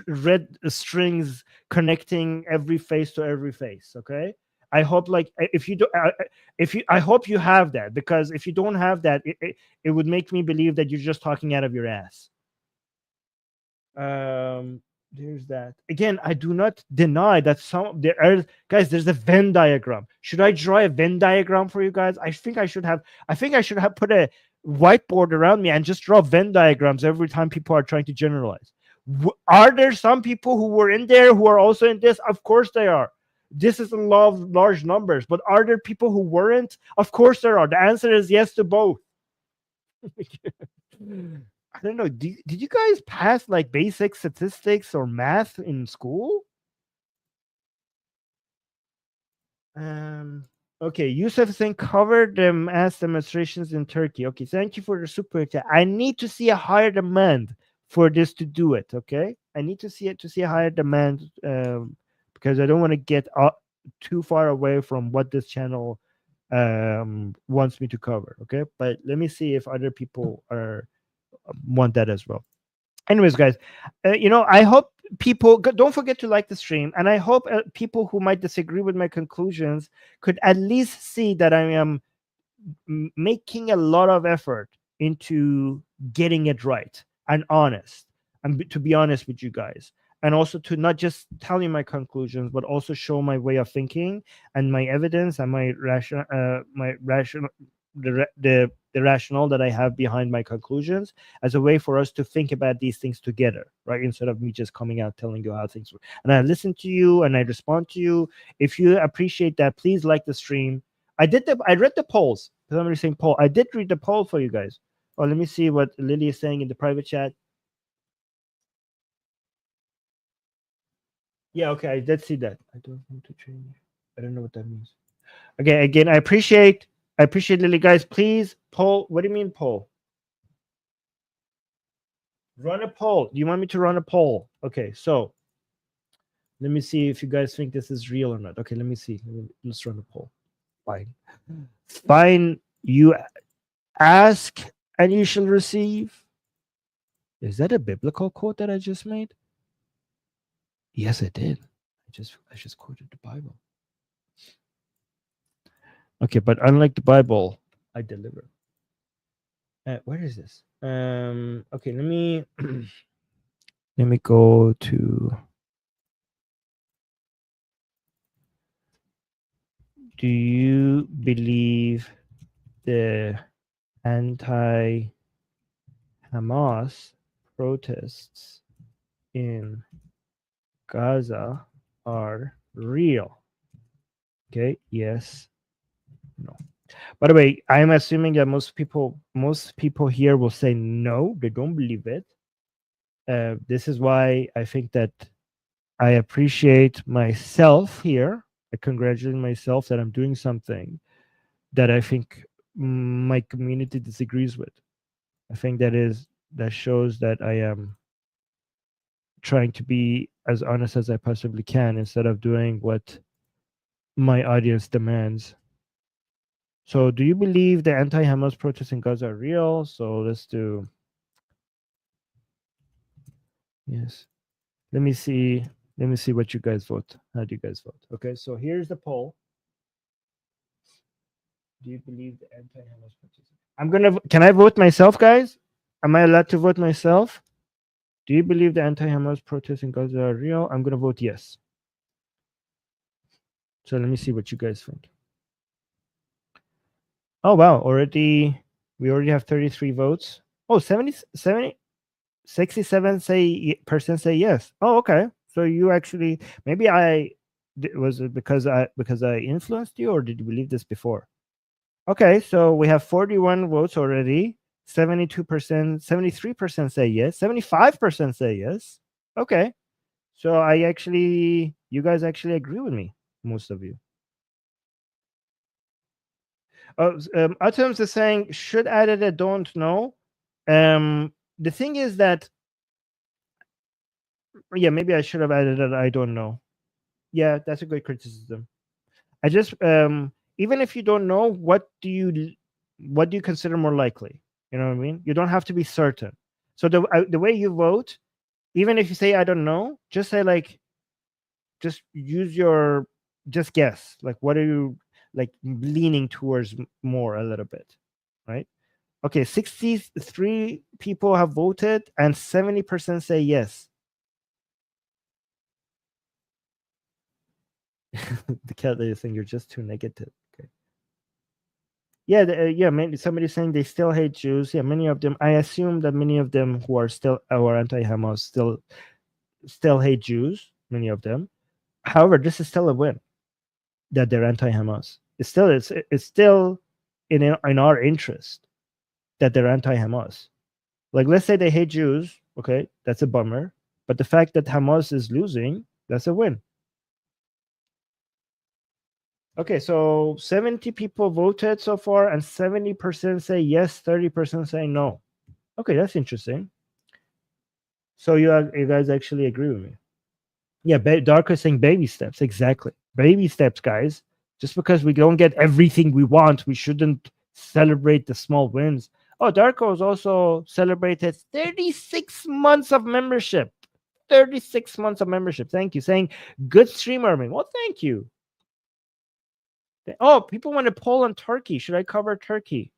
red strings connecting every face to every face. Okay, I hope like if you do, I hope you have that, because if you don't have that, it would make me believe that you're just talking out of your ass. There's that again. I do not deny that there are guys. There's a Venn diagram. Should I draw a Venn diagram for you guys? I think I should have put a whiteboard around me and just draw Venn diagrams every time people are trying to generalize. Are there some people who were in there who are also in this? Of course they are. This is a law of large numbers. But are there people who weren't? Of course there are. The answer is yes to both. I don't know. Did you guys pass like basic statistics or math in school? Okay, Yusuf saying covered mass demonstrations in Turkey. Okay, thank you for the super chat. I need to see a higher demand for this to do it. Okay, I need to see a higher demand because I don't want to get too far away from what this channel wants me to cover. Okay, but let me see if other people want that as well. Anyways, guys, I hope people don't forget to like the stream, and I hope people who might disagree with my conclusions could at least see that I am making a lot of effort into getting it right and honest, and to be honest with you guys, and also to not just tell you my conclusions, but also show my way of thinking and my evidence and my rational the rationale that I have behind my conclusions, as a way for us to think about these things together, right? Instead of me just coming out telling you how things work. And I listen to you and I respond to you. If you appreciate that, please like the stream. I read the polls. Somebody saying poll. I did read the poll for you guys. Oh, let me see what Lily is saying in the private chat. Yeah, okay, I did see that. I don't want to change. I don't know what that means. Okay, again, I appreciate Lily, guys. Please poll. What do you mean poll? Run a poll. Do you want me to run a poll? Okay, so let me see if you guys think this is real or not. Okay, let me see. Let's run a poll. Fine. You ask and you shall receive. Is that a biblical quote that I just made? Yes, I did. I just quoted the Bible. Okay, but unlike the Bible, I deliver. Where is this? Okay, let me let me go to do you believe the anti-Hamas protests in Gaza are real? Okay, yes, no. By the way, I'm assuming that most people here will say no, they don't believe it. This is why I think that I appreciate myself here. I congratulate myself that I'm doing something that I think my community disagrees with. I think that shows that I am trying to be as honest as I possibly can instead of doing what my audience demands. So, do you believe the anti-Hamas protests in Gaza are real? So let's do yes. Let me see what you guys vote. How do you guys vote? Okay, so here's the poll. Do you believe the anti-Hamas protests? Can I vote myself, guys? Am I allowed to vote myself? Do you believe the anti-Hamas protests in Gaza are real? I'm gonna vote yes. So let me see what you guys think. Oh wow, we already have 33 votes. Oh, 67% say yes. Oh, okay. So you actually, maybe was it because I influenced you, or did you believe this before? Okay, so we have 41 votes already. 72%, 73% say yes. 75% say yes. Okay. So you guys actually agree with me, most of you. Atoms is saying, should add it, I don't know. The thing is that, yeah, maybe I should have added it, I don't know. Yeah, that's a good criticism. I just, even if you don't know, what do you consider more likely? You know what I mean? You don't have to be certain. So the way you vote, even if you say I don't know, just say like, just guess. Like, what are you like leaning towards more a little bit, right? Okay, 63 people have voted and 70% say yes. The cat lady saying you're just too negative. Okay. Yeah, somebody's saying they still hate Jews. Yeah, many of them. I assume that many of them who are anti-Hamas still hate Jews. Many of them. However, this is still a win that they're anti-Hamas. It's still in our interest that they're anti-Hamas. Like, let's say they hate Jews. Okay, that's a bummer. But the fact that Hamas is losing, that's a win. Okay, so 70 people voted so far, and 70% say yes, 30% say no. Okay, that's interesting. So you guys actually agree with me? Yeah, Darko is saying baby steps. Exactly, baby steps, guys. Just because we don't get everything we want, we shouldn't celebrate the small wins. Oh, Darko has also celebrated 36 months of membership. 36 months of membership. Thank you. Saying good stream, Armin. Well, thank you. Oh, people want to poll on Turkey. Should I cover Turkey?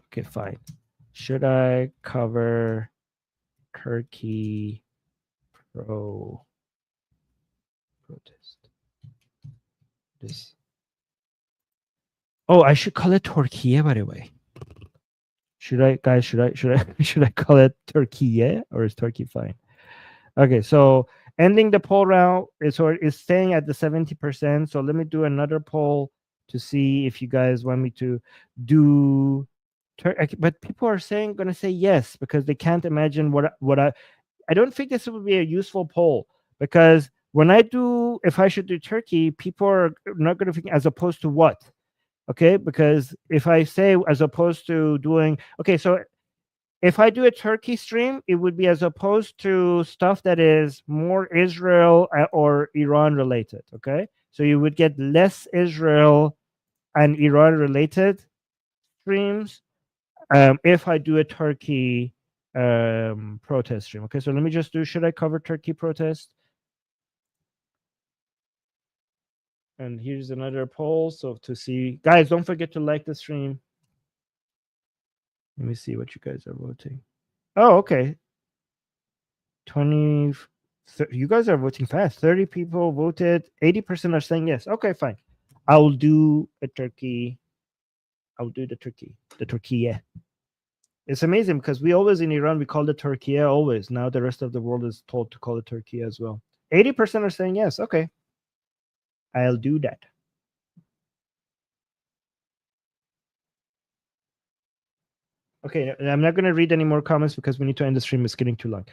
Okay, fine. Should I cover Turkey protest? This. Oh, I should call it Turkey, by the way. Should I call it Turkey, or is Turkey fine? Okay, so ending the poll round is staying at the 70%. So let me do another poll to see if you guys want me to do. But people are going to say yes because they can't imagine what I don't think this would be a useful poll, because if I should do Turkey, people are not going to think as opposed to what. Okay, because if I say as opposed to doing, okay, so if I do a Turkey stream, it would be as opposed to stuff that is more Israel or Iran related. Okay, so you would get less Israel and Iran related streams if I do a Turkey protest stream. Okay, so let me just do, should I cover Turkey protest? And here's another poll. So to see, guys, don't forget to like the stream. Let me see what you guys are voting. Oh, okay. 20, You guys are voting fast. 30 people voted. 80% are saying yes. Okay, fine. I'll do a turkey. I'll do the turkey. The turkey. It's amazing because we always in Iran, we call it turkey always. Now the rest of the world is told to call it turkey as well. 80% are saying yes. Okay. I'll do that. Okay, I'm not going to read any more comments because we need to end the stream. It's getting too long.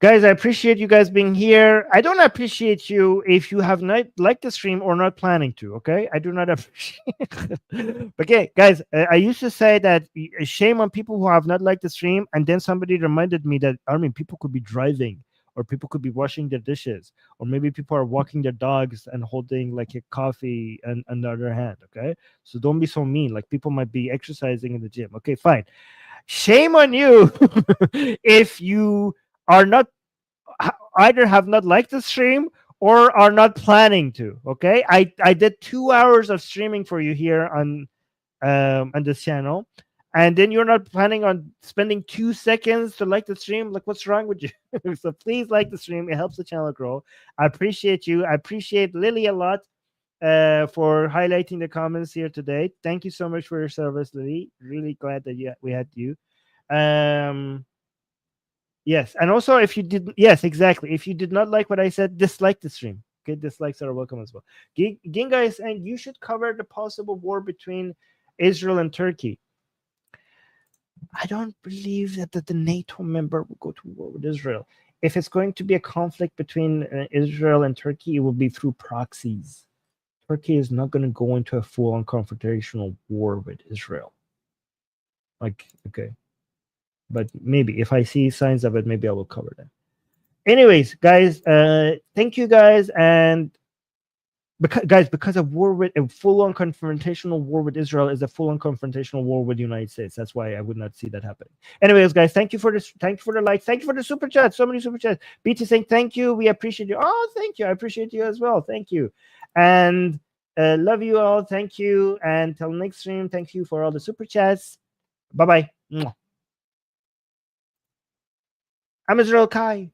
Guys, I appreciate you guys being here. I don't appreciate you if you have not liked the stream or not planning to, okay? I do not appreciate it. Okay, guys, I used to say that shame on people who have not liked the stream, and then somebody reminded me that, I mean, people could be driving, or people could be washing their dishes, or maybe people are walking their dogs and holding like a coffee and another hand, okay? So don't be so mean. Like people might be exercising in the gym. Okay, fine. Shame on you if you are not either have not liked the stream or are not planning to. Okay, I did 2 hours of streaming for you here on this channel, and then you're not planning on spending 2 seconds to like the stream. Like, what's wrong with you? So please like the stream. It helps the channel grow. I appreciate you. I appreciate Lily a lot for highlighting the comments here today. Thank you so much for your service, Lily. Really glad that we had you. Yes, and also if you did, yes, exactly. If you did not like what I said, dislike the stream. Okay, dislikes are welcome as well. Ginga is saying you should cover the possible war between Israel and Turkey. I don't believe that the NATO member will go to war with Israel. If it's going to be a conflict between Israel and Turkey, it will be through proxies. Turkey is not going to go into a full-on confrontational war with Israel. Like, okay. But maybe if I see signs of it, maybe I will cover them. Anyways, guys, thank you guys. And because a war with a full-on confrontational war with Israel is a full-on confrontational war with the United States. That's why I would not see that happen. Anyways, guys, thank you for this. Thank you for the like. Thank you for the super chat. So many super chats. BT saying thank you. We appreciate you. Oh, thank you. I appreciate you as well. Thank you. And love you all. Thank you. And till next stream, thank you for all the super chats. Bye-bye. I'm Israel Kai.